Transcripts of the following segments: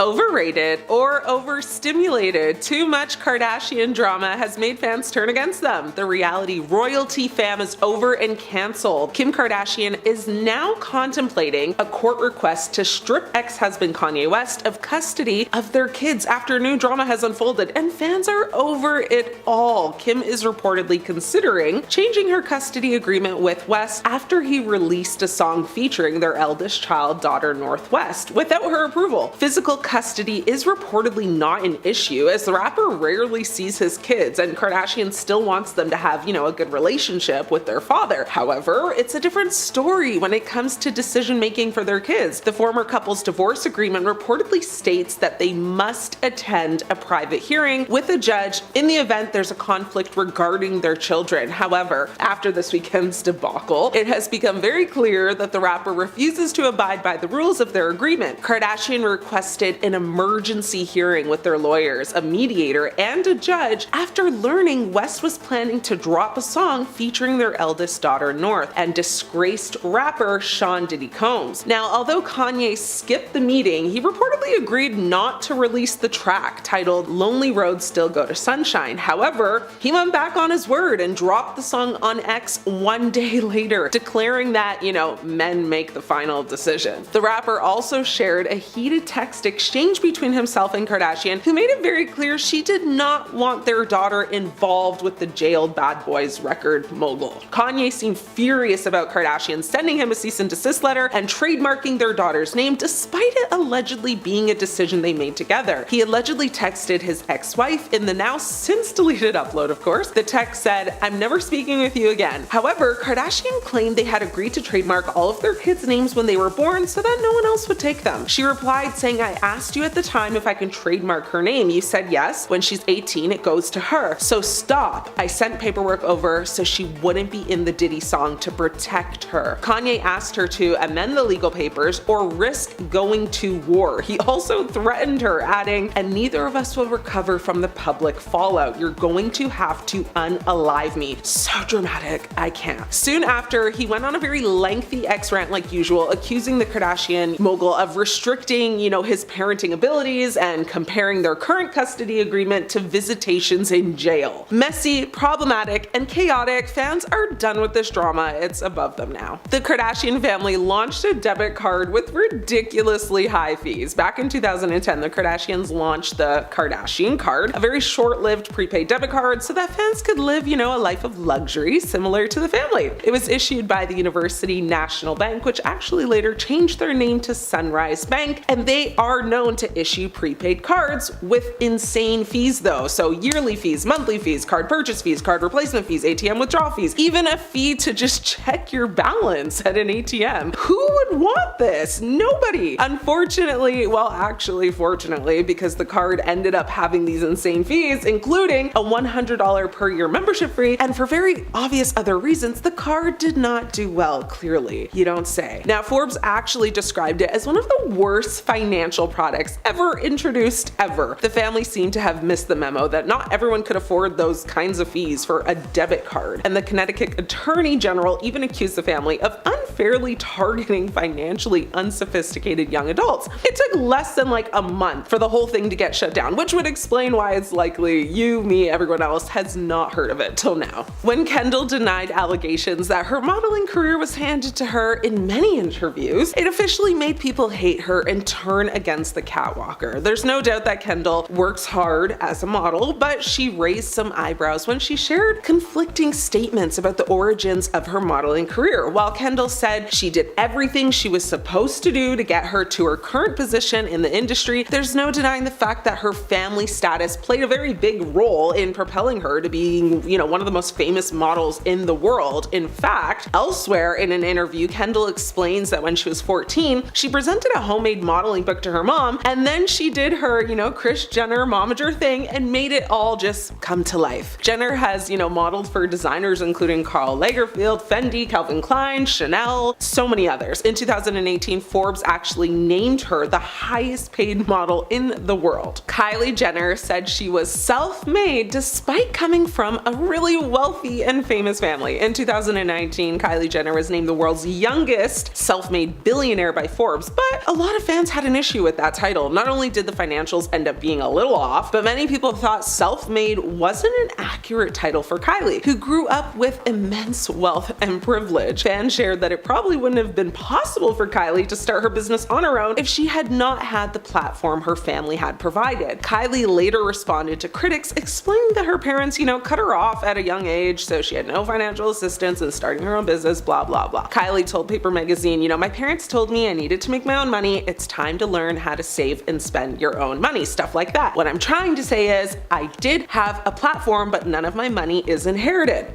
Overrated or overstimulated, too much Kardashian drama has made fans turn against them. The reality royalty fam is over and cancelled. Kim Kardashian is now contemplating a court request to strip ex-husband Kanye West of custody of their kids after new drama has unfolded, and fans are over it all. Kim is reportedly considering changing her custody agreement with West after he released a song featuring their eldest child, daughter Northwest, without her approval. Physical custody is reportedly not an issue, as the rapper rarely sees his kids, and Kardashian still wants them to have, a good relationship with their father. However, it's a different story when it comes to decision making for their kids. The former couple's divorce agreement reportedly states that they must attend a private hearing with a judge in the event there's a conflict regarding their children. However, after this weekend's debacle, it has become very clear that the rapper refuses to abide by the rules of their agreement. Kardashian requested an emergency hearing with their lawyers, a mediator, and a judge after learning West was planning to drop a song featuring their eldest daughter North and disgraced rapper Sean Diddy Combs. Now, although Kanye skipped the meeting, he reportedly agreed not to release the track titled Lonely Roads Still Go to Sunshine. However, he went back on his word and dropped the song on X one day later, declaring that, men make the final decision. The rapper also shared a heated text exchange between himself and Kardashian, who made it very clear she did not want their daughter involved with the jailed Bad Boys record mogul. Kanye seemed furious about Kardashian sending him a cease and desist letter and trademarking their daughter's name, despite it allegedly being a decision they made together. He allegedly texted his ex-wife in the now since deleted upload, of course. The text said, "I'm never speaking with you again." However, Kardashian claimed they had agreed to trademark all of their kids' names when they were born so that no one else would take them. She replied saying, "I asked you at the time if I can trademark her name. You said yes. When she's 18, it goes to her. So stop. I sent paperwork over so she wouldn't be in the Diddy song to protect her." Kanye asked her to amend the legal papers or risk going to war. He also threatened her, adding, "And neither of us will recover from the public fallout. You're going to have to unalive me." So dramatic, I can't. Soon after, he went on a very lengthy X-rant like usual, accusing the Kardashian mogul of restricting, his parenting abilities and comparing their current custody agreement to visitations in jail. Messy, problematic, and chaotic. Fans are done with this drama. It's above them now. The Kardashian family launched a debit card with ridiculously high fees. Back in 2010, the Kardashians launched the Kardashian card, a very short-lived prepaid debit card so that fans could live, a life of luxury similar to the family. It was issued by the University National Bank, which actually later changed their name to Sunrise Bank, and they are known to issue prepaid cards with insane fees though. So yearly fees, monthly fees, card purchase fees, card replacement fees, ATM withdrawal fees, even a fee to just check your balance at an ATM. Who would want this? Nobody. Unfortunately, fortunately, because the card ended up having these insane fees, including a $100 per year membership fee, and for very obvious other reasons, the card did not do well, clearly. You don't say. Now, Forbes actually described it as one of the worst financial products ever introduced ever. The family seemed to have missed the memo that not everyone could afford those kinds of fees for a debit card, and the Connecticut Attorney General even accused the family of unfairly targeting financially unsophisticated young adults. It took less than a month for the whole thing to get shut down, which would explain why it's likely you, me, everyone else has not heard of it till now. When Kendall denied allegations that her modeling career was handed to her in many interviews, it officially made people hate her and turn against the catwalker. There's no doubt that Kendall works hard as a model, but she raised some eyebrows when she shared conflicting statements about the origins of her modeling career. While Kendall said she did everything she was supposed to do to get her to her current position in the industry, there's no denying the fact that her family status played a very big role in propelling her to being, one of the most famous models in the world. In fact, elsewhere in an interview, Kendall explains that when she was 14, she presented a homemade modeling book to her mom, and then she did her, Kris Jenner momager thing and made it all just come to life. Jenner has, modeled for designers including Karl Lagerfeld, Fendi, Calvin Klein, Chanel, Chanel, so many others. In 2018, Forbes actually named her the highest paid model in the world. Kylie Jenner said she was self-made despite coming from a really wealthy and famous family. In 2019, Kylie Jenner was named the world's youngest self-made billionaire by Forbes, but a lot of fans had an issue with that title. Not only did the financials end up being a little off, but many people thought self-made wasn't an accurate title for Kylie, who grew up with immense wealth and privilege. Fans shared that it probably wouldn't have been possible for Kylie to start her business on her own if she had not had the platform her family had provided. Kylie later responded to critics explaining that her parents, cut her off at a young age, so she had no financial assistance in starting her own business, blah blah blah. Kylie told Paper Magazine, my parents told me I needed to make my own money, it's time to learn how to save and spend your own money, stuff like that. What I'm trying to say is, I did have a platform, but none of my money is inherited.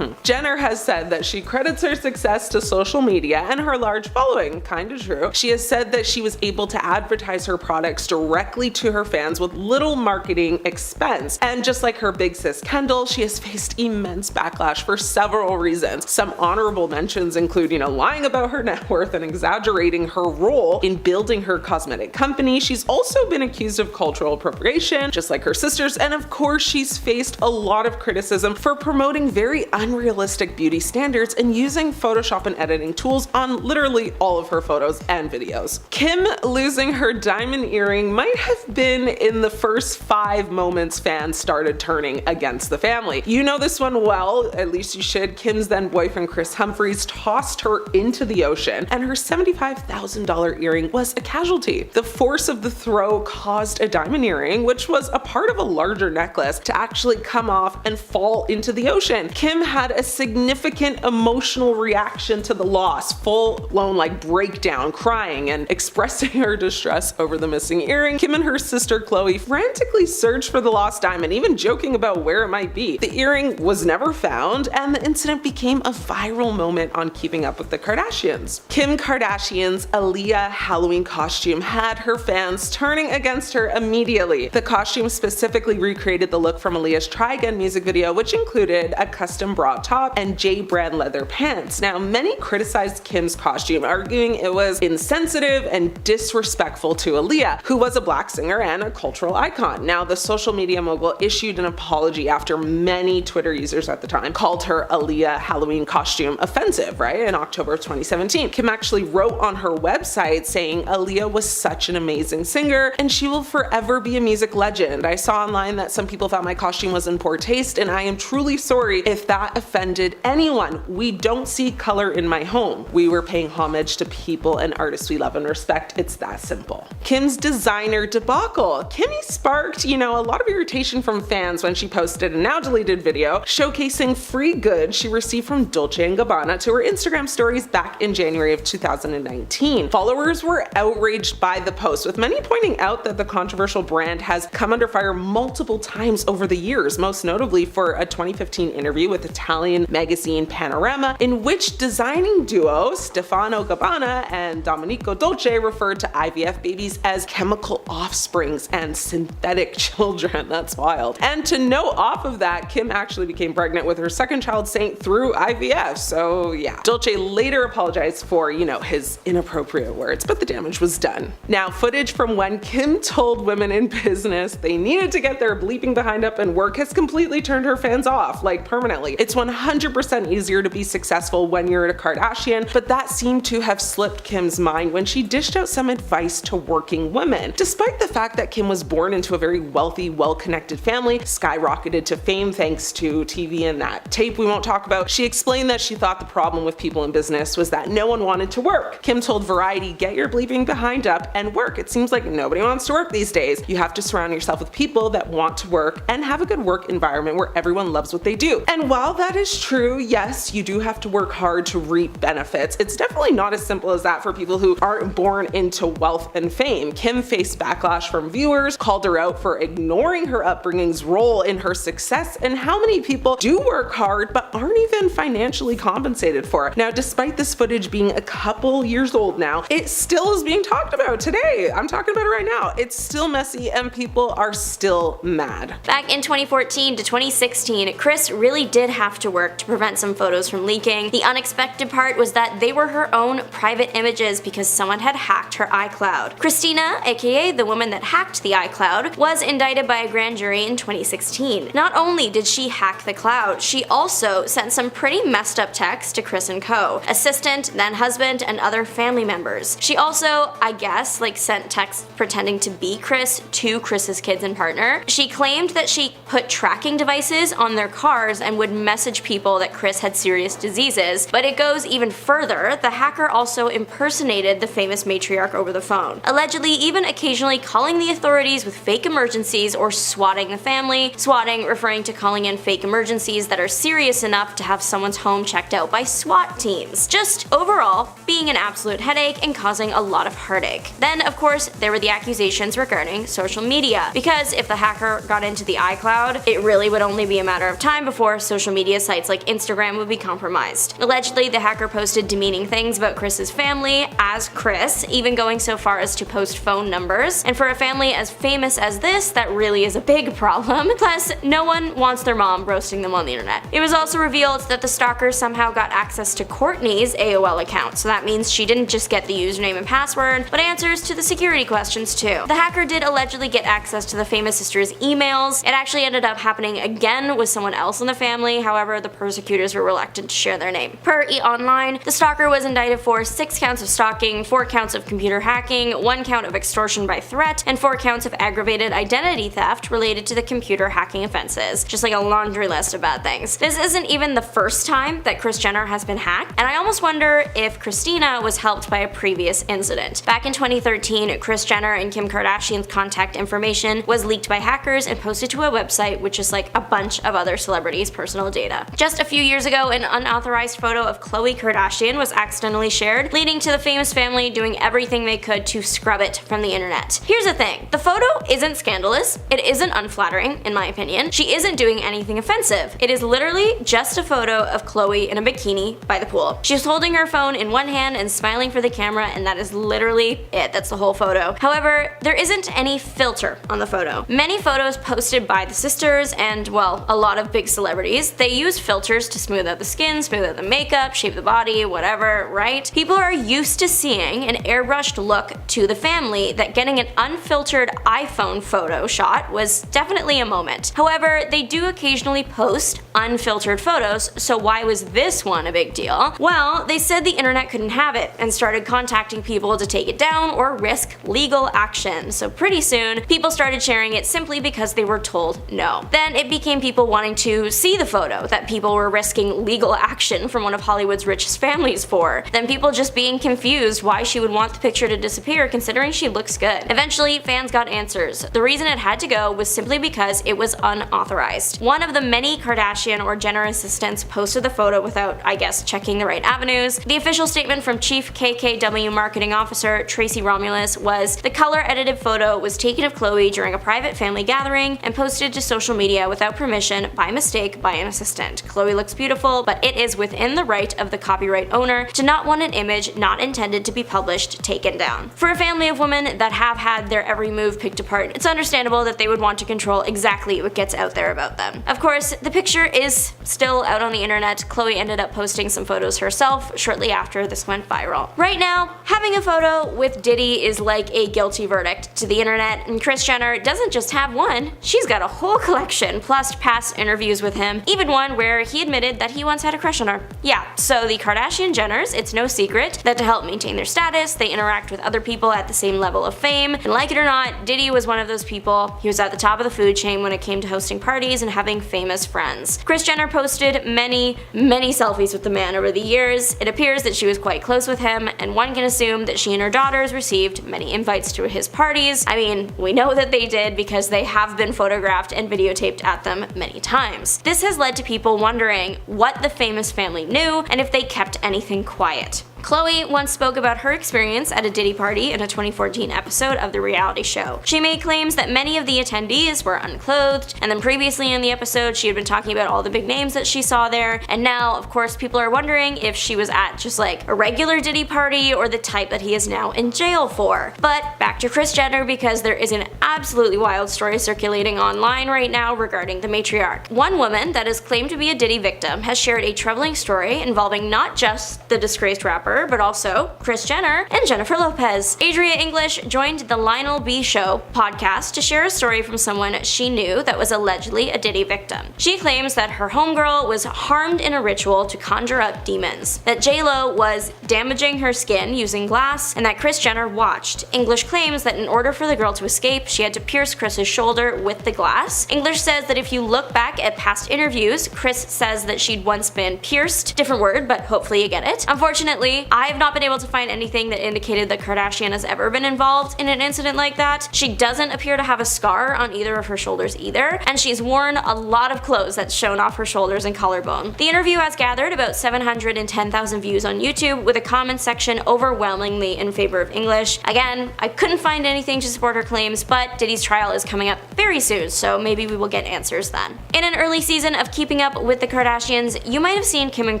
Jenner has said that she credits her success to social media and her large following, kinda true. She has said that she was able to advertise her products directly to her fans with little marketing expense. And just like her big sis Kendall, she has faced immense backlash for several reasons. Some honorable mentions include, lying about her net worth and exaggerating her role in building her cosmetic company. She's also been accused of cultural appropriation, just like her sisters, and of course she's faced a lot of criticism for promoting very unrealistic beauty standards and using Photoshop and editing tools on literally all of her photos and videos. Kim losing her diamond earring might have been in the first 5 moments fans started turning against the family. You know this one well, at least you should. Kim's then boyfriend Kris Humphries tossed her into the ocean, and her $75,000 earring was a casualty. The force of the throw caused a diamond earring, which was a part of a larger necklace, to actually come off and fall into the ocean. Kim had a significant emotional reaction to the loss, full-blown breakdown, crying and expressing her distress over the missing earring. Kim and her sister Khloe frantically searched for the lost diamond, even joking about where it might be. The earring was never found, and the incident became a viral moment on Keeping Up with the Kardashians. Kim Kardashian's Aaliyah Halloween costume had her fans turning against her immediately. The costume specifically recreated the look from Aaliyah's Try Again music video, which included a custom bra top and J brand leather pants. Now, many criticized Kim's costume, arguing it was insensitive and disrespectful to Aaliyah, who was a black singer and a cultural icon. Now, the social media mogul issued an apology after many Twitter users at the time called her Aaliyah Halloween costume offensive, right? In October of 2017. Kim actually wrote on her website saying Aaliyah was such an amazing singer and she will forever be a music legend. I saw online that some people thought my costume was in poor taste, and I am truly sorry if that offended anyone. We don't see color in my home. We were paying homage to people and artists we love and respect. It's that simple. Kim's designer debacle. Kimmy sparked, a lot of irritation from fans when she posted a now deleted video showcasing free goods she received from Dolce & Gabbana to her Instagram stories back in January of 2019. Followers were outraged by the post, with many pointing out that the controversial brand has come under fire multiple times over the years, most notably for a 2015 interview with Italian magazine Panorama, in which designing duo Stefano Gabbana and Domenico Dolce referred to IVF babies as chemical offsprings and synthetic children. That's wild. And to note off of that, Kim actually became pregnant with her second child Saint through IVF, so yeah. Dolce later apologized for, his inappropriate words, but the damage was done. Now, footage from when Kim told women in business they needed to get their bleeping behind up and work has completely turned her fans off, permanently. It's 100% easier to be successful when you're a Kardashian, but that seemed to have slipped Kim's mind when she dished out some advice to working women. Despite the fact that Kim was born into a very wealthy, well-connected family, skyrocketed to fame thanks to TV and that tape we won't talk about, she explained that she thought the problem with people in business was that no one wanted to work. Kim told Variety, "Get your bleeping behind up and work. It seems like nobody wants to work these days. You have to surround yourself with people that want to work and have a good work environment where everyone loves what they do." And while that is true, yes, you do have to work hard to reap benefits. It's definitely not as simple as that for people who aren't born into wealth and fame. Kim faced backlash from viewers, called her out for ignoring her upbringing's role in her success, and how many people do work hard but aren't even financially compensated for it. Now, despite this footage being a couple years old now, it still is being talked about today. I'm talking about it right now. It's still messy and people are still mad. Back in 2014 to 2016, Kris really did have to work to prevent some photos from leaking. The unexpected part part was that they were her own private images because someone had hacked her iCloud. Christina, aka the woman that hacked the iCloud, was indicted by a grand jury in 2016. Not only did she hack the cloud, she also sent some pretty messed up texts to Kris and co, assistant, then husband, and other family members. She also, I guess, sent texts pretending to be Kris to Kris's kids and partner. She claimed that she put tracking devices on their cars and would message people that Kris had serious diseases, but it goes even further. The hacker also impersonated the famous matriarch over the phone, allegedly even occasionally calling the authorities with fake emergencies or swatting the family. Swatting referring to calling in fake emergencies that are serious enough to have someone's home checked out by SWAT teams. Just overall being an absolute headache and causing a lot of heartache. Then of course there were the accusations regarding social media, because if the hacker got into the iCloud, it really would only be a matter of time before social media sites like Instagram would be compromised. Allegedly, the hacker posted demeaning things about Kris's family as Kris, even going so far as to post phone numbers. And for a family as famous as this, that really is a big problem. Plus, no one wants their mom roasting them on the internet. It was also revealed that the stalker somehow got access to Kourtney's AOL account, so that means she didn't just get the username and password, but answers to the security questions too. The hacker did allegedly get access to the famous sister's emails. It actually ended up happening again with someone else in the family, however, the persecutors were reluctant to share their name. Per E-Online, the stalker was indicted for 6 counts of stalking, 4 counts of computer hacking, 1 count of extortion by threat, and 4 counts of aggravated identity theft related to the computer hacking offenses. Just like a laundry list of bad things. This isn't even the first time that Kris Jenner has been hacked, and I almost wonder if Christina was helped by a previous incident. Back in 2013, Kris Jenner and Kim Kardashian's contact information was leaked by hackers and posted to a website which is like a bunch of other celebrities' personal data. Just a few years ago, an unauthorized photo of Khloe Kardashian was accidentally shared, leading to the famous family doing everything they could to scrub it from the internet. Here's the thing, the photo isn't scandalous, it isn't unflattering, in my opinion. She isn't doing anything offensive. It is literally just a photo of Khloe in a bikini by the pool. She's holding her phone in one hand and smiling for the camera, and that is literally it. That's the whole photo. However, there isn't any filter on the photo. Many photos posted by the sisters and, well, a lot of big celebrities, they use filters to smooth out the skin, smooth out the makeup, shape the body, whatever, right? People are used to seeing an airbrushed look to the family that getting an unfiltered iPhone photo shot was definitely a moment. However, they do occasionally post unfiltered photos, so why was this one a big deal? Well, they said the internet couldn't have it and started contacting people to take it down or risk legal action. So pretty soon, people started sharing it simply because they were told no. Then it became people wanting to see the photo that people were risking legal action from one of Hollywood's richest families for. Then people just being confused why she would want the picture to disappear considering she looks good. Eventually, fans got answers. The reason it had to go was simply because it was unauthorized. One of the many Kardashian or Jenner assistants posted the photo without, I guess, checking the right avenues. The official statement from Chief KKW Marketing Officer Tracy Romulus was, the color-edited photo was taken of Khloe during a private family gathering and posted to social media without permission by mistake by an assistant. Khloe looks beautiful, but it is within the right of the copyright owner to not want an image not intended to be published taken down. For a family of women that have had their every move picked apart, it's understandable that they would want to control exactly what gets out there about them. Of course, the picture is still out on the internet. Khloe ended up posting some photos herself shortly after this went viral. Right now, having a photo with Diddy is like a guilty verdict to the internet, and Kris Jenner doesn't just have one, she's got a whole collection, plus past interviews with him, even one where he admitted that he once had a crush on her. Yeah, so the Kardashian Jenners, it's no secret that to help maintain their status, they interact with other people at the same level of fame, and like it or not, Diddy was one of those people. He was at the top of the food chain when it came to hosting parties and having famous friends. Kris Jenner posted many selfies with the man over the years. It appears that she was quite close with him, and one can assume that she and her daughters received many invites to his parties. I mean, we know that they did because they have been photographed and videotaped at them many times. This has led to people wondering what the famous family knew and if they kept anything quiet. Khloe once spoke about her experience at a Diddy party in a 2014 episode of the reality show. She made claims that many of the attendees were unclothed, and then previously in the episode she had been talking about all the big names that she saw there, and now of course people are wondering if she was at just like a regular Diddy party or the type that he is now in jail for. But back to Kris Jenner, because there is an absolutely wild story circulating online right now regarding the matriarch. One woman that is claimed to be a Diddy victim has shared a troubling story involving not just the disgraced rapper, but also Kris Jenner and Jennifer Lopez. Adria English joined the Lionel B Show podcast to share a story from someone she knew that was allegedly a Diddy victim. She claims that her homegirl was harmed in a ritual to conjure up demons, that J-Lo was damaging her skin using glass, and that Kris Jenner watched. English claims that in order for the girl to escape, she had to pierce Kris's shoulder with the glass. English says that if you look back at past interviews, Kris says that she'd once been pierced. Different word, but hopefully you get it. Unfortunately, I have not been able to find anything that indicated that Kardashian has ever been involved in an incident like that. She doesn't appear to have a scar on either of her shoulders either, and she's worn a lot of clothes that's shown off her shoulders and collarbone. The interview has gathered about 710,000 views on YouTube, with a comment section overwhelmingly in favor of English. Again, I couldn't find anything to support her claims, but Diddy's trial is coming up very soon, so maybe we will get answers then. In an early season of Keeping Up with the Kardashians, you might have seen Kim and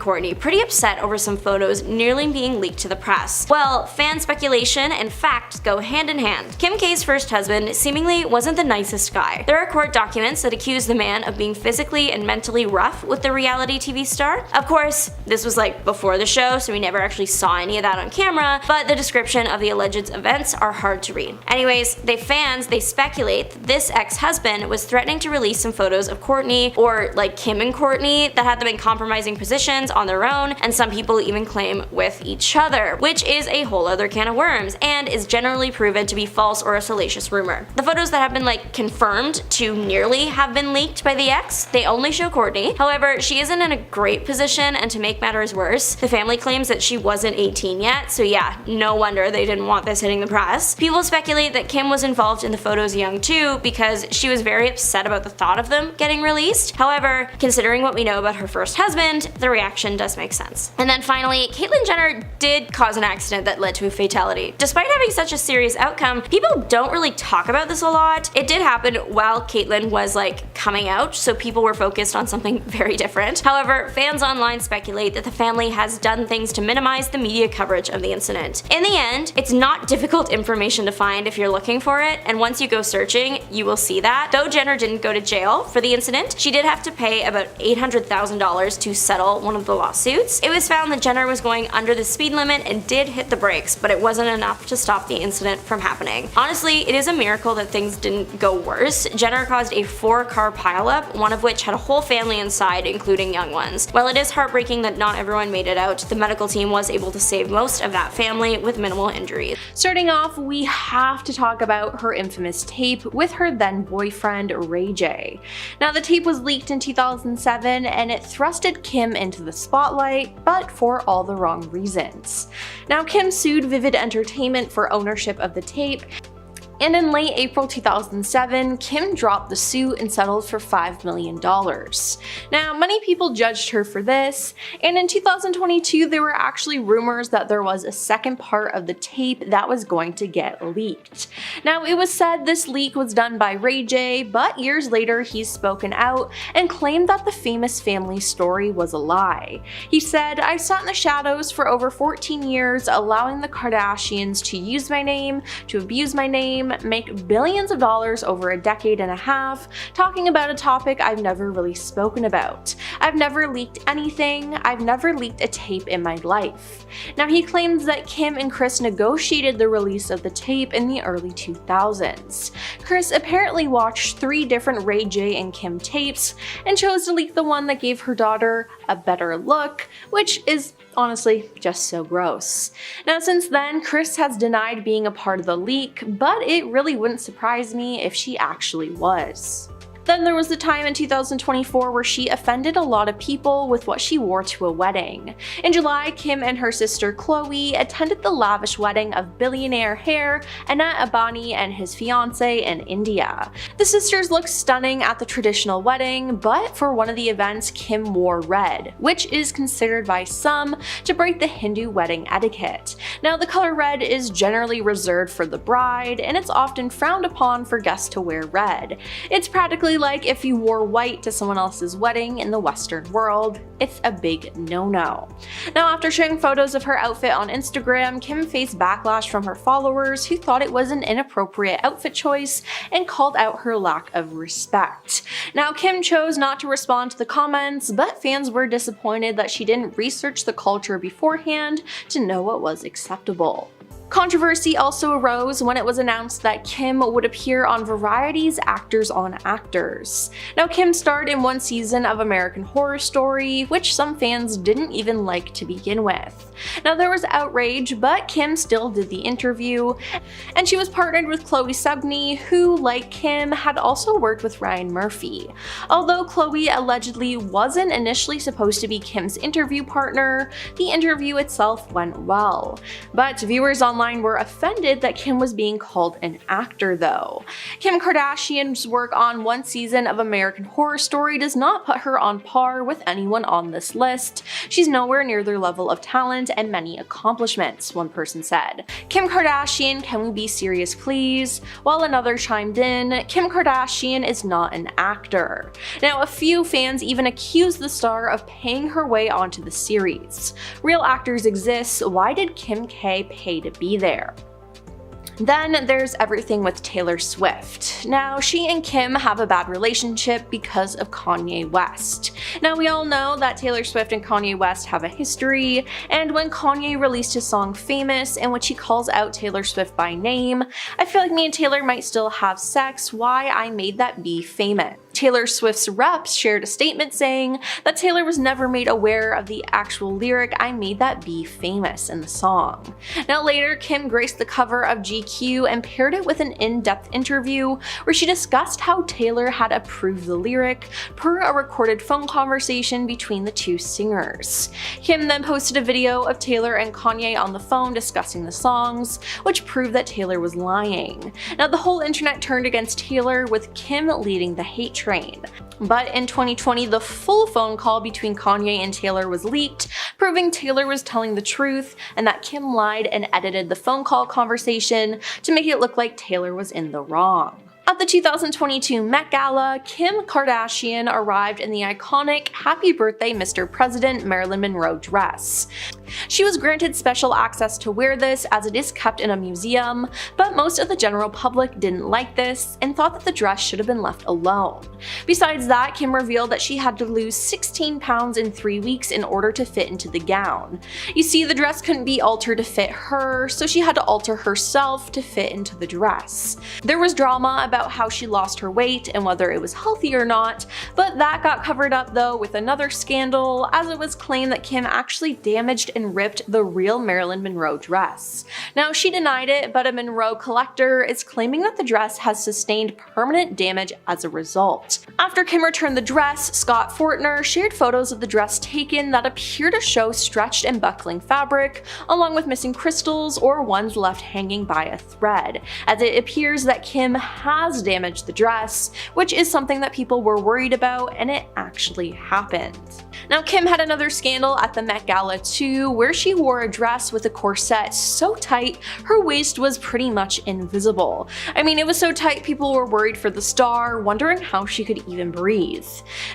Kourtney pretty upset over some photos nearly being leaked to the press. Well, fan speculation and fact go hand in hand. Kim K's first husband seemingly wasn't the nicest guy. There are court documents that accuse the man of being physically and mentally rough with the reality TV star. Of course, this was like before the show, so we never actually saw any of that on camera, but the description of the alleged events are hard to read. Anyways, they speculate that this ex-husband was threatening to release some photos of Kourtney, or like Kim and Kourtney, that had them in compromising positions on their own, and some people even claim with each other, which is a whole other can of worms, and is generally proven to be false or a salacious rumor. The photos that have been like confirmed to nearly have been leaked by the ex, they only show Kourtney. However, she isn't in a great position, and to make matters worse, the family claims that she wasn't 18 yet, so yeah, no wonder they didn't want this hitting the press. People speculate that Kim was involved in the photos young too, because she was very upset about the thought of them getting released. However, considering what we know about her first husband, the reaction does make sense. And then finally, Caitlyn Jenner did cause an accident that led to a fatality. Despite having such a serious outcome, people don't really talk about this a lot. It did happen while Caitlyn was like coming out, so people were focused on something very different. However, fans online speculate that the family has done things to minimize the media coverage of the incident. In the end, it's not difficult information to find if you're looking for it, and once you go searching, you will see that. Though Jenner didn't go to jail for the incident, she did have to pay about $800,000 to settle one of the lawsuits. It was found that Jenner was going under the speed limit and did hit the brakes, but it wasn't enough to stop the incident from happening. Honestly, it is a miracle that things didn't go worse. Jenner caused a 4-car pileup, one of which had a whole family inside, including young ones. While it is heartbreaking that not everyone made it out, the medical team was able to save most of that family with minimal injuries. Starting off, we have to talk about her infamous tape with her then boyfriend Ray J. Now, the tape was leaked in 2007 and it thrusted Kim into the spotlight, but for all the wrong reasons. Now, Kim sued Vivid Entertainment for ownership of the tape, and in late April 2007, Kim dropped the suit and settled for $5 million. Now, many people judged her for this, and in 2022 there were actually rumors that there was a second part of the tape that was going to get leaked. Now, it was said this leak was done by Ray J, but years later he's spoken out and claimed that the famous family story was a lie. He said, "I sat in the shadows for over 14 years, allowing the Kardashians to use my name, to abuse my name, make billions of dollars over a decade and a half, talking about a topic I've never really spoken about. I've never leaked anything. I've never leaked a tape in my life." Now, he claims that Kim and Kris negotiated the release of the tape in the early 2000s. Kris apparently watched 3 different Ray J and Kim tapes and chose to leak the one that gave her daughter a better look, which is honestly just so gross. Now, since then, Kris has denied being a part of the leak, but it really wouldn't surprise me if she actually was. Then there was the time in 2024 where she offended a lot of people with what she wore to a wedding. In July, Kim and her sister Khloe attended the lavish wedding of billionaire heir Anant Ambani and his fiancée in India. The sisters looked stunning at the traditional wedding, but for one of the events, Kim wore red, which is considered by some to break the Hindu wedding etiquette. Now, the color red is generally reserved for the bride, and it's often frowned upon for guests to wear red. It's practically like if you wore white to someone else's wedding in the Western world. It's a big no-no. Now, after sharing photos of her outfit on Instagram, Kim faced backlash from her followers who thought it was an inappropriate outfit choice and called out her lack of respect. Now, Kim chose not to respond to the comments, but fans were disappointed that she didn't research the culture beforehand to know what was acceptable. Controversy also arose when it was announced that Kim would appear on Variety's Actors on Actors. Now, Kim starred in one season of American Horror Story, which some fans didn't even like to begin with. Now, there was outrage, but Kim still did the interview, and she was partnered with Chloe Sevigny, who, like Kim, had also worked with Ryan Murphy. Although Chloe allegedly wasn't initially supposed to be Kim's interview partner, the interview itself went well. But viewers online were offended that Kim was being called an actor though. Kim Kardashian's work on one season of American Horror Story does not put her on par with anyone on this list. She's nowhere near their level of talent and many accomplishments, one person said. Kim Kardashian, can we be serious please? While another chimed in, Kim Kardashian is not an actor. Now, a few fans even accused the star of paying her way onto the series. Real actors exist, why did Kim K pay to be there? Then there's everything with Taylor Swift. Now, she and Kim have a bad relationship because of Kanye West. Now, we all know that Taylor Swift and Kanye West have a history, and when Kanye released his song Famous, in which he calls out Taylor Swift by name, I feel like me and Taylor might still have sex, why I made that be famous. Taylor Swift's reps shared a statement saying that Taylor was never made aware of the actual lyric "I made that be famous" in the song. Now later, Kim graced the cover of GQ and paired it with an in-depth interview where she discussed how Taylor had approved the lyric per a recorded phone conversation between the two singers. Kim then posted a video of Taylor and Kanye on the phone discussing the songs, which proved that Taylor was lying. Now the whole internet turned against Taylor, with Kim leading the hate train. But in 2020, the full phone call between Kanye and Taylor was leaked, proving Taylor was telling the truth and that Kim lied and edited the phone call conversation to make it look like Taylor was in the wrong. At the 2022 Met Gala, Kim Kardashian arrived in the iconic "Happy Birthday, Mr. President" Marilyn Monroe dress. She was granted special access to wear this as it is kept in a museum, but most of the general public didn't like this and thought that the dress should have been left alone. Besides that, Kim revealed that she had to lose 16 pounds in 3 weeks in order to fit into the gown. You see, the dress couldn't be altered to fit her, so she had to alter herself to fit into the dress. There was drama about how she lost her weight and whether it was healthy or not, but that got covered up though with another scandal, as it was claimed that Kim actually damaged and ripped the real Marilyn Monroe dress. Now, she denied it, but a Monroe collector is claiming that the dress has sustained permanent damage as a result. After Kim returned the dress, Scott Fortner shared photos of the dress taken that appear to show stretched and buckling fabric, along with missing crystals or ones left hanging by a thread, as it appears that Kim has damaged the dress, which is something that people were worried about, and it actually happened. Now, Kim had another scandal at the Met Gala too, where she wore a dress with a corset so tight her waist was pretty much invisible. I mean, it was so tight people were worried for the star, wondering how she could even breathe.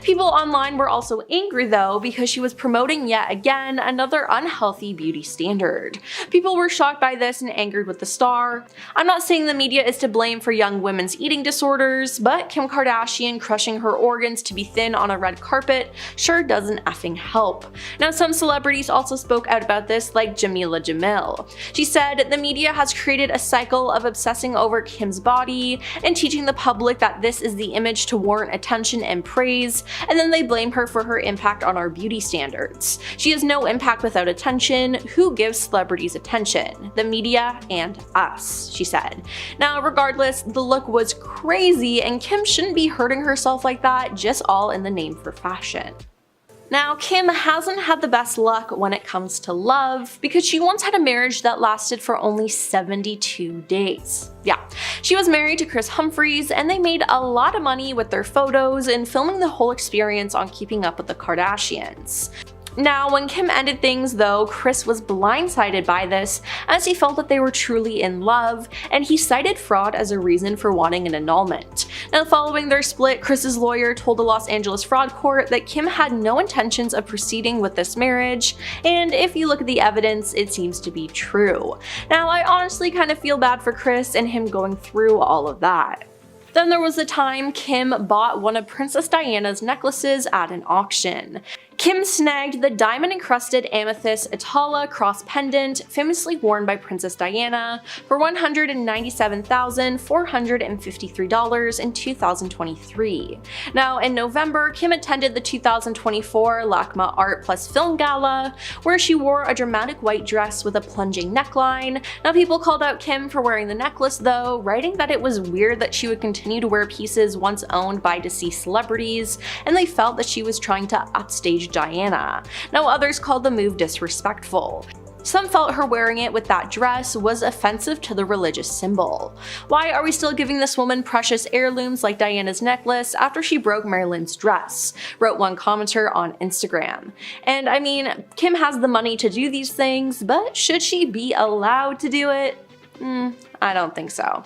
People online were also angry though, because she was promoting yet again another unhealthy beauty standard. People were shocked by this and angered with the star. I'm not saying the media is to blame for young women's eating disorders, but Kim Kardashian crushing her organs to be thin on a red carpet sure doesn't effing help. Now, some celebrities also spoke out about this, like Jamila Jamil. She said, "The media has created a cycle of obsessing over Kim's body and teaching the public that this is the image to warrant attention and praise, and then they blame her for her impact on our beauty standards. She has no impact without attention. Who gives celebrities attention? The media and us," she said. Now, regardless, the look was was crazy, and Kim shouldn't be hurting herself like that, just all in the name for fashion. Now, Kim hasn't had the best luck when it comes to love, because she once had a marriage that lasted for only 72 days. Yeah, she was married to Kris Humphries, and they made a lot of money with their photos and filming the whole experience on Keeping Up with the Kardashians. Now, when Kim ended things though, Kris was blindsided by this, as he felt that they were truly in love, and he cited fraud as a reason for wanting an annulment. Now, following their split, Kris's lawyer told the Los Angeles fraud court that Kim had no intentions of proceeding with this marriage, and if you look at the evidence, it seems to be true. Now, I honestly kind of feel bad for Kris and him going through all of that. Then there was the time Kim bought one of Princess Diana's necklaces at an auction. Kim snagged the diamond-encrusted amethyst Atala cross pendant famously worn by Princess Diana for $197,453 in 2023. Now, in November, Kim attended the 2024 LACMA Art Plus Film Gala, where she wore a dramatic white dress with a plunging neckline. Now, people called out Kim for wearing the necklace though, writing that it was weird that she would continue to wear pieces once owned by deceased celebrities, and they felt that she was trying to upstage Diana. Now, others called the move disrespectful. Some felt her wearing it with that dress was offensive to the religious symbol. Why are we still giving this woman precious heirlooms like Diana's necklace after she broke Marilyn's dress? Wrote one commenter on Instagram. And I mean, Kim has the money to do these things, but should she be allowed to do it? I don't think so.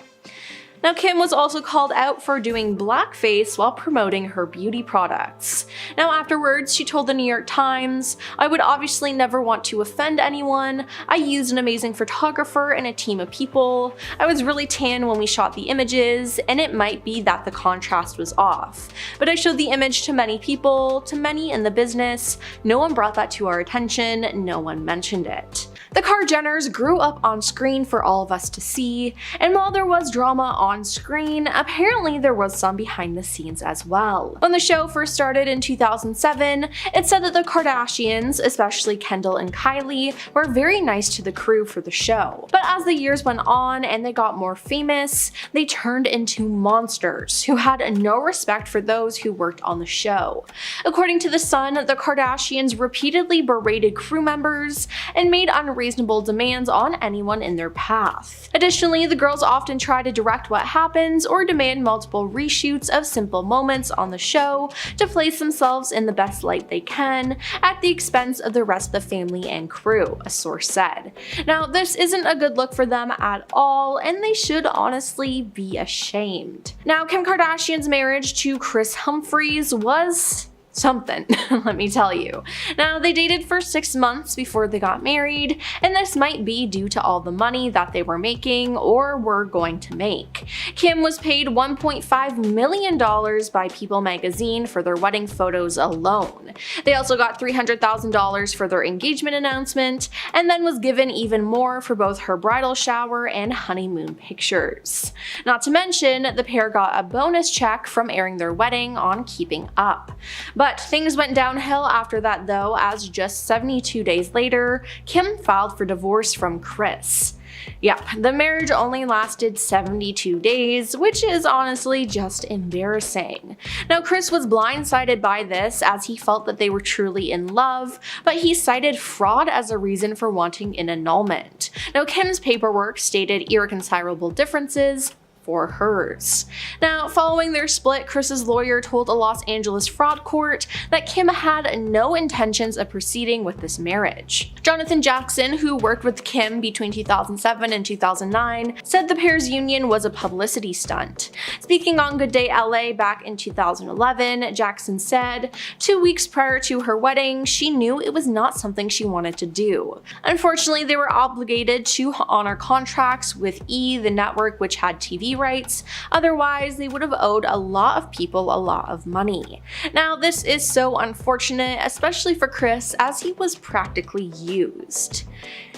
Now, Kim was also called out for doing blackface while promoting her beauty products. Now, afterwards, she told the New York Times, "I would obviously never want to offend anyone. I used an amazing photographer and a team of people. I was really tan when we shot the images, and it might be that the contrast was off. But I showed the image to many people, to many in the business. No one brought that to our attention, no one mentioned it." The Jenners grew up on screen for all of us to see, and while there was drama on screen, apparently there was some behind the scenes as well. When the show first started in 2007, it said that the Kardashians, especially Kendall and Kylie, were very nice to the crew for the show. But as the years went on and they got more famous, they turned into monsters who had no respect for those who worked on the show. According to The Sun, the Kardashians repeatedly berated crew members and made unreasonable demands on anyone in their path. Additionally, the girls often try to direct what happens or demand multiple reshoots of simple moments on the show to place themselves in the best light they can at the expense of the rest of the family and crew, a source said. Now, this isn't a good look for them at all, and they should honestly be ashamed. Now, Kim Kardashian's marriage to Kris Humphries was something, let me tell you. Now, they dated for 6 months before they got married, and this might be due to all the money that they were making or were going to make. Kim was paid $1.5 million by People magazine for their wedding photos alone. They also got $300,000 for their engagement announcement, and then was given even more for both her bridal shower and honeymoon pictures. Not to mention, the pair got a bonus check from airing their wedding on Keeping Up. But things went downhill after that though, as just 72 days later, Kim filed for divorce from Kris. Yep, the marriage only lasted 72 days, which is honestly just embarrassing. Now, Kris was blindsided by this as he felt that they were truly in love, but he cited fraud as a reason for wanting an annulment. Now, Kim's paperwork stated irreconcilable differences for hers. Now, following their split, Kris's lawyer told a Los Angeles fraud court that Kim had no intentions of proceeding with this marriage. Jonathan Jackson, who worked with Kim between 2007 and 2009, said the pair's union was a publicity stunt. Speaking on Good Day LA back in 2011, Jackson said, 2 weeks prior to her wedding, she knew it was not something she wanted to do. Unfortunately, they were obligated to honor contracts with E!, the network which had TV rights, otherwise they would have owed a lot of people a lot of money. Now, this is so unfortunate, especially for Kris, as he was practically used.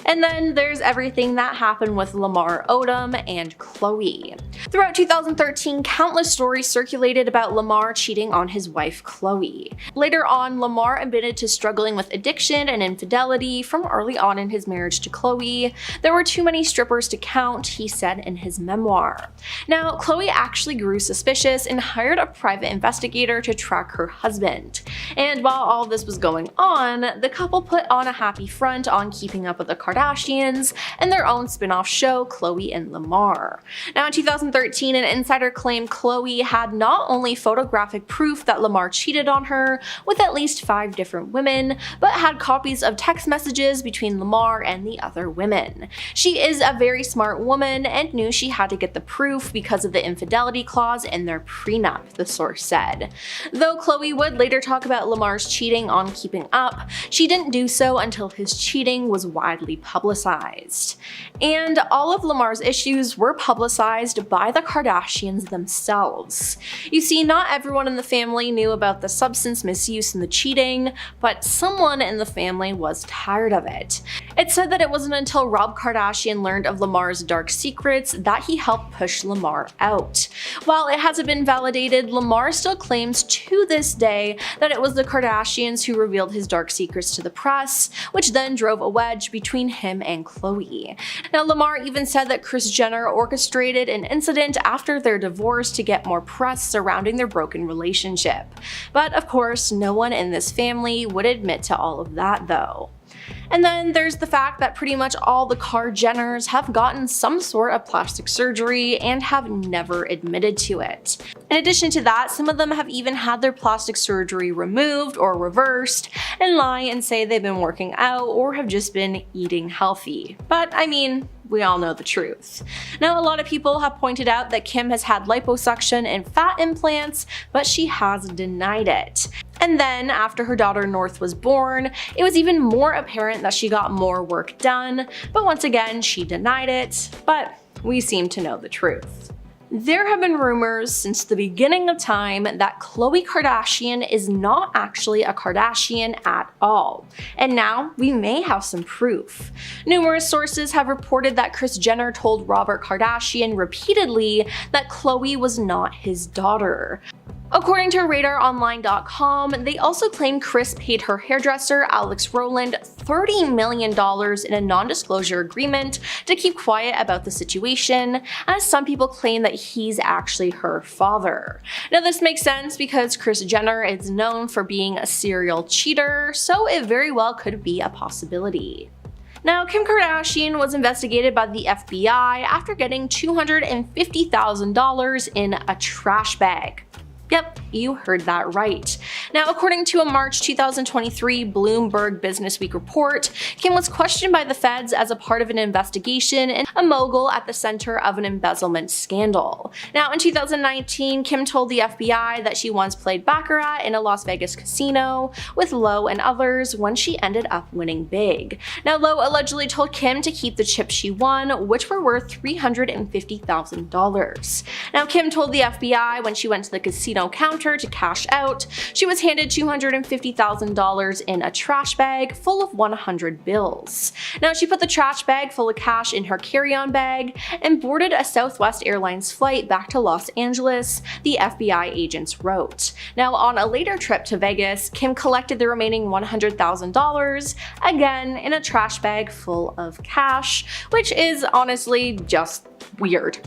And then there's everything that happened with Lamar Odom and Khloe. Throughout 2013, countless stories circulated about Lamar cheating on his wife Khloe. Later on, Lamar admitted to struggling with addiction and infidelity from early on in his marriage to Khloe. There were too many strippers to count, he said in his memoir. Now, Khloe actually grew suspicious and hired a private investigator to track her husband. And while all this was going on, the couple put on a happy front on Keeping Up with the Kardashians and their own spin-off show, Khloe and Lamar. Now, in 2013, an insider claimed Khloe had not only photographic proof that Lamar cheated on her with at least 5 different women, but had copies of text messages between Lamar and the other women. She is a very smart woman and knew she had to get the proof because of the infidelity clause in their prenup, the source said. Though Khloe would later talk about Lamar's cheating on Keeping Up, she didn't do so until his cheating was widely publicized. And all of Lamar's issues were publicized by the Kardashians themselves. You see, not everyone in the family knew about the substance misuse and the cheating, but someone in the family was tired of it. It said that it wasn't until Rob Kardashian learned of Lamar's dark secrets that he helped push Lamar out. While it hasn't been validated, Lamar still claims to this day that it was the Kardashians who revealed his dark secrets to the press, which then drove a wedge between him and Khloe. Now, Lamar even said that Kris Jenner orchestrated an incident after their divorce to get more press surrounding their broken relationship. But of course, no one in this family would admit to all of that though. And then there's the fact that pretty much all the Kar Jenners have gotten some sort of plastic surgery and have never admitted to it. In addition to that, some of them have even had their plastic surgery removed or reversed and lie and say they've been working out or have just been eating healthy. But I mean, we all know the truth. Now, a lot of people have pointed out that Kim has had liposuction and fat implants, but she has denied it. And then, after her daughter North was born, it was even more apparent that she got more work done, but once again, she denied it, but we seem to know the truth. There have been rumors since the beginning of time that Khloe Kardashian is not actually a Kardashian at all, and now we may have some proof. Numerous sources have reported that Kris Jenner told Robert Kardashian repeatedly that Khloe was not his daughter. According to RadarOnline.com, they also claim Kris paid her hairdresser, Alex Rowland, $30 million in a non-disclosure agreement to keep quiet about the situation, as some people claim that he's actually her father. Now, this makes sense because Kris Jenner is known for being a serial cheater, so it very well could be a possibility. Now, Kim Kardashian was investigated by the FBI after getting $250,000 in a trash bag. Yep, you heard that right. Now, according to a March 2023 Bloomberg Businessweek report, Kim was questioned by the feds as a part of an investigation and a mogul at the center of an embezzlement scandal. Now, in 2019, Kim told the FBI that she once played baccarat in a Las Vegas casino with Lowe and others when she ended up winning big. Now, Lowe allegedly told Kim to keep the chips she won, which were worth $350,000. Now, Kim told the FBI when she went to the casino counter to cash out, she was handed $250,000 in a trash bag full of 100 bills. Now, she put the trash bag full of cash in her carry-on bag and boarded a Southwest Airlines flight back to Los Angeles, the FBI agents wrote. Now, on a later trip to Vegas, Kim collected the remaining $100,000, again in a trash bag full of cash, which is honestly just weird.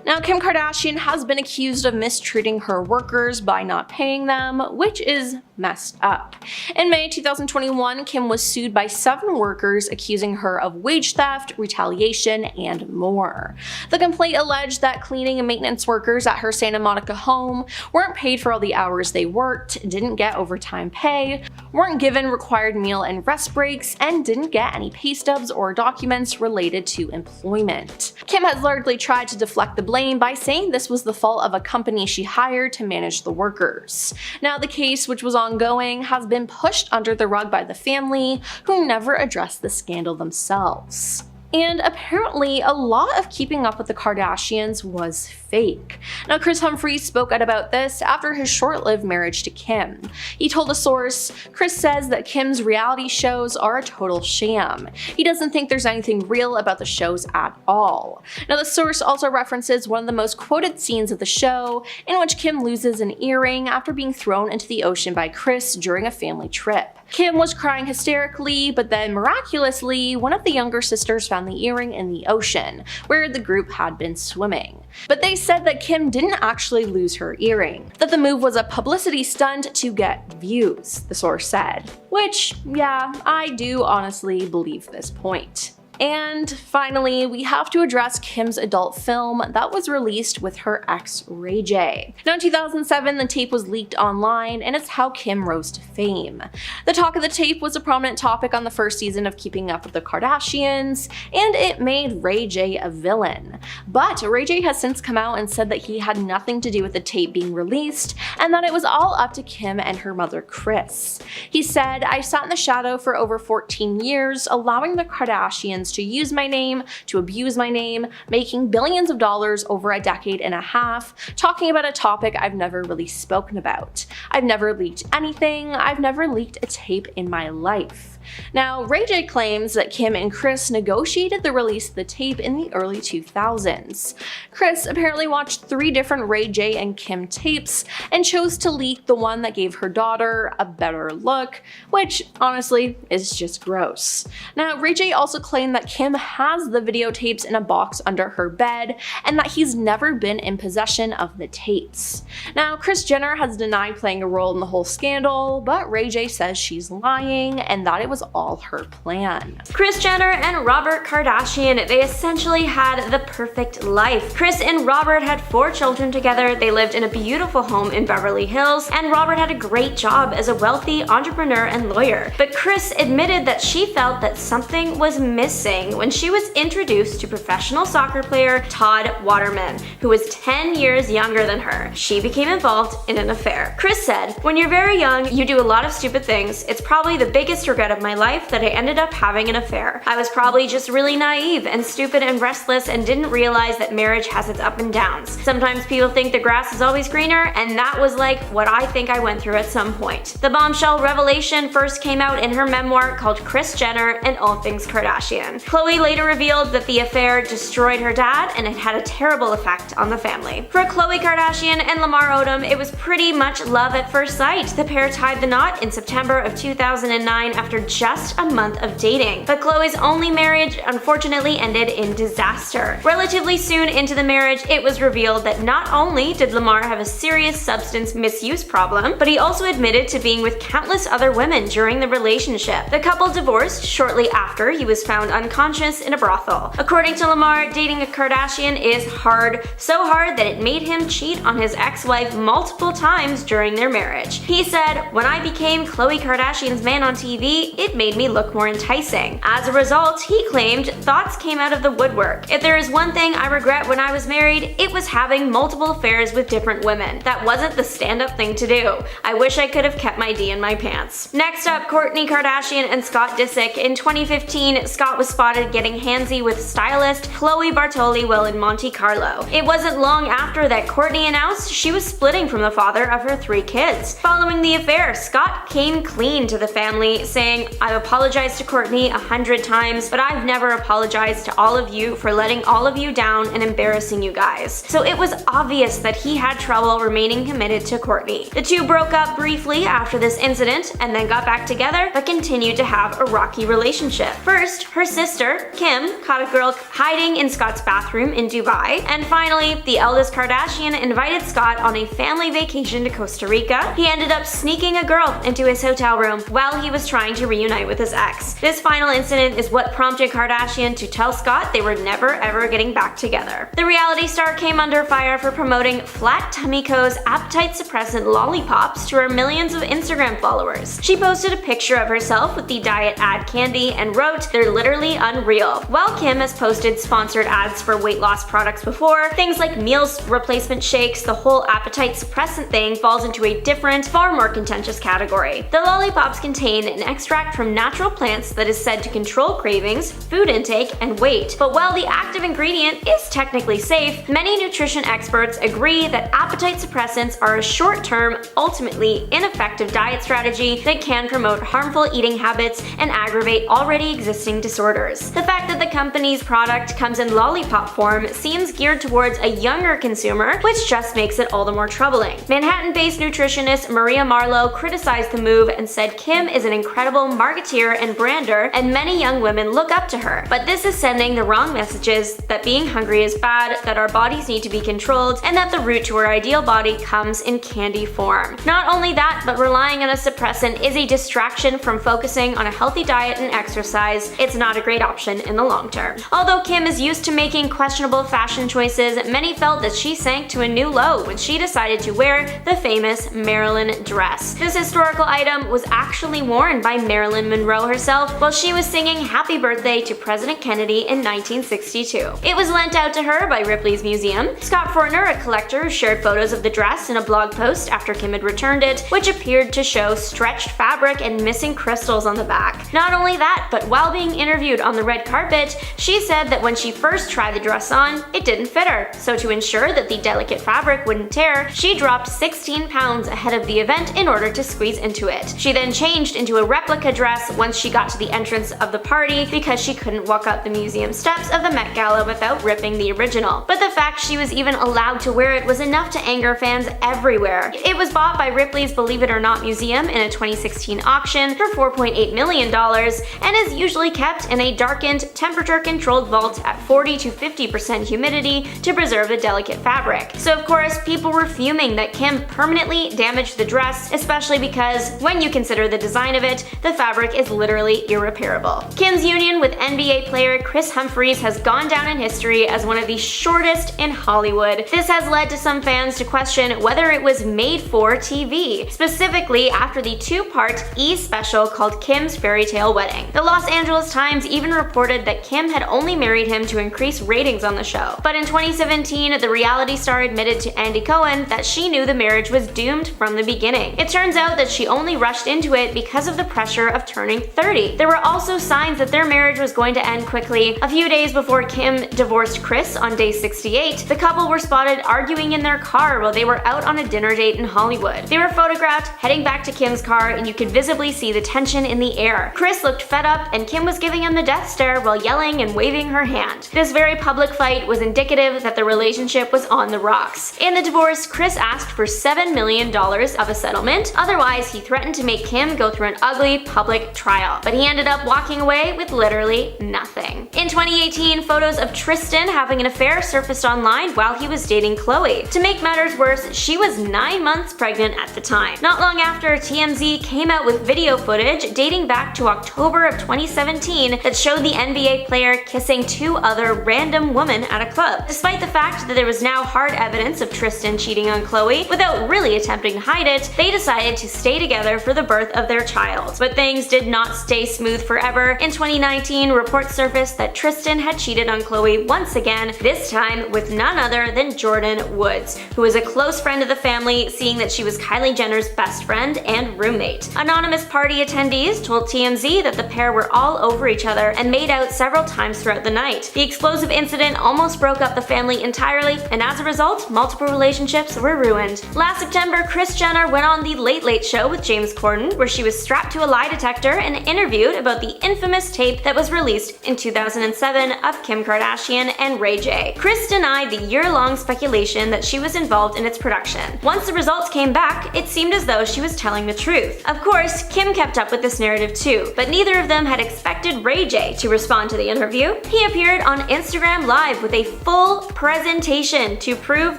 Now, Kim Kardashian has been accused of mistreating her workers by not paying them, which is messed up. In May 2021, Kim was sued by 7 workers accusing her of wage theft, retaliation, and more. The complaint alleged that cleaning and maintenance workers at her Santa Monica home weren't paid for all the hours they worked, didn't get overtime pay, weren't given required meal and rest breaks, and didn't get any pay stubs or documents related to employment. Kim has largely tried to deflect the blame by saying this was the fault of a company she hired to manage the workers. Now, the case, which was ongoing, has been pushed under the rug by the family, who never addressed the scandal themselves. And apparently, a lot of Keeping Up with the Kardashians was fake. fake. Now, Kris Humphries spoke out about this after his short-lived marriage to Kim. He told a source, "Kris says that Kim's reality shows are a total sham. He doesn't think there's anything real about the shows at all." Now, the source also references one of the most quoted scenes of the show, in which Kim loses an earring after being thrown into the ocean by Kris during a family trip. Kim was crying hysterically, but then miraculously, one of the younger sisters found the earring in the ocean, where the group had been swimming. But they said that Kim didn't actually lose her earring, that the move was a publicity stunt to get views, the source said. Which, yeah, I do honestly believe this point. And finally, we have to address Kim's adult film that was released with her ex Ray J. Now in 2007, the tape was leaked online, and it's how Kim rose to fame. The talk of the tape was a prominent topic on the first season of Keeping Up with the Kardashians, and it made Ray J a villain. But Ray J has since come out and said that he had nothing to do with the tape being released, and that it was all up to Kim and her mother Kris. He said, "I sat in the shadow for over 14 years, allowing the Kardashians to use my name, to abuse my name, making billions of dollars over a decade and a half, talking about a topic I've never really spoken about. I've never leaked anything, I've never leaked a tape in my life." Now, Ray J claims that Kim and Kris negotiated the release of the tape in the early 2000s. Kris apparently watched 3 different Ray J and Kim tapes and chose to leak the one that gave her daughter a better look, which honestly is just gross. Now, Ray J also claimed that Kim has the videotapes in a box under her bed and that he's never been in possession of the tapes. Now, Kris Jenner has denied playing a role in the whole scandal, but Ray J says she's lying and that it was all her plan. Kris Jenner and Robert Kardashian, they essentially had the perfect life. Kris and Robert had 4 children together, they lived in a beautiful home in Beverly Hills, and Robert had a great job as a wealthy entrepreneur and lawyer. But Kris admitted that she felt that something was missing when she was introduced to professional soccer player Todd Waterman, who was 10 years younger than her. She became involved in an affair. Kris said, "When you're very young, you do a lot of stupid things. It's probably the biggest regret of my life that I ended up having an affair. I was probably just really naive and stupid and restless and didn't realize that marriage has its ups and downs. Sometimes people think the grass is always greener, and that was like what I think I went through at some point." The bombshell revelation first came out in her memoir called Kris Jenner and All Things Kardashian. Khloe later revealed that the affair destroyed her dad and it had a terrible effect on the family. For Khloe Kardashian and Lamar Odom, it was pretty much love at first sight. The pair tied the knot in September of 2009 after just a month of dating. But Khloe's only marriage unfortunately ended in disaster. Relatively soon into the marriage, it was revealed that not only did Lamar have a serious substance misuse problem, but he also admitted to being with countless other women during the relationship. The couple divorced shortly after he was found unconscious in a brothel. According to Lamar, dating a Kardashian is hard, so hard that it made him cheat on his ex-wife multiple times during their marriage. He said, "When I became Khloe Kardashian's man on TV, it made me look more enticing." As a result, he claimed, thoughts came out of the woodwork. "If there is one thing I regret when I was married, it was having multiple affairs with different women. That wasn't the stand-up thing to do. I wish I could have kept my D in my pants." Next up, Kourtney Kardashian and Scott Disick. In 2015, Scott was spotted getting handsy with stylist Chloe Bartoli while in Monte Carlo. It wasn't long after that Kourtney announced she was splitting from the father of her 3 kids. Following the affair, Scott came clean to the family, saying, "I've apologized to Kourtney 100 times, but I've never apologized to all of you for letting all of you down and embarrassing you guys." So it was obvious that he had trouble remaining committed to Kourtney. The two broke up briefly after this incident and then got back together, but continued to have a rocky relationship. First, her sister, Kim, caught a girl hiding in Scott's bathroom in Dubai, and finally, the eldest Kardashian invited Scott on a family vacation to Costa Rica. He ended up sneaking a girl into his hotel room while he was trying to reunite with his ex. This final incident is what prompted Kardashian to tell Scott they were never ever getting back together. The reality star came under fire for promoting Flat Tummy Co.'s appetite suppressant lollipops to her millions of Instagram followers. She posted a picture of herself with the diet ad candy and wrote, "They're literally literally unreal. While Kim has posted sponsored ads for weight loss products before, things like meal replacement shakes, the whole appetite suppressant thing falls into a different, far more contentious category. The lollipops contain an extract from natural plants that is said to control cravings, food intake, and weight. But while the active ingredient is technically safe, many nutrition experts agree that appetite suppressants are a short-term, ultimately ineffective diet strategy that can promote harmful eating habits and aggravate already existing disorders. The fact that the company's product comes in lollipop form seems geared towards a younger consumer, which just makes it all the more troubling. Manhattan-based nutritionist Maria Marlowe criticized the move and said Kim is an incredible marketeer and brander, and many young women look up to her. But this is sending the wrong messages that being hungry is bad, that our bodies need to be controlled, and that the route to our ideal body comes in candy form. Not only that, but relying on a suppressant is a distraction from focusing on a healthy diet and exercise. It's not a great option in the long term. Although Kim is used to making questionable fashion choices, many felt that she sank to a new low when she decided to wear the famous Marilyn dress. This historical item was actually worn by Marilyn Monroe herself while she was singing Happy Birthday to President Kennedy in 1962. It was lent out to her by Ripley's Museum. Scott Fortner, a collector, shared photos of the dress in a blog post after Kim had returned it, which appeared to show stretched fabric and missing crystals on the back. Not only that, but while being interviewed on the red carpet, she said that when she first tried the dress on, it didn't fit her. So to ensure that the delicate fabric wouldn't tear, she dropped 16 pounds ahead of the event in order to squeeze into it. She then changed into a replica dress once she got to the entrance of the party because she couldn't walk up the museum steps of the Met Gala without ripping the original. But the fact she was even allowed to wear it was enough to anger fans everywhere. It was bought by Ripley's Believe It or Not Museum in a 2016 auction for $4.8 million and is usually kept in a darkened, temperature-controlled vault at 40 to 50% humidity to preserve the delicate fabric. So of course, people were fuming that Kim permanently damaged the dress, especially because when you consider the design of it, the fabric is literally irreparable. Kim's union with NBA player Kris Humphries has gone down in history as one of the shortest in Hollywood. This has led to some fans to question whether it was made for TV, specifically after the two-part E! special called Kim's Fairy Tale Wedding. The Los Angeles Times even reported that Kim had only married him to increase ratings on the show. But in 2017, the reality star admitted to Andy Cohen that she knew the marriage was doomed from the beginning. It turns out that she only rushed into it because of the pressure of turning 30. There were also signs that their marriage was going to end quickly. A few days before Kim divorced Kris on day 68, the couple were spotted arguing in their car while they were out on a dinner date in Hollywood. They were photographed heading back to Kim's car, and you could visibly see the tension in the air. Kris looked fed up, and Kim was giving him the death stare while yelling and waving her hand. This very public fight was indicative that the relationship was on the rocks. In the divorce, Kris asked for $7 million of a settlement. Otherwise, he threatened to make Kim go through an ugly public trial. But he ended up walking away with literally nothing. In 2018, photos of Tristan having an affair surfaced online while he was dating Khloe. To make matters worse, she was 9 months pregnant at the time. Not long after, TMZ came out with video footage dating back to October of 2017 that showed the NBA player kissing two other random women at a club. Despite the fact that there was now hard evidence of Tristan cheating on Khloe, without really attempting to hide it, they decided to stay together for the birth of their child. But things did not stay smooth forever. In 2019, reports surfaced that Tristan had cheated on Khloe once again, this time with none other than Jordan Woods, who was a close friend of the family, seeing that she was Kylie Jenner's best friend and roommate. Anonymous party attendees told TMZ that the pair were all over each other and made out several times throughout the night. The explosive incident almost broke up the family entirely, and as a result, multiple relationships were ruined. Last September, Kris Jenner went on The Late Late Show with James Corden, where she was strapped to a lie detector and interviewed about the infamous tape that was released in 2007 of Kim Kardashian and Ray J. Kris denied the year-long speculation that she was involved in its production. Once the results came back, it seemed as though she was telling the truth. Of course, Kim kept up with this narrative too, but neither of them had expected Ray J to respond to the interview. He appeared on Instagram Live with a full presentation to prove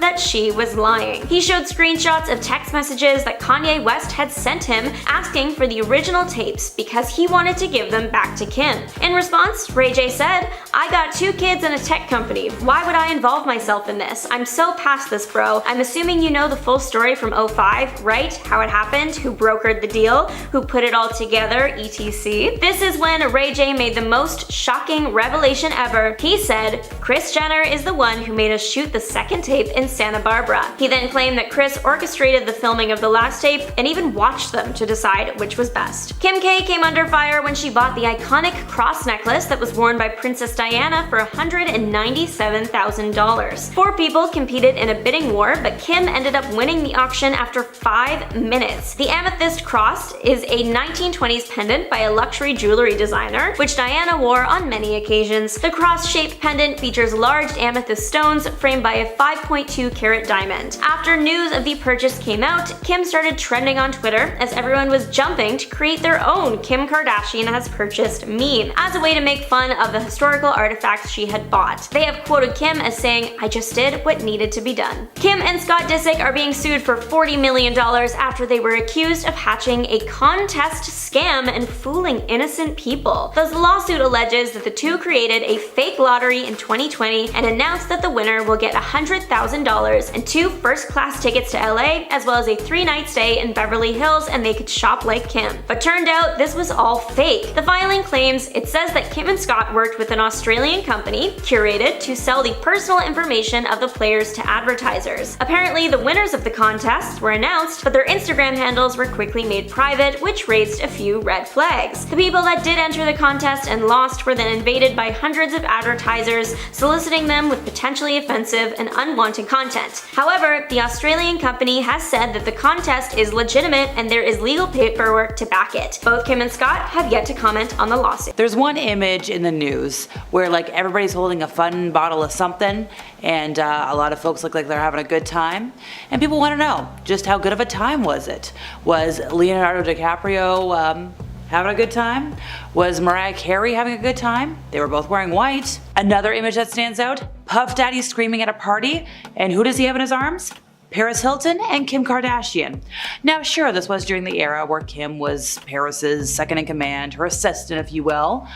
that she was lying. He showed screenshots of text messages that Kanye West had sent him asking for the original tapes because he wanted to give them back to Kim. In response, Ray J said, "I got 2 kids and a tech company. Why would I involve myself in this? I'm so past this, bro. I'm assuming you know the full story from 05, right? How it happened, who brokered the deal, who put it all together, etc." This is when Ray J made the most shocking revelation ever. He said, "Kris Jenner is the one who made us shoot the second tape in Santa Barbara." He then claimed that Kris orchestrated the filming of the last tape and even watched them to decide which was best. Kim K came under fire when she bought the iconic cross necklace that was worn by Princess Diana for $197,000. 4 people competed in a bidding war, but Kim ended up winning the auction after 5 minutes. The amethyst cross is a 1920s pendant by a luxury jewelry designer, which Diana wore on many occasions. The cross-shaped pendant features large amethyst stones framed by a 5.2 carat diamond. After news of the purchase came out, Kim started trending on Twitter as everyone was jumping to create their own Kim Kardashian has purchased meme as a way to make fun of the historical artifacts she had bought. They have quoted Kim as saying, "I just did what needed to be done." Kim and Scott Disick are being sued for $40 million after they were accused of hatching a contest scam and fooling innocent people. The lawsuit alleges that the two created a fake lottery in 2020 and announced that the winner will get $100,000 and 2 first-class tickets to LA, as well as a 3-night stay in Beverly Hills, and they could shop like Kim. But turned out this was all fake. The filing claims it says that Kim and Scott worked with an Australian company, Curated, to sell the personal information of the players to advertisers. Apparently, the winners of the contest were announced, but their Instagram handles were quickly made private, which raised a few red flags. The people that did enter the contest and lost were then invaded by hundreds of advertisers, soliciting them with potentially offensive and unwanted content. However, the Australian company has said that the contest is legitimate and there is legal paperwork to back it. Both Kim and Scott have yet to comment on the lawsuit. There's one image in the news where like everybody's holding a fun bottle of something, and a lot of folks look like they're having a good time, and people want to know just how good of a time was it. Was Leonardo DiCaprio having a good time? Was Mariah Carey having a good time? They were both wearing white. Another image that stands out, Puff Daddy screaming at a party, and who does he have in his arms? Paris Hilton and Kim Kardashian. Now sure, this was during the era where Kim was Paris's second in command, her assistant if you will,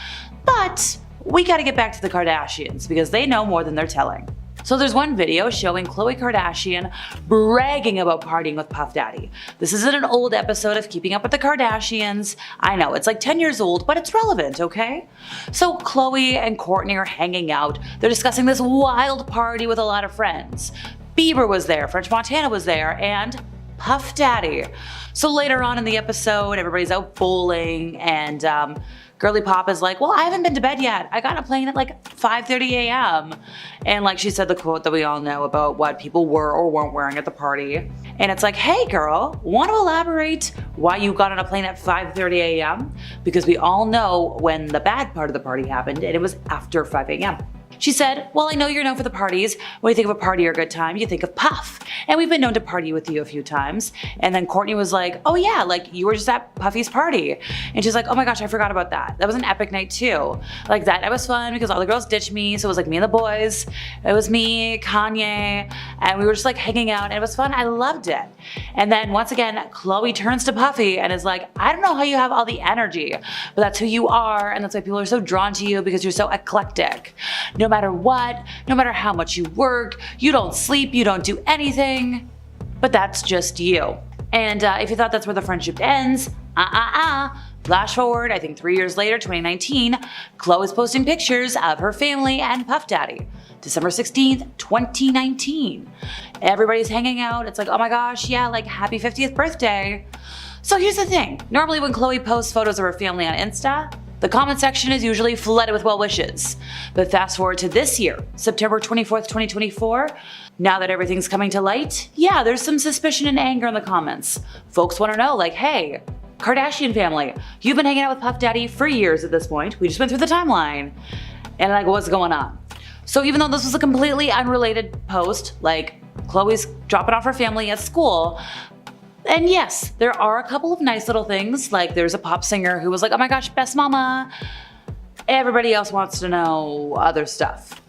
but we gotta get back to the Kardashians because they know more than they're telling. So there's one video showing Khloe Kardashian bragging about partying with Puff Daddy. This isn't an old episode of Keeping Up with the Kardashians. I know, it's like 10 years old, but it's relevant, okay? So Khloe and Kourtney are hanging out. They're discussing this wild party with a lot of friends. Bieber was there, French Montana was there, and Puff Daddy. So later on in the episode, everybody's out bowling, and Girly Pop is like, well, I haven't been to bed yet. I got on a plane at like 5:30 a.m. And like she said the quote that we all know about what people were or weren't wearing at the party. And it's like, hey girl, want to elaborate why you got on a plane at 5:30 a.m.? Because we all know when the bad part of the party happened, and it was after 5 a.m. She said, well, I know you're known for the parties. When you think of a party or a good time, you think of Puff. And we've been known to party with you a few times. And then Kourtney was like, oh yeah, like you were just at Puffy's party. And she's like, oh my gosh, I forgot about that. That was an epic night too. Like that night was fun because all the girls ditched me. So it was like me and the boys. It was me, Kanye, and we were just like hanging out and it was fun. I loved it. And then once again, Khloe turns to Puffy and is like, I don't know how you have all the energy, but that's who you are. And that's why people are so drawn to you because you're so eclectic. No matter what, no matter how much you work, you don't sleep, you don't do anything, but that's just you. And if you thought that's where the friendship ends, flash forward, I think 3 years later, 2019, Khloe is posting pictures of her family and Puff Daddy. December 16th, 2019. Everybody's hanging out. It's like, oh my gosh, yeah, like happy 50th birthday. So here's the thing. Normally when Khloe posts photos of her family on Insta, the comment section is usually flooded with well wishes. But fast forward to this year, September 24th, 2024, now that everything's coming to light, yeah, there's some suspicion and anger in the comments. Folks want to know, like, hey, Kardashian family, you've been hanging out with Puff Daddy for years at this point. We just went through the timeline. And like, what's going on? So even though this was a completely unrelated post, like Khloe's dropping off her family at school, and yes, there are a couple of nice little things, like there's a pop singer who was like, oh my gosh, best mama. Everybody else wants to know other stuff.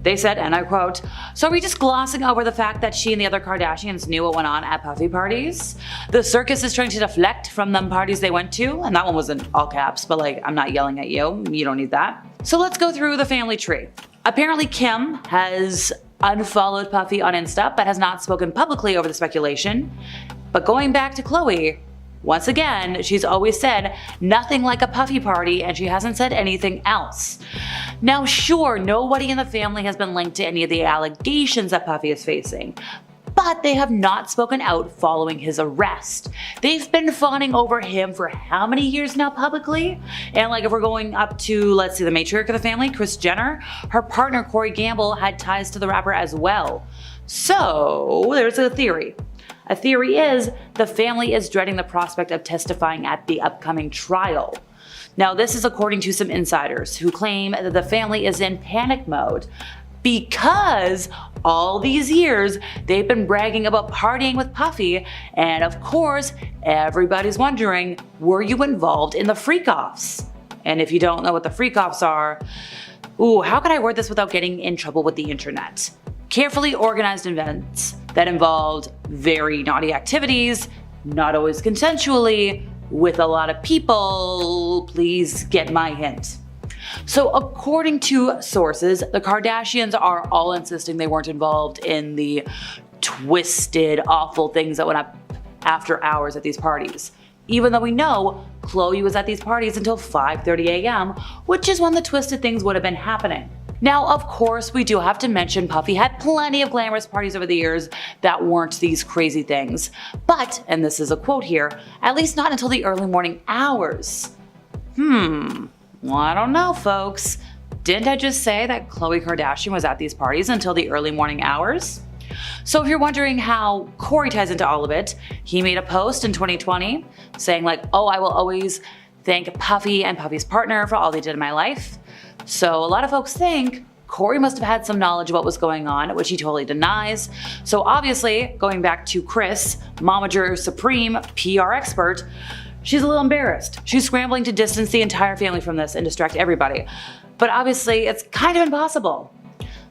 They said, and I quote, so are we just glossing over the fact that she and the other Kardashians knew what went on at Puffy parties? The circus is trying to deflect from them parties they went to, and that one was in all caps, but like, I'm not yelling at you, you don't need that. So let's go through the family tree. Apparently Kim has unfollowed Puffy on Insta, but has not spoken publicly over the speculation. But going back to Khloe, Once again, she's always said nothing like a Puffy party, and she hasn't said anything else. Now sure, nobody in the family has been linked to any of the allegations that Puffy is facing, but they have not spoken out following his arrest. They've been fawning over him for how many years now publicly? And like if we're going up to, let's see, the matriarch of the family, Kris Jenner, her partner Corey Gamble had ties to the rapper as well. So there's a theory. A theory is the family is dreading the prospect of testifying at the upcoming trial. Now this is according to some insiders who claim that the family is in panic mode because all these years they've been bragging about partying with Puffy, and of course everybody's wondering, were you involved in the freak-offs? And if you don't know what the freak-offs are, how can I word this without getting in trouble with the internet? Carefully organized events that involved very naughty activities, not always consensually, with a lot of people. Please get my hint. So according to sources, the Kardashians are all insisting they weren't involved in the twisted, awful things that went up after hours at these parties. Even though we know Khloe was at these parties until 5:30 a.m., which is when the twisted things would have been happening. Now, of course, we do have to mention Puffy had plenty of glamorous parties over the years that weren't these crazy things. But, and this is a quote here, at least not until the early morning hours. Well, I don't know, folks. Didn't I just say that Khloe Kardashian was at these parties until the early morning hours? So if you're wondering how Corey ties into all of it, he made a post in 2020 saying like, oh, I will always thank Puffy and Puffy's partner for all they did in my life. So a lot of folks think Corey must have had some knowledge of what was going on, which he totally denies. So obviously, going back to Kris, Momager Supreme PR expert, she's a little embarrassed. She's scrambling to distance the entire family from this and distract everybody. But obviously, it's kind of impossible.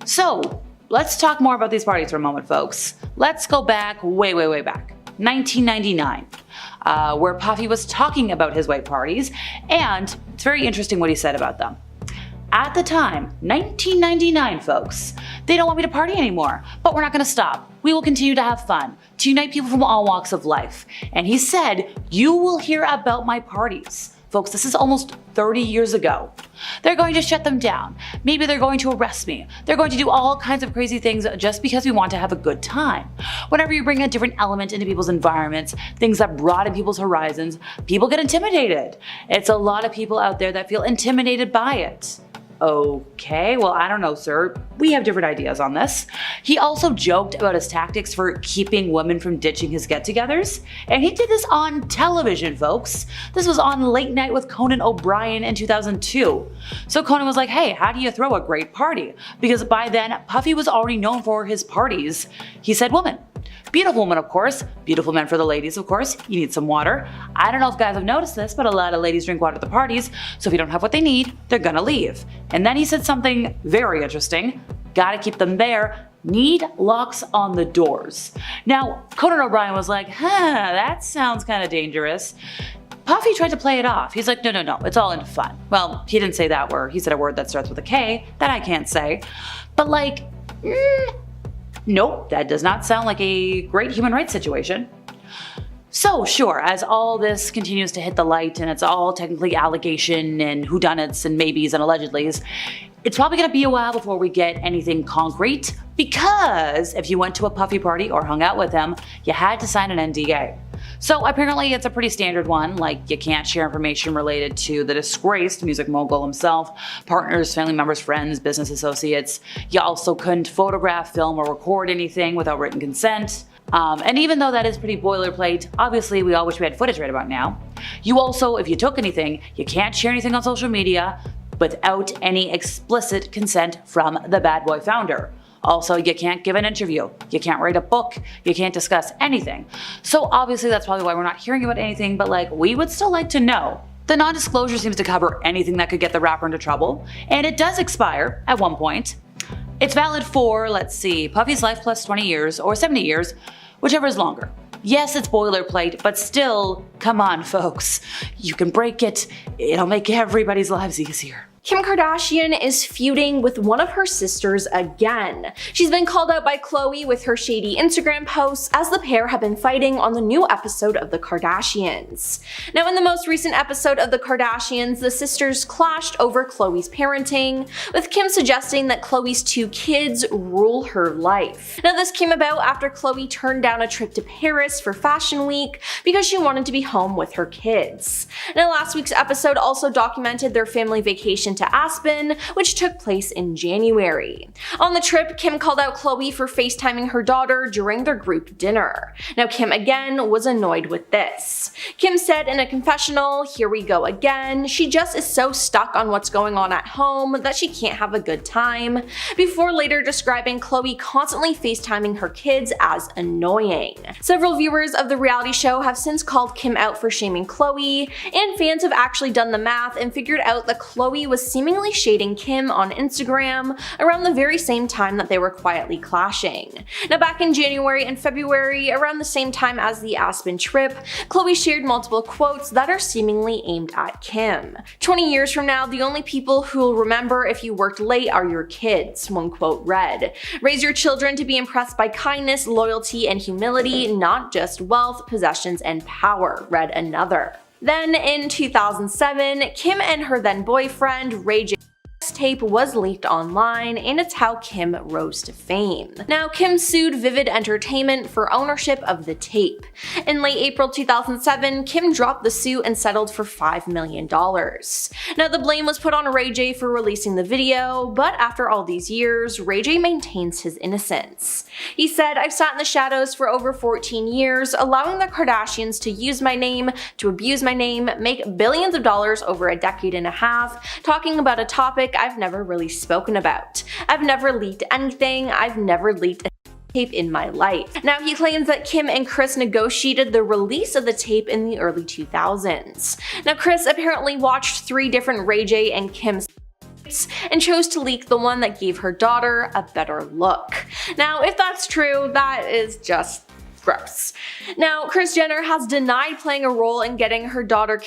So let's talk more about these parties for a moment, folks. Let's go back, way back. 1999, where Puffy was talking about his white parties, and it's very interesting what he said about them. At the time, 1999 folks, they don't want me to party anymore, but we're not gonna stop. We will continue to have fun, to unite people from all walks of life. And he said, you will hear about my parties. Folks, this is almost 30 years ago. They're going to shut them down. Maybe they're going to arrest me. They're going to do all kinds of crazy things just because we want to have a good time. Whenever you bring a different element into people's environments, things that broaden people's horizons, people get intimidated. It's a lot of people out there that feel intimidated by it. Okay, well, I don't know, sir. We have different ideas on this. He also joked about his tactics for keeping women from ditching his get-togethers, and he did this on television, folks. This was on Late Night with Conan O'Brien in 2002. So Conan was like, hey, how do you throw a great party? Because by then, Puffy was already known for his parties. He said woman. Beautiful woman, of course. Beautiful men for the ladies, of course. You need some water. I don't know if guys have noticed this, but a lot of ladies drink water at the parties, so if you don't have what they need, they're gonna leave. And then he said something very interesting. Gotta keep them there. Need locks on the doors. Now, Conan O'Brien was like, that sounds kind of dangerous. Puffy tried to play it off. He's like, no, it's all in fun. Well, he didn't say that word. He said a word that starts with a K that I can't say. But like, nope, that does not sound like a great human rights situation. So sure, as all this continues to hit the light and it's all technically allegation and whodunits and maybes and allegedlys, it's probably gonna be a while before we get anything concrete, because if you went to a Puffy party or hung out with him, you had to sign an NDA. So apparently it's a pretty standard one, like you can't share information related to the disgraced music mogul himself, partners, family members, friends, business associates. You also couldn't photograph, film, or record anything without written consent. And even though that is pretty boilerplate, obviously we all wish we had footage right about now. You also, if you took anything, you can't share anything on social media without any explicit consent from the bad boy founder. Also, you can't give an interview, you can't write a book, you can't discuss anything. So obviously that's probably why we're not hearing about anything, but like, we would still like to know. The non-disclosure seems to cover anything that could get the rapper into trouble, and it does expire at one point. It's valid for, let's see, Puffy's life plus 20 years or 70 years, whichever is longer. Yes, it's boilerplate, but still, come on folks. You can break it, it'll make everybody's lives easier. Kim Kardashian is feuding with one of her sisters again. She's been called out by Khloe with her shady Instagram posts as the pair have been fighting on the new episode of the Kardashians. Now, in the most recent episode of the Kardashians, the sisters clashed over Khloe's parenting, with Kim suggesting that Khloe's 2 kids rule her life. Now, this came about after Khloe turned down a trip to Paris for Fashion Week because she wanted to be home with her kids. Now, last week's episode also documented their family vacation to Aspen, which took place in January. On the trip, Kim called out Khloe for FaceTiming her daughter during their group dinner. Now, Kim again was annoyed with this. Kim said in a confessional, "Here we go again. She just is so stuck on what's going on at home that she can't have a good time," before later describing Khloe constantly FaceTiming her kids as annoying. Several viewers of the reality show have since called Kim out for shaming Khloe, and fans have actually done the math and figured out that Khloe was seemingly shading Kim on Instagram around the very same time that they were quietly clashing. Now, back in January and February, around the same time as the Aspen trip, Khloe shared multiple quotes that are seemingly aimed at Kim. 20 years from now, the only people who'll remember if you worked late are your kids, one quote read. "Raise your children to be impressed by kindness, loyalty, and humility, not just wealth, possessions, and power," read another. Then in 2007, Kim and her then boyfriend, Ray J's tape was leaked online, and it's how Kim rose to fame. Now, Kim sued Vivid Entertainment for ownership of the tape. In late April 2007, Kim dropped the suit and settled for $5 million. Now, the blame was put on Ray J for releasing the video, but after all these years, Ray J maintains his innocence. He said, "I've sat in the shadows for over 14 years, allowing the Kardashians to use my name, to abuse my name, make billions of dollars over a decade and a half, talking about a topic I've never really spoken about. I've never leaked anything. I've never leaked a tape in my life." Now, he claims that Kim and Kris negotiated the release of the tape in the early 2000s. Now, Kris apparently watched 3 different Ray J and Kim and chose to leak the one that gave her daughter a better look. Now, if that's true, that is just gross. Now, Kris Jenner has denied playing a role in getting her daughter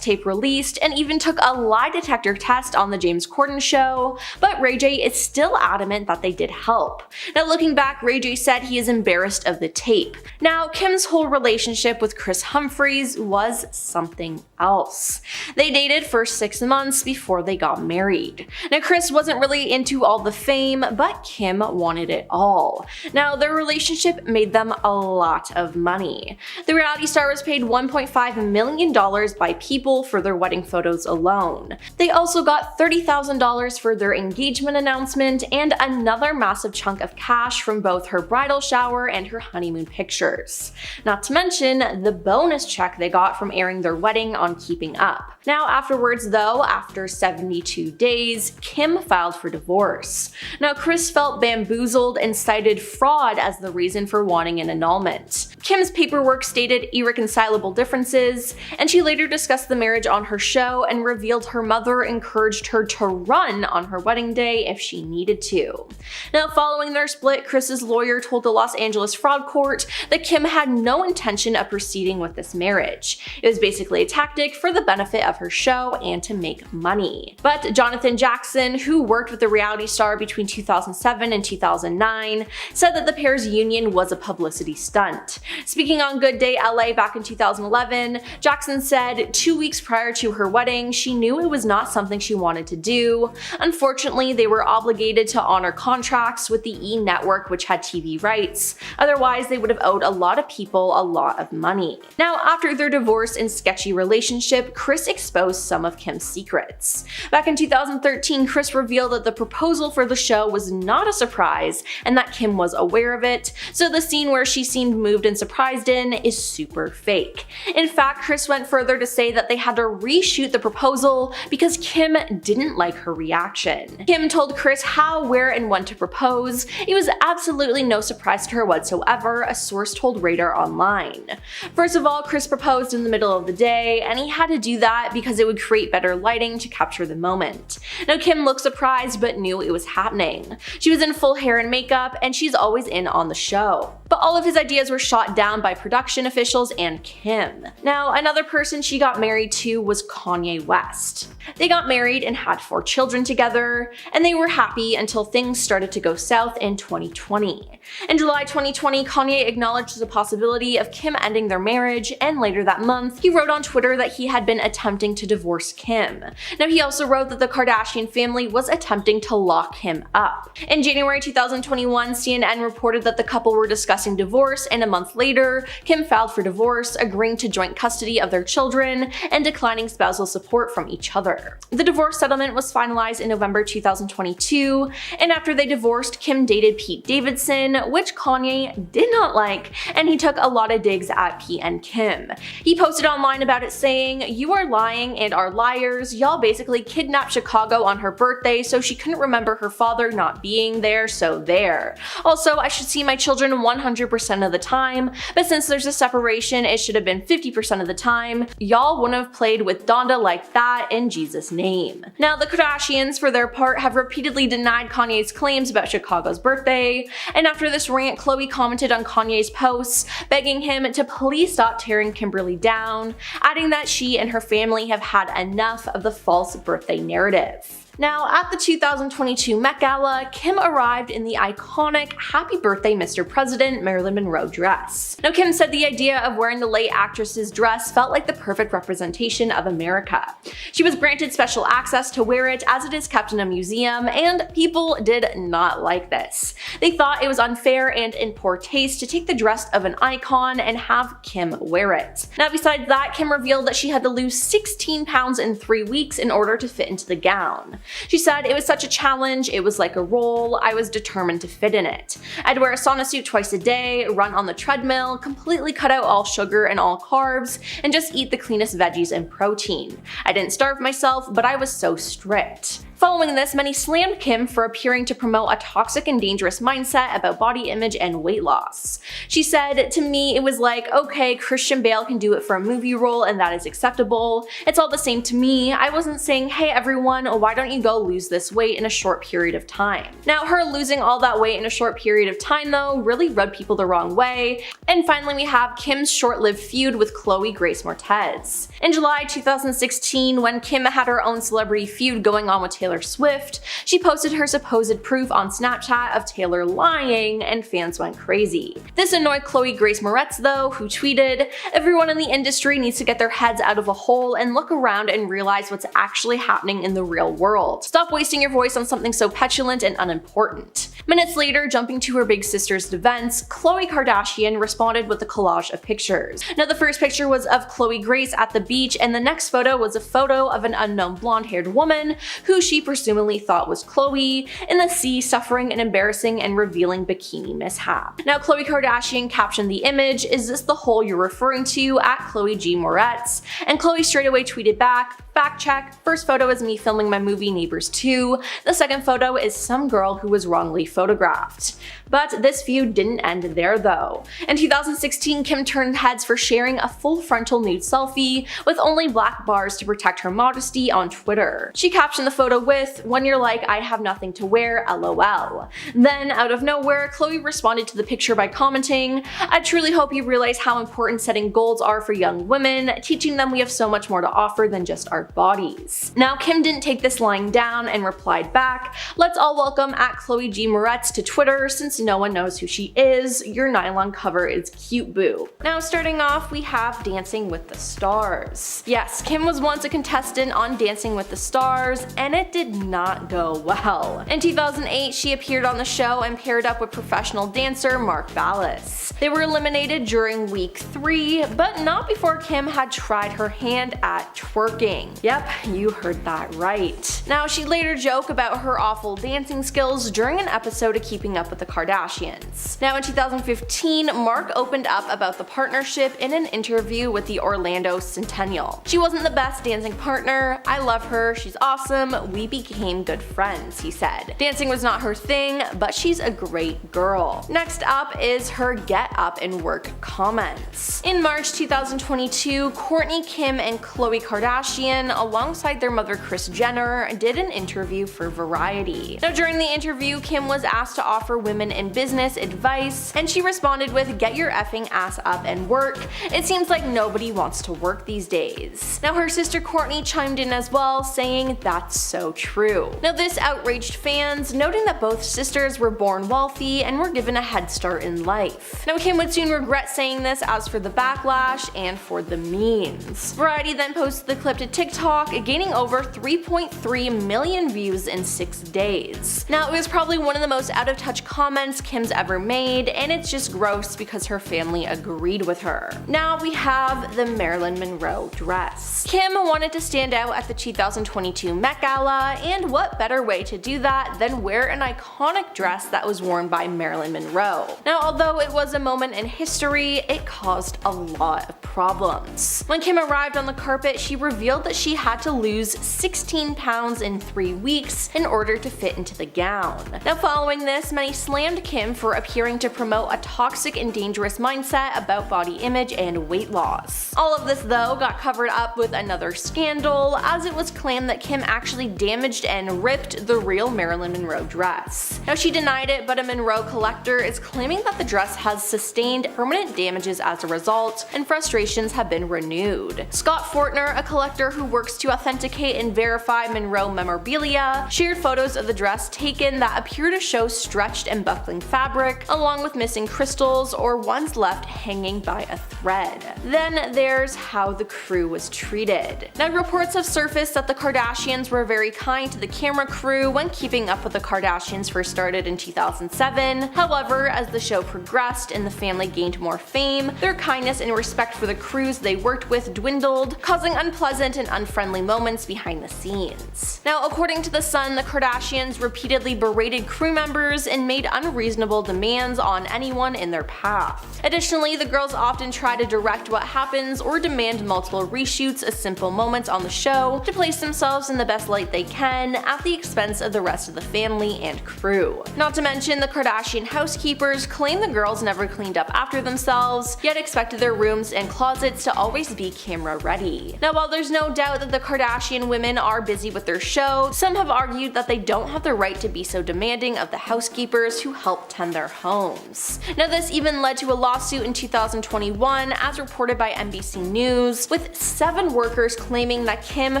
tape released and even took a lie detector test on the James Corden show, but Ray J is still adamant that they did help. Now, looking back, Ray J said he is embarrassed of the tape. Now, Kim's whole relationship with Kris Humphries was something else. They dated for 6 months before they got married. Now, Kris wasn't really into all the fame, but Kim wanted it all. Now, their relationship made them a lot of money. The reality star was paid $1.5 million by people for their wedding photos alone. They also got $30,000 for their engagement announcement and another massive chunk of cash from both her bridal shower and her honeymoon pictures. Not to mention the bonus check they got from airing their wedding on Keeping Up. Now, afterwards though, after 72 days, Kim filed for divorce. Now, Kris felt bamboozled and cited fraud as the reason for wanting an annulment. Kim's paperwork stated irreconcilable differences, and she later discussed the marriage on her show and revealed her mother encouraged her to run on her wedding day if she needed to. Now, following their split, Kris's lawyer told the Los Angeles fraud court that Kim had no intention of proceeding with this marriage. It was basically a tactic for the benefit of her show and to make money. But Jonathan Jackson, who worked with the reality star between 2007 and 2009, said that the pair's union was a publicity stunt. Speaking on Good Day LA back in 2011, Jackson said, 2 weeks prior to her wedding, she knew it was not something she wanted to do. Unfortunately, they were obligated to honor contracts with the E! Network, which had TV rights. Otherwise, they would have owed a lot of people a lot of money. Now, after their divorce and sketchy relationship, Kris exposed some of Kim's secrets. Back in 2013, Kris revealed that the proposal for the show was not a surprise and that Kim was aware of it, so the scene where she seemed moved and surprised in is super fake. In fact, Kris went further to say that they had to reshoot the proposal because Kim didn't like her reaction. Kim told Kris how, where, and when to propose. It was absolutely no surprise to her whatsoever, a source told Radar Online. First of all, Kris proposed in the middle of the day, and he had to do that because it would create better lighting to capture the moment. Now, Kim looked surprised but knew it was happening. She was in full hair and makeup, and she's always in on the show. But all of his ideas were shot down by production officials and Kim. Now, another person she got married to was Kanye West. They got married and had 4 children together, and they were happy until things started to go south in 2020. In July 2020, Kanye acknowledged the possibility of Kim ending their marriage, and later that month, he wrote on Twitter that he had been attempting to divorce Kim. Now, he also wrote that the Kardashian family was attempting to lock him up. In January 2021, CNN reported that the couple were discussing divorce, and a month later, Kim filed for divorce, agreeing to joint custody of their children and declining spousal support from each other. The divorce settlement was finalized in November 2022, and after they divorced, Kim dated Pete Davidson, which Kanye did not like, and he took a lot of digs at Pete and Kim. He posted online about it saying, "You are lying and are liars. Y'all basically kidnapped Chicago on her birthday so she couldn't remember her father not being there, so there. Also, I should see my children 100% of the time, but since there's a separation, it should have been 50% of the time. Y'all wouldn't have played with Donda like that in Jesus' name." Now, the Kardashians, for their part, have repeatedly denied Kanye's claims about Chicago's birthday, and after this rant, Khloe commented on Kanye's posts, begging him to please stop tearing Kimberly down, adding that she and her family have had enough of the false birthday narrative. Now, at the 2022 Met Gala, Kim arrived in the iconic Happy Birthday Mr. President Marilyn Monroe dress. Now, Kim said the idea of wearing the late actress's dress felt like the perfect representation of America. She was granted special access to wear it as it is kept in a museum, and people did not like this. They thought it was unfair and in poor taste to take the dress of an icon and have Kim wear it. Now, besides that, Kim revealed that she had to lose 16 pounds in 3 weeks in order to fit into the gown. She said, "It was such a challenge, it was like a role, I was determined to fit in it. I'd wear a sauna suit twice a day, run on the treadmill, completely cut out all sugar and all carbs, and just eat the cleanest veggies and protein. I didn't starve myself, but I was so strict." Following this, many slammed Kim for appearing to promote a toxic and dangerous mindset about body image and weight loss. She said, "To me, it was like, okay, Christian Bale can do it for a movie role and that is acceptable. It's all the same to me. I wasn't saying, hey everyone, why don't you go lose this weight in a short period of time." Now, her losing all that weight in a short period of time, though, really rubbed people the wrong way. And finally, we have Kim's short-lived feud with Chloe Grace Moretz. In July 2016, when Kim had her own celebrity feud going on with Taylor Swift, she posted her supposed proof on Snapchat of Taylor lying, and fans went crazy. This annoyed Chloe Grace Moretz, though, who tweeted, "Everyone in the industry needs to get their heads out of a hole and look around and realize what's actually happening in the real world. Stop wasting your voice on something so petulant and unimportant." Minutes later, jumping to her big sister's defense, Khloe Kardashian responded with a collage of pictures. Now, the first picture was of Chloe Grace at the beach, and the next photo was a photo of an unknown blonde-haired woman who she presumably thought was Chloe in the sea, suffering an embarrassing and revealing bikini mishap. Now, Khloe Kardashian captioned the image, "Is this the hole you're referring to?" at Chloe G. Moretz, and Chloe straight away tweeted back, "Fact check, first photo is me filming my movie Neighbors 2, the second photo is some girl who was wrongly photographed." But this feud didn't end there, though. In 2016, Kim turned heads for sharing a full frontal nude selfie with only black bars to protect her modesty on Twitter. She captioned the photo with, "When you're like, I have nothing to wear, LOL." Then, out of nowhere, Chloe responded to the picture by commenting, "I truly hope you realize how important setting goals are for young women, teaching them we have so much more to offer than just our bodies." Now, Kim didn't take this lying down and replied back, "Let's all welcome at Chloe G. Moretz to Twitter since no one knows who she is. Your nylon cover is cute, boo." Now, starting off, we have Dancing with the Stars. Yes, Kim was once a contestant on Dancing with the Stars, and it did not go well. In 2008, she appeared on the show and paired up with professional dancer Mark Ballas. They were eliminated during week 3, but not before Kim had tried her hand at twerking. Yep, you heard that right. Now, she later joked about her awful dancing skills during an episode of Keeping Up with the Kardashians. Now, in 2015, Mark opened up about the partnership in an interview with the Orlando Centennial. "She wasn't the best dancing partner. I love her. She's awesome. We we became good friends, he said. Dancing was not her thing, but she's a great girl. Next up is her get up and work comments. In March 2022, Kourtney, Kim, and Khloe Kardashian, alongside their mother Kris Jenner, did an interview for Variety. Now during the interview, Kim was asked to offer women in business advice, and she responded with, "Get your effing ass up and work. It seems like nobody wants to work these days." Now her sister Kourtney chimed in as well, saying that's so true. Now this outraged fans, noting that both sisters were born wealthy and were given a head start in life. Now Kim would soon regret saying this as for the backlash and for the memes. Variety then posted the clip to TikTok, gaining over 3.3 million views in 6 days. Now it was probably one of the most out of touch comments Kim's ever made, and it's just gross because her family agreed with her. Now we have the Marilyn Monroe dress. Kim wanted to stand out at the 2022 Met Gala, and what better way to do that than wear an iconic dress that was worn by Marilyn Monroe. Now although it was a moment in history, it caused a lot of problems. When Kim arrived on the carpet, she revealed that she had to lose 16 pounds in 3 weeks in order to fit into the gown. Now following this, many slammed Kim for appearing to promote a toxic and dangerous mindset about body image and weight loss. All of this though got covered up with another scandal, as it was claimed that Kim actually damaged and ripped the real Marilyn Monroe dress. Now she denied it, but a Monroe collector is claiming that the dress has sustained permanent damages as a result, and frustrations have been renewed. Scott Fortner, a collector who works to authenticate and verify Monroe memorabilia, shared photos of the dress taken that appear to show stretched and buckling fabric, along with missing crystals or ones left hanging by a thread. Then there's how the crew was treated. Now reports have surfaced that the Kardashians were very kind to the camera crew when Keeping Up with the Kardashians first started in 2007. However, as the show progressed and the family gained more fame, their kindness and respect for the crews they worked with dwindled, causing unpleasant and unfriendly moments behind the scenes. Now according to The Sun, the Kardashians repeatedly berated crew members and made unreasonable demands on anyone in their path. Additionally, the girls often try to direct what happens or demand multiple reshoots of simple moments on the show to place themselves in the best light they can at the expense of the rest of the family and crew. Not to mention, the Kardashian housekeepers claim the girls never cleaned up after themselves, yet expected their rooms and closets to always be camera ready. Now while there's no doubt that the Kardashian women are busy with their show, some have argued that they don't have the right to be so demanding of the housekeepers who help tend their homes. Now this even led to a lawsuit in 2021, as reported by NBC News, with 7 workers claiming that Kim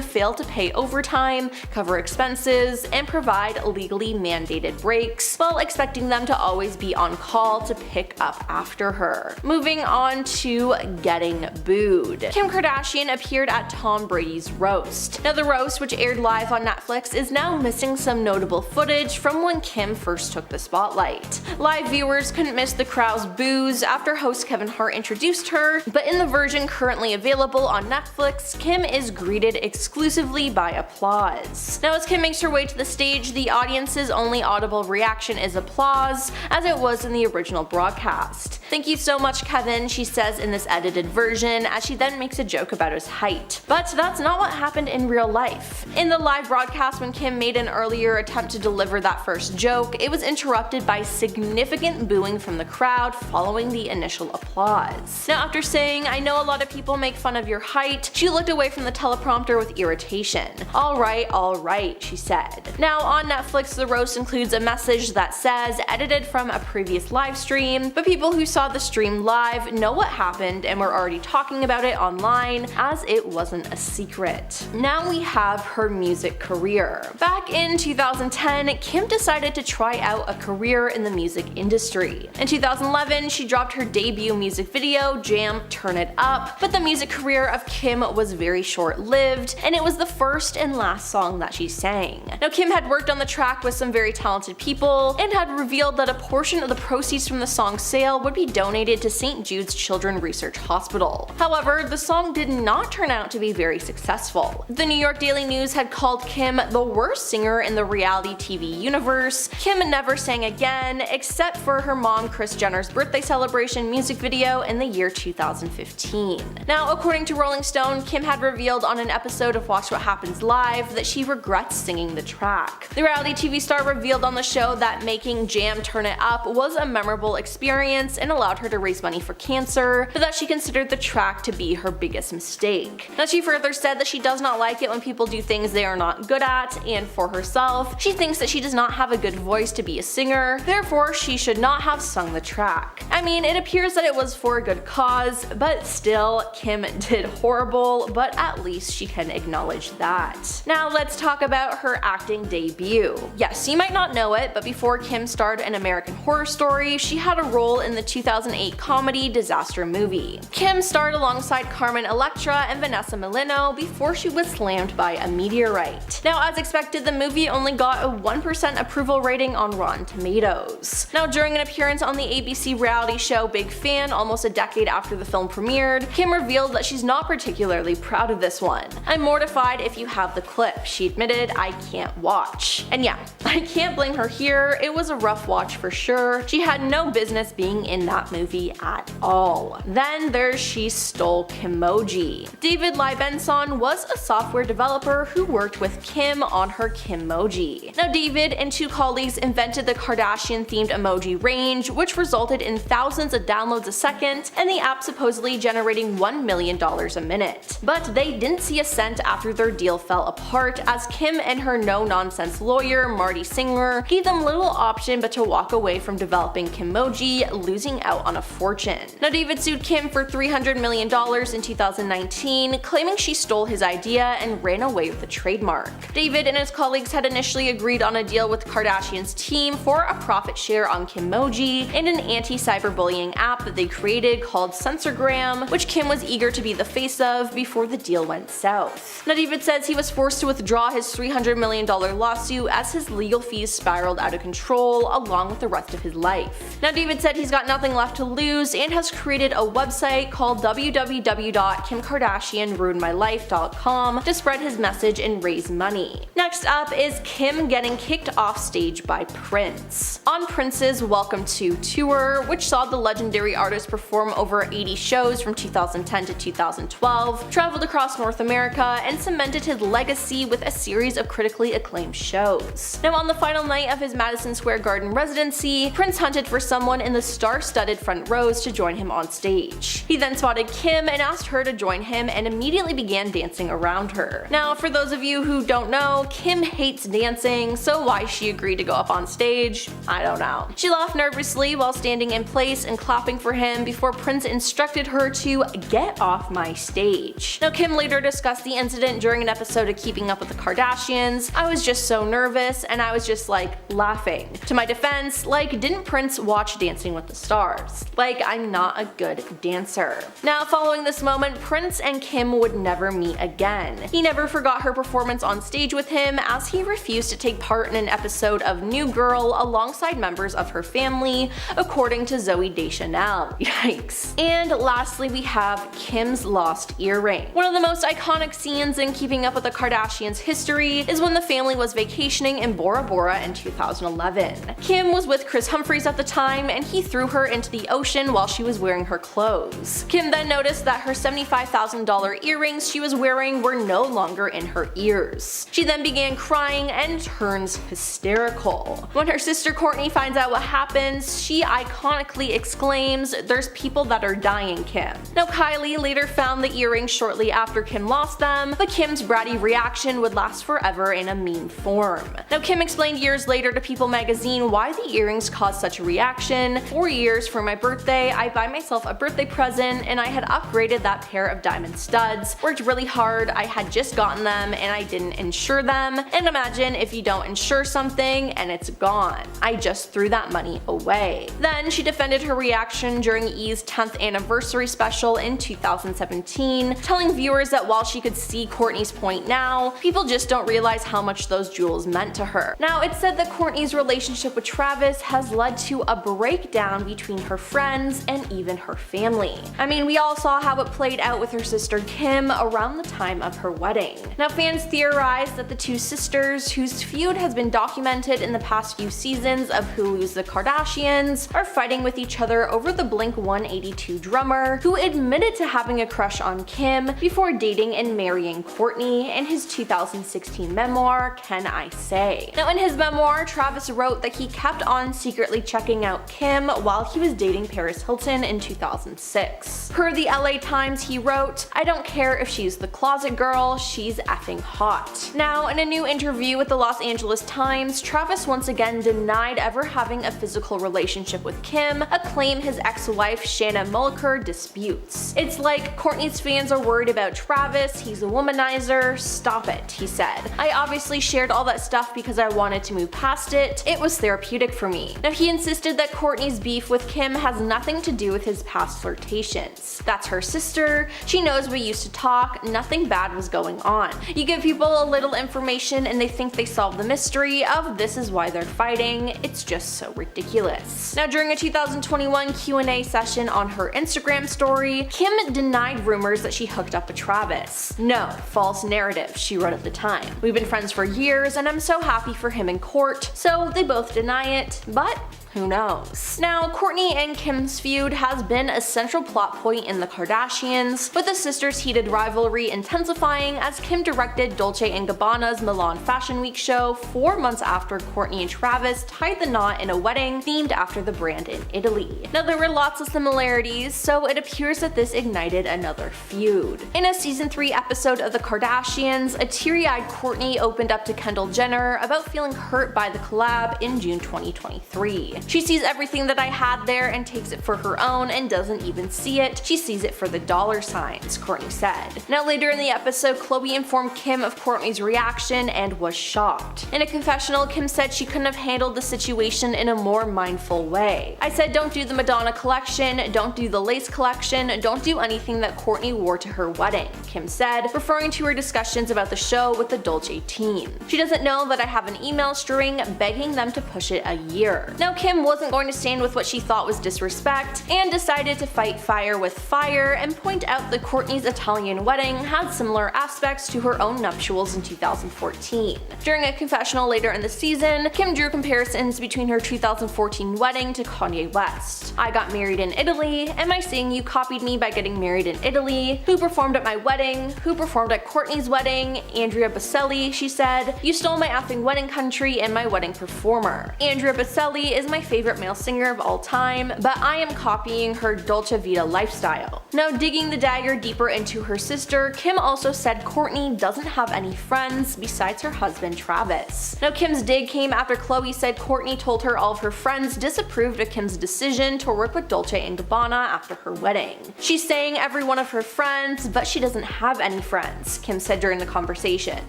failed to pay overtime, cover expenses, and provide legally mandated breaks, while expecting them to always be on call to pick up after her. Moving on to getting booed. Kim Kardashian appeared at Tom Brady's roast. Now the roast, which aired live on Netflix, is now missing some notable footage from when Kim first took the spotlight. Live viewers couldn't miss the crowd's boos after host Kevin Hart introduced her, but in the version currently available on Netflix, Kim is greeted exclusively by applause. Now as Kim makes her way to the stage, the audience's only audible reaction is applause, as it was in the original broadcast. "Thank you so much, Kevin," she says in this edited version, as she then makes a joke about his height. But that's not what happened in real life. In the live broadcast, when Kim made an earlier attempt to deliver that first joke, it was interrupted by significant booing from the crowd following the initial applause. Now after saying, "I know a lot of people make fun of your height," she looked away from the teleprompter with irritation. All right, she said. Now on Netflix, the roast includes a message that says, edited from a previous live stream, but people who saw the stream live know what happened and were already talking about it online, as it wasn't a secret. Now we have her music career. Back in 2010, Kim decided to try out a career in the music industry. In 2011, she dropped her debut music video, Jam Turn It Up, but the music career of Kim was very short-lived, and it was the first and last song that she sang. Now Kim had worked on the track with some very talented people, and had revealed that a portion of the proceeds from the song's sale would be donated to St. Jude's Children's Research Hospital. However, the song did not turn out to be very successful. The New York Daily News had called Kim the worst singer in the reality TV universe. Kim never sang again, except for her mom Kris Jenner's birthday celebration music video in the year 2015. Now, according to Rolling Stone, Kim had revealed on an episode of Watch What Happens Live that she regrets singing the track. The reality TV star revealed on the show that making Jam Turn It Up was a memorable experience and allowed her to raise money for cancer, but that she considered the track to be her biggest mistake. Now, she further said that she does not like it when people do things they are not good at, and for herself, she thinks that she does not have a good voice to be a singer, therefore she should not have sung the track. I mean, it appears that it was for a good cause, but still, Kim did horrible, but at least she can acknowledge that. Now let's talk about her acting debut. Yes, you might not know it, but before Kim starred in American Horror Story, she had a role in the 2008 comedy Disaster Movie. Kim starred alongside Carmen Electra and Vanessa Milano before she was slammed by a meteorite. Now, as expected, the movie only got a 1% approval rating on Rotten Tomatoes. Now, during an appearance on the ABC reality show Big Fan almost a decade after the film premiered, Kim revealed that she's not particularly proud of this one. "I'm mortified if you have the clip," she admitted. "I can't watch." And yeah, I can't blame her here, it was a rough watch for sure. She had no business being in that movie at all. Then there's She Stole Kimoji. David Libenson was a software developer who worked with Kim on her Kimoji. Now, David and two colleagues invented the Kardashian themed emoji range, which resulted in thousands of downloads a second and the app supposedly generating $1 million a minute. But they didn't see a cent after their deal fell apart, as Kim and her no-nonsense lawyer Marty Singer gave them little option but to walk away from developing Kimoji, losing out on a fortune. Now, David sued Kim for $300 million in 2019, claiming she stole his idea and ran away with the trademark. David and his colleagues had initially agreed on a deal with Kardashian's team for a profit share on Kimoji and an anti-cyberbullying app that they created called Censorgram, which Kim was eager to be the face of before the deal went south. Now, David says he was forced to withdraw his $300 million lawsuit as his legal fees spiraled out of control along with the rest of his life. Now, David said he's got nothing left to lose and has created a website called www.kimkardashianruinedmylife.com to spread his message and raise money. Next up is Kim getting kicked off stage by Prince. On Prince's Welcome to Tour, which saw the legendary artist perform over 80 shows from 2010 to 2012, traveled across North America, and cemented his legacy with a series of critically acclaimed shows. Now, on the final night of his Madison Square Garden residency, Prince hunted for someone in the star-studded front rows to join him on stage. He then spotted Kim and asked her to join him and immediately began dancing around her. Now, for those of you who don't know, Kim hates dancing, so why she agreed to go up on stage, I don't know. She laughed nervously while standing in place and clapping for him before Prince instructed her to get off my stage. Now, Kim later discussed the incident during an episode of Keeping Up with the Kardashians. "I was just so nervous and I was just like laughing. To my defense, like, didn't Prince watch Dancing with the Stars? Like, I'm not a good dancer." Now, following this moment, Prince and Kim would never meet again. He never forgot her performance on stage with him, as he refused to take part in an episode of New Girl alongside members of her family, according to Zooey Deschanel. Yikes. And lastly, we have Kim's lost earring. One of the most iconic scenes in Keeping Up with the Kardashians history is when the family was vacationing in Bora Bora in 2011. Kim was with Chris Humphries at the time, and he threw her into the ocean while she was wearing her clothes. Kim then noticed that her $75,000 earrings she was wearing were no longer in her ears. She then began crying and turns hysterical. When her sister Kourtney finds out what happens, she iconically exclaims, "There's people that are dying, Kim." Now, Kylie later found the earrings shortly after Kim lost them, but Kim's bratty reaction would last forever in a meme form. Now, Kim explained years later to People magazine why the earrings caused such a reaction. "For years, for my birthday, I buy myself a birthday present and I had upgraded that pair of diamond studs. Worked really hard, I had just gotten them and I didn't insure them. And imagine if you don't insure something and it's gone. I just threw that money away." Then she defended her reaction during E's 10th anniversary special in 2017, telling viewers that while she could see Kourtney's point now, people just don't realize how much those jewels meant to her. Now, it's said that Kourtney's relationship with Travis has led to a breakdown between her friends and even her family. I mean, we all saw how it played out with her sister Kim around the time of her wedding. Now, fans theorize that the two sisters, whose feud has been documented in the past few seasons of Hulu's The Kardashians, are fighting with each other over the Blink-182 drummer, who admitted to having a crush on Kim before dating and marrying Kourtney in his 2006 2016 memoir, Can I Say? Now in his memoir, Travis wrote that he kept on secretly checking out Kim while he was dating Paris Hilton in 2006. Per the LA Times, he wrote, "I don't care if she's the closet girl, she's effing hot." Now in a new interview with the Los Angeles Times, Travis once again denied ever having a physical relationship with Kim, a claim his ex-wife Shanna Mulliker disputes. "It's like Kourtney's fans are worried about Travis, he's a womanizer, stop it," he said. "I obviously shared all that stuff because I wanted to move past it. It was therapeutic for me." Now he insisted that Kourtney's beef with Kim has nothing to do with his past flirtations. That's her sister, she knows we used to talk, nothing bad was going on. You give people a little information and they think they solve the mystery of this is why they're fighting. It's just so ridiculous. Now during a 2021 Q&A session on her Instagram story, Kim denied rumors that she hooked up with Travis. "No, false narrative," she wrote at the time. "We've been friends for years and I'm so happy for him and Kourt." So they both deny it, but who knows? Now, Kourtney and Kim's feud has been a central plot point in the Kardashians, with the sisters' heated rivalry intensifying as Kim directed Dolce & Gabbana's Milan Fashion Week show 4 months after Kourtney and Travis tied the knot in a wedding themed after the brand in Italy. Now, there were lots of similarities, so it appears that this ignited another feud. In a season 3 episode of the Kardashians, a teary-eyed Kourtney opened up to Kendall Jenner about feeling hurt by the collab in June 2023. "She sees everything that I had there and takes it for her own and doesn't even see it. She sees it for the dollar signs," Kourtney said. Now later in the episode, Khloe informed Kim of Kourtney's reaction and was shocked. In a confessional, Kim said she couldn't have handled the situation in a more mindful way. "I said don't do the Madonna collection, don't do the lace collection, don't do anything that Kourtney wore to her wedding," Kim said, referring to her discussions about the show with the Dolce team. "She doesn't know that I have an email string begging them to push it a year." Now Kim wasn't going to stand with what she thought was disrespect and decided to fight fire with fire and point out that Kourtney's Italian wedding had similar aspects to her own nuptials in 2014. During a confessional later in the season, Kim drew comparisons between her 2014 wedding to Kanye West. "I got married in Italy. Am I saying you copied me by getting married in Italy? Who performed at my wedding? Who performed at Kourtney's wedding? Andrea Bocelli," she said. "You stole my effing wedding country and my wedding performer. Andrea Bocelli is my favorite male singer of all time, but I am copying her Dolce Vita lifestyle." Now digging the dagger deeper into her sister, Kim also said Kourtney doesn't have any friends besides her husband Travis. Now Kim's dig came after Khloe said Kourtney told her all of her friends disapproved of Kim's decision to work with Dolce & Gabbana after her wedding. "She's saying every one of her friends, but she doesn't have any friends," Kim said during the conversation.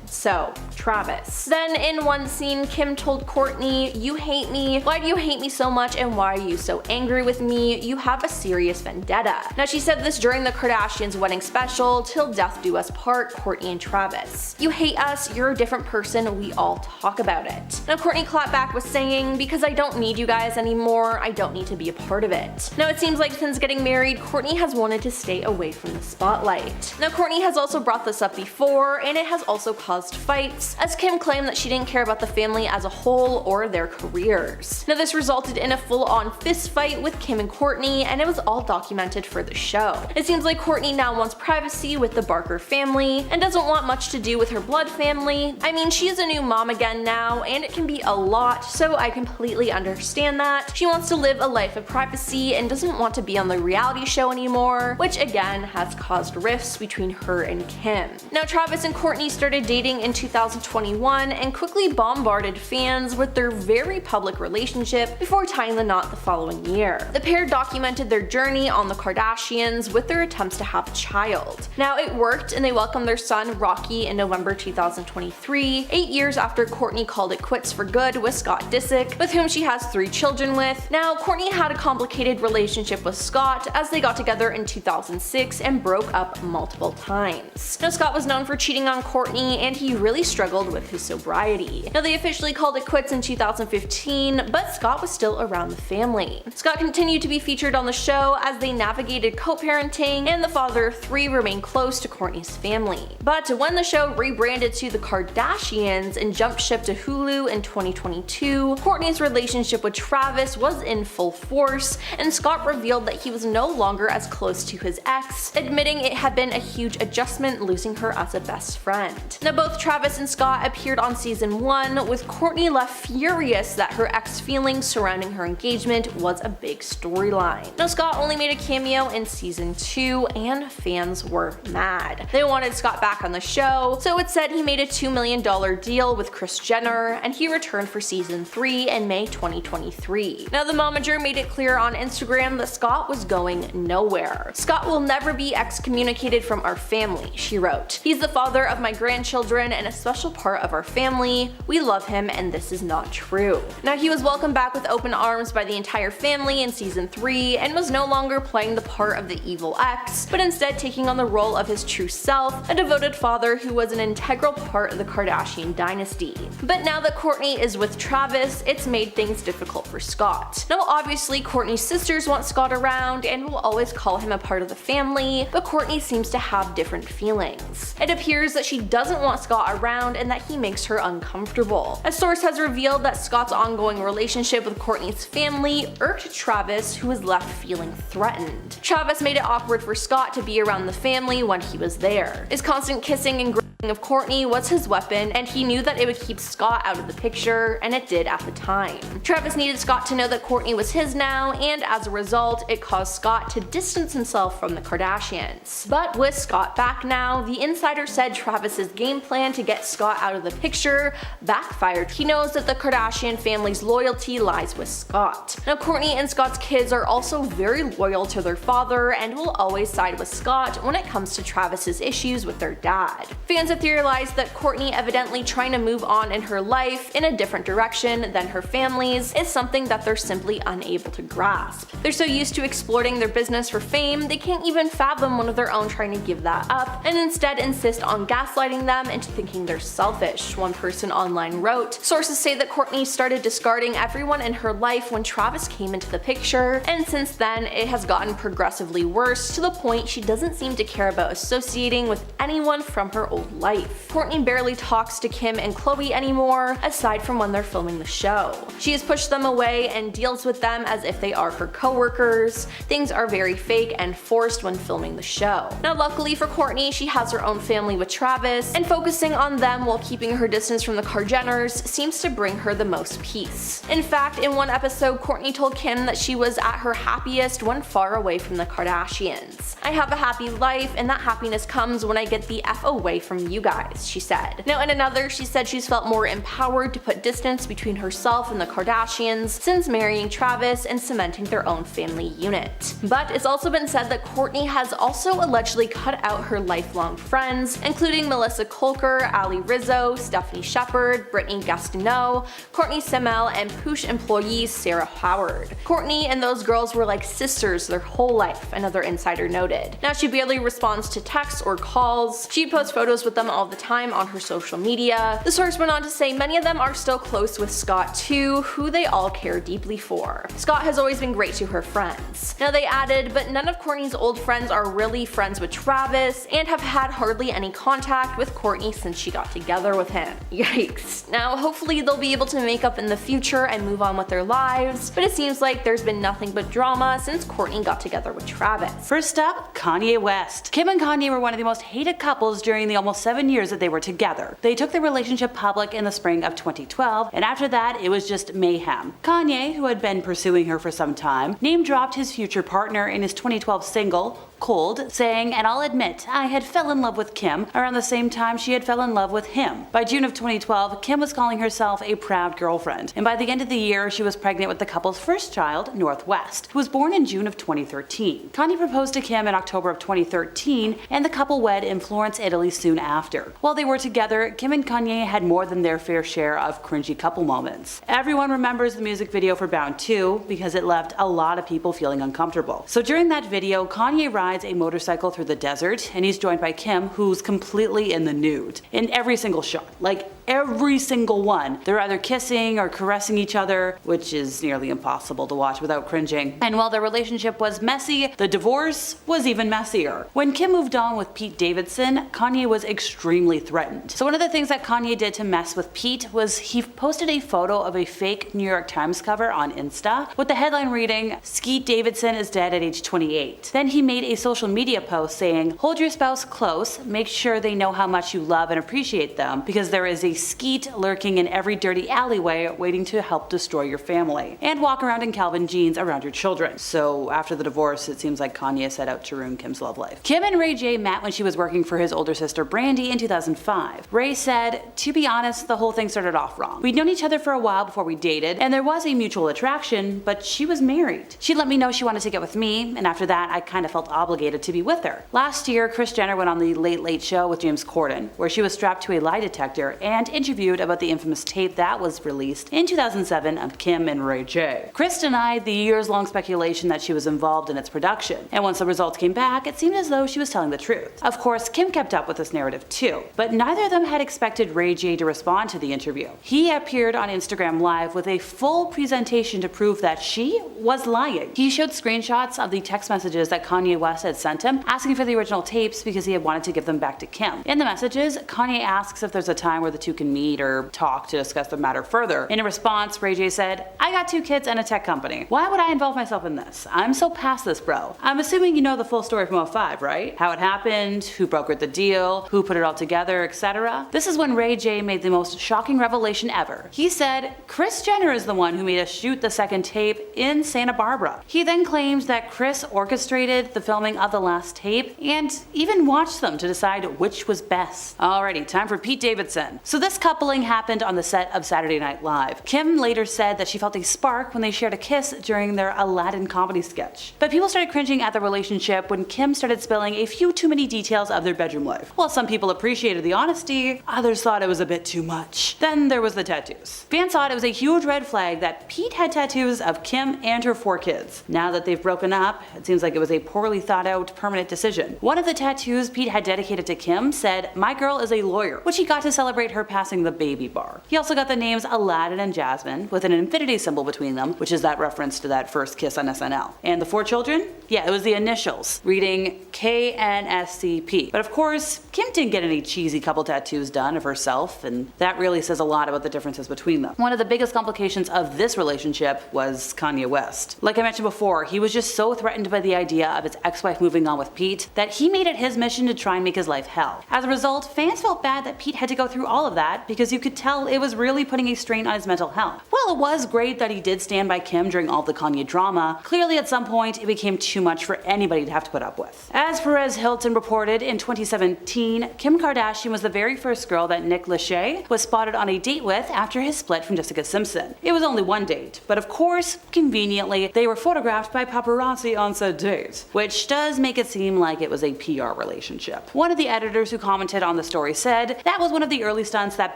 So, Travis. Then in one scene, Kim told Kourtney, "You hate me. Why do you hate me so much and why are you so angry with me? You have a serious vendetta." Now she said this during the Kardashians' wedding special, Till Death Do Us Part, Kourtney and Travis. "You hate us, you're a different person, we all talk about it." Now Kourtney clapped back with saying, "Because I don't need you guys anymore, I don't need to be a part of it." Now it seems like since getting married, Kourtney has wanted to stay away from the spotlight. Now Kourtney has also brought this up before, and it has also caused fights, as Kim claimed that she didn't care about the family as a whole or their careers. Now this resulted in a full-on fist fight with Kim and Kourtney, and it was all documented for the show. It seems like Kourtney now wants privacy with the Barker family and doesn't want much to do with her blood family. I mean, she is a new mom again now, and it can be a lot, so I completely understand that. She wants to live a life of privacy and doesn't want to be on the reality show anymore, which again has caused rifts between her and Kim. Now Travis and Kourtney started dating in 2021 and quickly bombarded fans with their very public relationship before tying the knot the following year. The pair documented their journey on the Kardashians with their attempts to have a child. Now it worked, and they welcomed their son Rocky in November 2023, 8 years after Kourtney called it quits for good with Scott Disick, with whom she has 3 children with. Now Kourtney had a complicated relationship with Scott as they got together in 2006 and broke up multiple times. Now Scott was known for cheating on Kourtney, and he really struggled with his sobriety. Now they officially called it quits in 2015, but Scott was was still around the family. Scott continued to be featured on the show as they navigated co-parenting, and the father of 3 remained close to Kourtney's family. But when the show rebranded to The Kardashians and jumped ship to Hulu in 2022, Kourtney's relationship with Travis was in full force, and Scott revealed that he was no longer as close to his ex, admitting it had been a huge adjustment losing her as a best friend. Now both Travis and Scott appeared on season 1, with Kourtney left furious that her ex feelings surrounding her engagement was a big storyline. Now Scott only made a cameo in season 2, and fans were mad. They wanted Scott back on the show, so it said he made a $2 million deal with Kris Jenner, and he returned for season 3 in May 2023. Now the momager made it clear on Instagram that Scott was going nowhere. "Scott will never be excommunicated from our family," she wrote. "He's the father of my grandchildren and a special part of our family. We love him, and this is not true." Now he was welcomed back with open arms by the entire family in season 3 and was no longer playing the part of the evil ex, but instead taking on the role of his true self, a devoted father who was an integral part of the Kardashian dynasty. But now that Kourtney is with Travis, it's made things difficult for Scott. Now obviously Kourtney's sisters want Scott around and will always call him a part of the family, but Kourtney seems to have different feelings. It appears that she doesn't want Scott around and that he makes her uncomfortable. A source has revealed that Scott's ongoing relationship with Kourtney's family irked Travis, who was left feeling threatened. Travis made it awkward for Scott to be around the family when he was there. His constant kissing and of Kourtney was his weapon, and he knew that it would keep Scott out of the picture, and it did at the time. Travis needed Scott to know that Kourtney was his now, and as a result, it caused Scott to distance himself from the Kardashians. But with Scott back now, the insider said Travis's game plan to get Scott out of the picture backfired. He knows that the Kardashian family's loyalty lies with Scott. Now Kourtney and Scott's kids are also very loyal to their father and will always side with Scott when it comes to Travis's issues with their dad. Fans have theorized that Kourtney evidently trying to move on in her life in a different direction than her family's is something that they're simply unable to grasp. They're so used to exploiting their business for fame, they can't even fathom one of their own trying to give that up, and instead insist on gaslighting them into thinking they're selfish, one person online wrote. Sources say that Kourtney started discarding everyone in her life when Travis came into the picture, and since then it has gotten progressively worse to the point she doesn't seem to care about associating with anyone from her old life. Kourtney barely talks to Kim and Khloe anymore, aside from when they're filming the show. She has pushed them away and deals with them as if they are her co-workers. Things are very fake and forced when filming the show. Now luckily for Kourtney, she has her own family with Travis, and focusing on them while keeping her distance from the Kardashians seems to bring her the most peace. In fact, in one episode, Kourtney told Kim that she was at her happiest when far away from the Kardashians. "I have a happy life, and that happiness comes when I get the F away from you guys," she said. Now in another, she said she's felt more empowered to put distance between herself and the Kardashians since marrying Travis and cementing their own family unit. But it's also been said that Kourtney has also allegedly cut out her lifelong friends, including Melissa Kolker, Ali Rizzo, Stephanie Shepard, Brittany Gastineau, Kourtney Semmel, and Poosh employee Sarah Howard. Kourtney and those girls were like sisters their whole life, another insider noted. Now she barely responds to texts or calls. She posts photos with them all the time on her social media. The source went on to say many of them are still close with Scott too, who they all care deeply for. Scott has always been great to her friends. Now they added, but none of Kourtney's old friends are really friends with Travis and have had hardly any contact with Kourtney since she got together with him. Yikes. Now hopefully they'll be able to make up in the future and move on with their lives, but it seems like there's been nothing but drama since Kourtney got together with Travis. First up, Kanye West. Kim and Kanye were one of the most hated couples during the almost 7 years that they were together. They took their relationship public in the spring of 2012, and after that it was just mayhem. Kanye, who had been pursuing her for some time, name-dropped his future partner in his 2012 single, Cold, saying, "And I'll admit, I had fell in love with Kim around the same time she had fell in love with him." By June of 2012, Kim was calling herself a proud girlfriend, and by the end of the year, she was pregnant with the couple's first child, Northwest, who was born in June of 2013. Kanye proposed to Kim in October of 2013, and the couple wed in Florence, Italy soon after. While they were together, Kim and Kanye had more than their fair share of cringy couple moments. Everyone remembers the music video for Bound 2 because it left a lot of people feeling uncomfortable. So during that video, Kanye rides a motorcycle through the desert, and he's joined by Kim, who's completely in the nude in every single shot. Like every single one. They're either kissing or caressing each other, which is nearly impossible to watch without cringing. And while their relationship was messy, the divorce was even messier. When Kim moved on with Pete Davidson, Kanye was extremely threatened. So one of the things that Kanye did to mess with Pete was he posted a photo of a fake New York Times cover on Insta with the headline reading, "Skeet Davidson is dead at age 28. Then he made a social media post saying, "Hold your spouse close, make sure they know how much you love and appreciate them, because there is a skeet lurking in every dirty alleyway waiting to help destroy your family. And walk around in Calvin jeans around your children." So after the divorce, it seems like Kanye set out to ruin Kim's love life. Kim and Ray J met when she was working for his older sister Brandy in 2005. Ray said, "To be honest, the whole thing started off wrong. We'd known each other for a while before we dated, and there was a mutual attraction, but she was married. She let me know she wanted to get with me, and after that, I kind of felt obligated to be with her." Last year, Kris Jenner went on the Late Late Show with James Corden, where she was strapped to a lie detector and interviewed about the infamous tape that was released in 2007 of Kim and Ray J. Kris denied the years-long speculation that she was involved in its production, and once the results came back, it seemed as though she was telling the truth. Of course, Kim kept up with this narrative too, but neither of them had expected Ray J to respond to the interview. He appeared on Instagram Live with a full presentation to prove that she was lying. He showed screenshots of the text messages that Kanye West had sent him, asking for the original tapes because he had wanted to give them back to Kim. In the messages, Kanye asks if there's a time where the two can meet or talk to discuss the matter further. In a response, Ray J said, "I got 2 kids and a tech company. Why would I involve myself in this? I'm so past this, bro. I'm assuming you know the full story from 05, right? How it happened, who brokered the deal, who put it all together, etc." This is when Ray J made the most shocking revelation ever. He said, "Kris Jenner is the one who made us shoot the second tape in Santa Barbara." He then claimed that Kris orchestrated the filming of the last tape and even watched them to decide which was best. Alrighty, time for Pete Davidson. So this coupling happened on the set of Saturday Night Live. Kim later said that she felt a spark when they shared a kiss during their Aladdin comedy sketch. But people started cringing at the relationship when Kim started spilling a few too many details of their bedroom life. While some people appreciated the honesty, others thought it was a bit too much. Then there was the tattoos. Fans thought it was a huge red flag that Pete had tattoos of Kim and her 4 kids. Now that they've broken up, it seems like it was a poorly thought out permanent decision. One of the tattoos Pete had dedicated to Kim said, "My girl is a lawyer," which he got to celebrate her passing the baby bar. He also got the names Aladdin and Jasmine with an infinity symbol between them, which is that reference to that first kiss on SNL. And the 4 children? Yeah, it was the initials, reading KNSCP. But of course, Kim didn't get any cheesy couple tattoos done of herself, and that really says a lot about the differences between them. One of the biggest complications of this relationship was Kanye West. Like I mentioned before, he was just so threatened by the idea of his ex-wife moving on with Pete that he made it his mission to try and make his life hell. As a result, fans felt bad that Pete had to go through all of that because you could tell it was really putting a strain on his mental health. While it was great that he did stand by Kim during all the Kanye drama, clearly at some point it became too much for anybody to have to put up with. As Perez Hilton reported, in 2017, Kim Kardashian was the very first girl that Nick Lachey was spotted on a date with after his split from Jessica Simpson. It was only one date, but of course, conveniently, they were photographed by paparazzi on said date, which does make it seem like it was a PR relationship. One of the editors who commented on the story said, "That was one of the early stunts that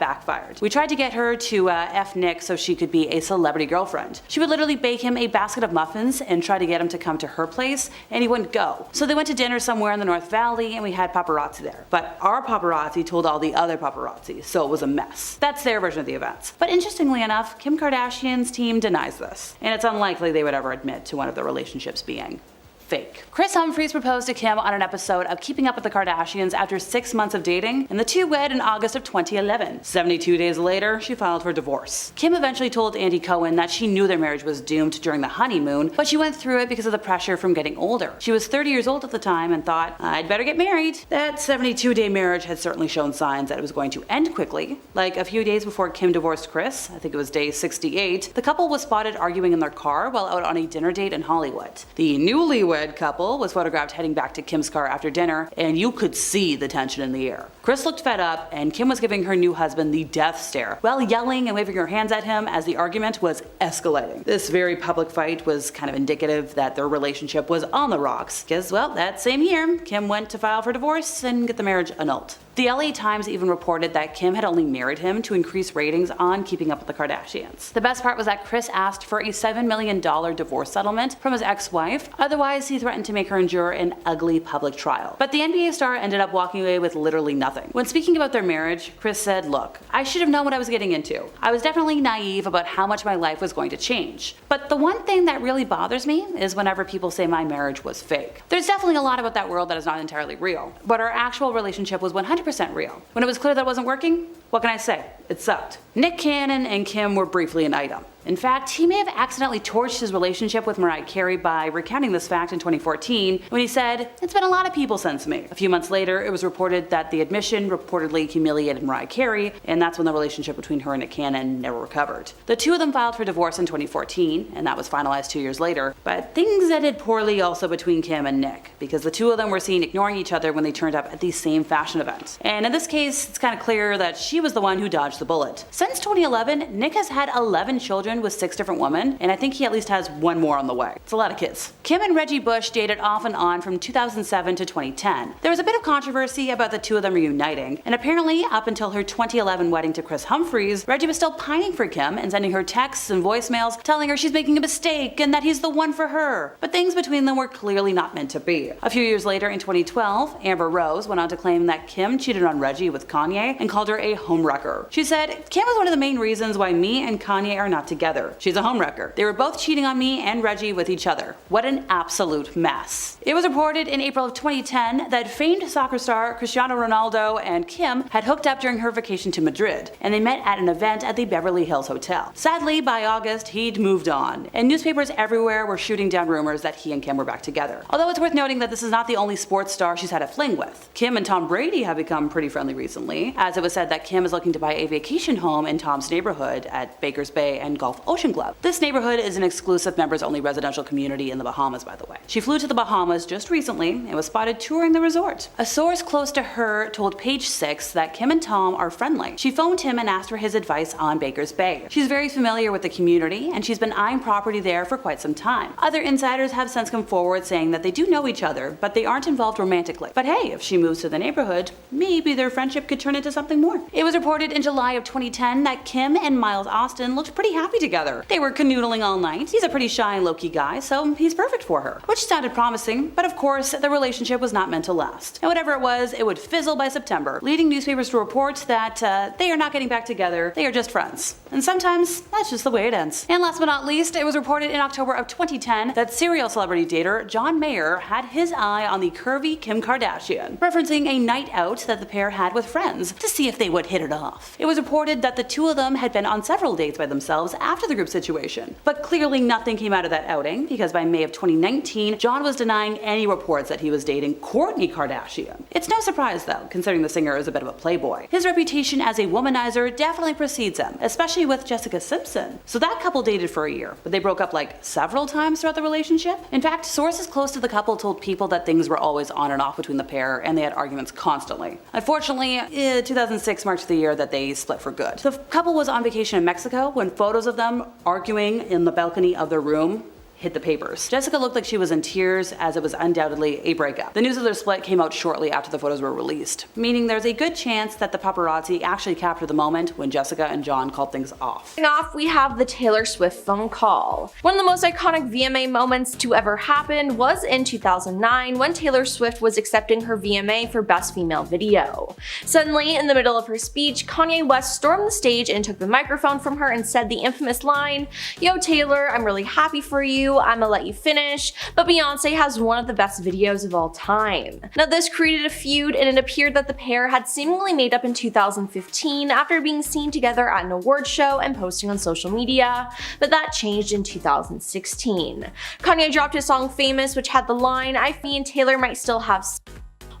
backfired. We tried to get her to F Nick so she could be a celebrity girlfriend. She would literally bake him a basket of muffins and try to get him to come to her place, and he wouldn't go. So they went to dinner somewhere in the North Valley and we had paparazzi there. But our paparazzi told all the other paparazzi, so it was a mess." That's their version of the events. But interestingly enough, Kim Kardashian's team denies this, and it's unlikely they would ever admit to one of their relationships being fake. Kris Humphries proposed to Kim on an episode of Keeping Up with the Kardashians after 6 months of dating, and the two wed in August of 2011. 72 days later, she filed for divorce. Kim eventually told Andy Cohen that she knew their marriage was doomed during the honeymoon, but she went through it because of the pressure from getting older. She was 30 years old at the time and thought, "I'd better get married." That 72-day marriage had certainly shown signs that it was going to end quickly. Like a few days before Kim divorced Kris, I think it was day 68, the couple was spotted arguing in their car while out on a dinner date in Hollywood. The newlywed couple was photographed heading back to Kim's car after dinner, and you could see the tension in the air. Kris looked fed up, and Kim was giving her new husband the death stare while yelling and waving her hands at him as the argument was escalating. This very public fight was kind of indicative that their relationship was on the rocks, because, well, that same year, Kim went to file for divorce and get the marriage annulled. The LA Times even reported that Kim had only married him to increase ratings on Keeping Up with the Kardashians. The best part was that Kris asked for a $7 million divorce settlement from his ex-wife, otherwise he threatened to make her endure an ugly public trial. But the NBA star ended up walking away with literally nothing. When speaking about their marriage, Kris said, "Look, I should have known what I was getting into. I was definitely naive about how much my life was going to change. But the one thing that really bothers me is whenever people say my marriage was fake. There's definitely a lot about that world that is not entirely real, but our actual relationship was 100% real. When it was clear that it wasn't working, what can I say? It sucked." Nick Cannon and Kim were briefly an item. In fact, he may have accidentally torched his relationship with Mariah Carey by recounting this fact in 2014 when he said, "It's been a lot of people since me." A few months later, it was reported that the admission reportedly humiliated Mariah Carey, and that's when the relationship between her and Nick Cannon never recovered. The two of them filed for divorce in 2014, and that was finalized 2 years later, but things ended poorly also between Kim and Nick, because the two of them were seen ignoring each other when they turned up at these same fashion events. And in this case, it's kind of clear that she was the one who dodged the bullet. Since 2011, Nick has had 11 children with 6 different women, and I think he at least has one more on the way. It's a lot of kids. Kim and Reggie Bush dated off and on from 2007 to 2010. There was a bit of controversy about the two of them reuniting, and apparently up until her 2011 wedding to Chris Humphries, Reggie was still pining for Kim and sending her texts and voicemails telling her she's making a mistake and that he's the one for her. But things between them were clearly not meant to be. A few years later in 2012, Amber Rose went on to claim that Kim cheated on Reggie with Kanye and called her a homewrecker. She said, "Kim is one of the main reasons why me and Kanye are not together. She's a homewrecker. They were both cheating on me and Reggie with each other. What an absolute mess." It was reported in April of 2010 that famed soccer star Cristiano Ronaldo and Kim had hooked up during her vacation to Madrid, and they met at an event at the Beverly Hills Hotel. Sadly, by August, he'd moved on, and newspapers everywhere were shooting down rumors that he and Kim were back together. Although it's worth noting that this is not the only sports star she's had a fling with. Kim and Tom Brady have become pretty friendly recently, as it was said that Kim is looking to buy a vacation home in Tom's neighborhood at Baker's Bay and Gulf Ocean Club. This neighborhood is an exclusive members-only residential community in the Bahamas, by the way. She flew to the Bahamas just recently and was spotted touring the resort. A source close to her told Page Six that Kim and Tom are friendly. She phoned him and asked for his advice on Baker's Bay. She's very familiar with the community, and she's been eyeing property there for quite some time. Other insiders have since come forward saying that they do know each other, but they aren't involved romantically. But hey, if she moves to the neighborhood, maybe their friendship could turn into something more. It was reported in July of 2010 that Kim and Miles Austin looked pretty happy together. They were canoodling all night. He's a pretty shy and low-key guy, so he's perfect for her. Which sounded promising, but of course, the relationship was not meant to last. And whatever it was, it would fizzle by September, leading newspapers to report that they are not getting back together, they are just friends. And sometimes, that's just the way it ends. And last but not least, it was reported in October of 2010 that serial celebrity dater John Mayer had his eye on the curvy Kim Kardashian, referencing a night out that the pair had with friends to see if they would hit it off. It was reported that the two of them had been on several dates by themselves after the group situation, but clearly nothing came out of that outing, because by May of 2019, John was denying any reports that he was dating Kourtney Kardashian. It's no surprise though, considering the singer is a bit of a playboy. His reputation as a womanizer definitely precedes him, especially with Jessica Simpson. So that couple dated for a year, but they broke up like several times throughout the relationship. In fact, sources close to the couple told People that things were always on and off between the pair, and they had arguments constantly. Unfortunately, 2006 marked the year that they split for good. The couple was on vacation in Mexico when photos of them arguing in the balcony of their room hit the papers. Jessica looked like she was in tears, as it was undoubtedly a breakup. The news of their split came out shortly after the photos were released, meaning there's a good chance that the paparazzi actually captured the moment when Jessica and John called things off. Off, we have the Taylor Swift phone call. One of the most iconic VMA moments to ever happen was in 2009 when Taylor Swift was accepting her VMA for Best Female Video. Suddenly, in the middle of her speech, Kanye West stormed the stage and took the microphone from her and said the infamous line, "Yo Taylor, I'm really happy for you, I'ma let you finish, but Beyonce has one of the best videos of all time." Now this created a feud, and it appeared that the pair had seemingly made up in 2015 after being seen together at an award show and posting on social media, but that changed in 2016. Kanye dropped his song Famous, which had the line, "I me and Taylor might still have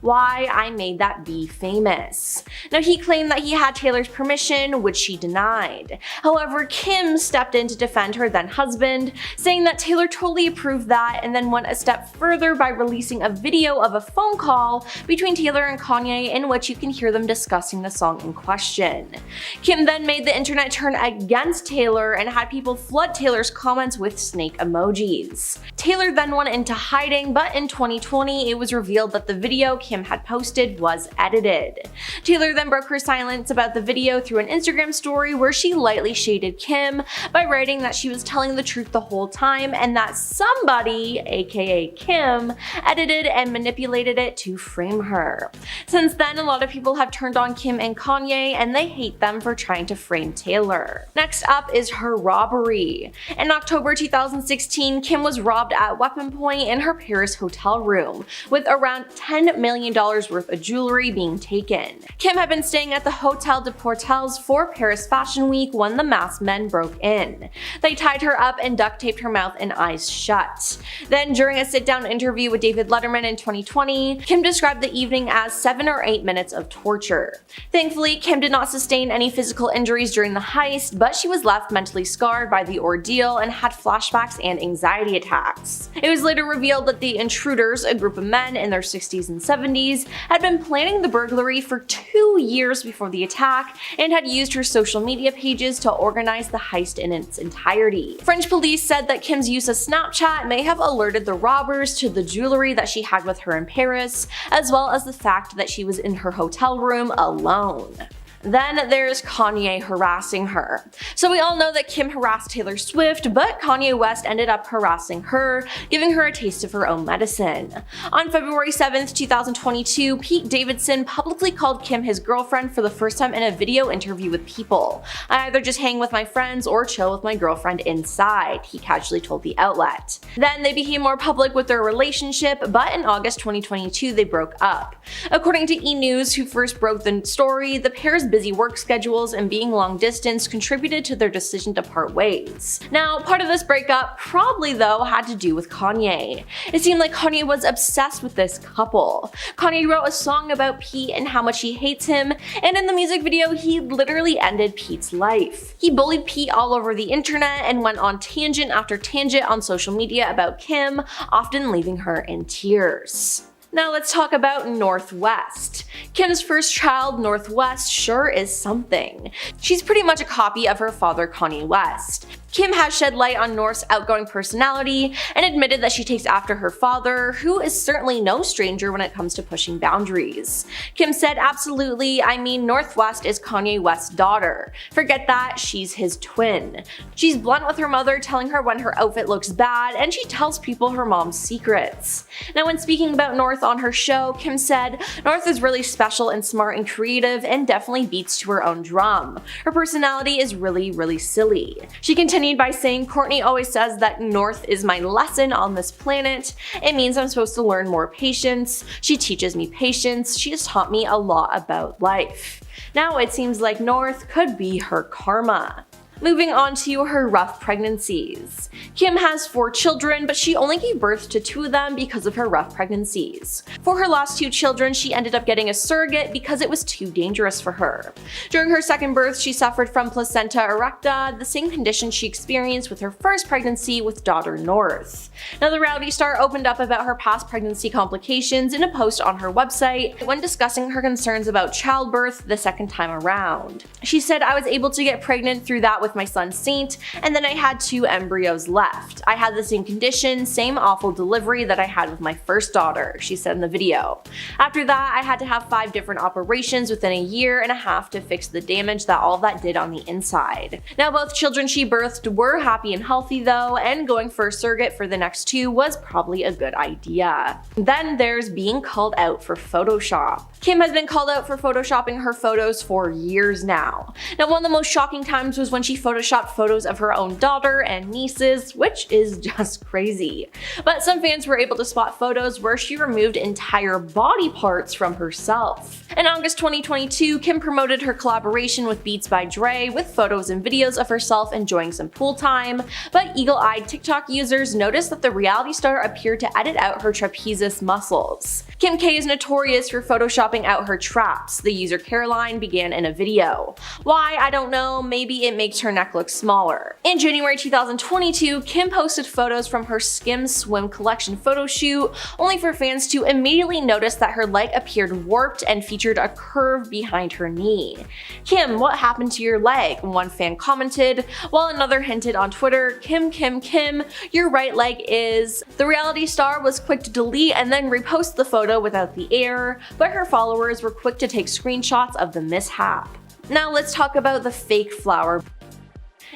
why I made that be famous." Now he claimed that he had Taylor's permission, which she denied. However, Kim stepped in to defend her then husband, saying that Taylor totally approved that, and then went a step further by releasing a video of a phone call between Taylor and Kanye in which you can hear them discussing the song in question. Kim then made the internet turn against Taylor and had people flood Taylor's comments with snake emojis. Taylor then went into hiding, but in 2020 it was revealed that the video Kim had posted was edited. Taylor then broke her silence about the video through an Instagram story where she lightly shaded Kim by writing that she was telling the truth the whole time and that somebody, aka Kim, edited and manipulated it to frame her. Since then, a lot of people have turned on Kim and Kanye, and they hate them for trying to frame Taylor. Next up is her robbery. In October 2016, Kim was robbed at weapon point in her Paris hotel room, with around $10 million worth of jewelry being taken. Kim had been staying at the Hotel de Portels for Paris Fashion Week when the masked men broke in. They tied her up and duct taped her mouth and eyes shut. Then, during a sit-down interview with David Letterman in 2020, Kim described the evening as 7 or 8 minutes of torture. Thankfully, Kim did not sustain any physical injuries during the heist, but she was left mentally scarred by the ordeal and had flashbacks and anxiety attacks. It was later revealed that the intruders, a group of men in their 60s and 70s, had been planning the burglary for 2 years before the attack and had used her social media pages to organize the heist in its entirety. French police said that Kim's use of Snapchat may have alerted the robbers to the jewelry that she had with her in Paris, as well as the fact that she was in her hotel room alone. Then there's Kanye harassing her. So we all know that Kim harassed Taylor Swift, but Kanye West ended up harassing her, giving her a taste of her own medicine. On February 7th, 2022, Pete Davidson publicly called Kim his girlfriend for the first time in a video interview with People. "I either just hang with my friends or chill with my girlfriend inside," he casually told the outlet. Then they became more public with their relationship, but in August 2022 they broke up. According to E! News, who first broke the story, the pair's busy work schedules and being long distance contributed to their decision to part ways. Now, part of this breakup probably though had to do with Kanye. It seemed like Kanye was obsessed with this couple. Kanye wrote a song about Pete and how much he hates him, and in the music video he literally ended Pete's life. He bullied Pete all over the internet and went on tangent after tangent on social media about Kim, often leaving her in tears. Now let's talk about North West. Kim's first child, North West, sure is something. She's pretty much a copy of her father, Kanye West. Kim has shed light on North's outgoing personality and admitted that she takes after her father, who is certainly no stranger when it comes to pushing boundaries. Kim said, "Absolutely, I mean North West is Kanye West's daughter. Forget that, she's his twin. She's blunt with her mother, telling her when her outfit looks bad, and she tells people her mom's secrets." Now, when speaking about North on her show, Kim said, "North is really special and smart and creative and definitely beats to her own drum. Her personality is really silly." She continued by saying, "Kourtney always says that North is my lesson on this planet. It means I'm supposed to learn more patience. She teaches me patience. She has taught me a lot about life." Now it seems like North could be her karma. Moving on to her rough pregnancies. Kim has 4 children, but she only gave birth to 2 of them because of her rough pregnancies. For her last 2 children, she ended up getting a surrogate because it was too dangerous for her. During her second birth, she suffered from placenta erecta, the same condition she experienced with her first pregnancy with daughter North. Now, the reality star opened up about her past pregnancy complications in a post on her website when discussing her concerns about childbirth the second time around. She said, "I was able to get pregnant through that with my son Saint, and then I had 2 embryos left. I had the same condition, same awful delivery that I had with my first daughter," she said in the video. "After that, I had to have 5 different operations within a year and a half to fix the damage that all that did on the inside." Now, both children she birthed were happy and healthy though, and going for a surrogate for the next 2 was probably a good idea. Then there's being called out for Photoshop. Kim has been called out for photoshopping her photos for years now. Now, one of the most shocking times was when she photoshopped photos of her own daughter and nieces, which is just crazy. But some fans were able to spot photos where she removed entire body parts from herself. In August 2022, Kim promoted her collaboration with Beats by Dre with photos and videos of herself enjoying some pool time, but eagle-eyed TikTok users noticed that the reality star appeared to edit out her trapezius muscles. Kim K is notorious for photoshopping out her traps, the user Caroline began in a video. Why, I don't know, maybe it makes her her neck look smaller. In January 2022, Kim posted photos from her Skims swim collection photo shoot, only for fans to immediately notice that her leg appeared warped and featured a curve behind her knee. "Kim, what happened to your leg?" one fan commented, while another hinted on Twitter, "Kim, your right leg is..." The reality star was quick to delete and then repost the photo without the air, but her followers were quick to take screenshots of the mishap. Now let's talk about the fake flower.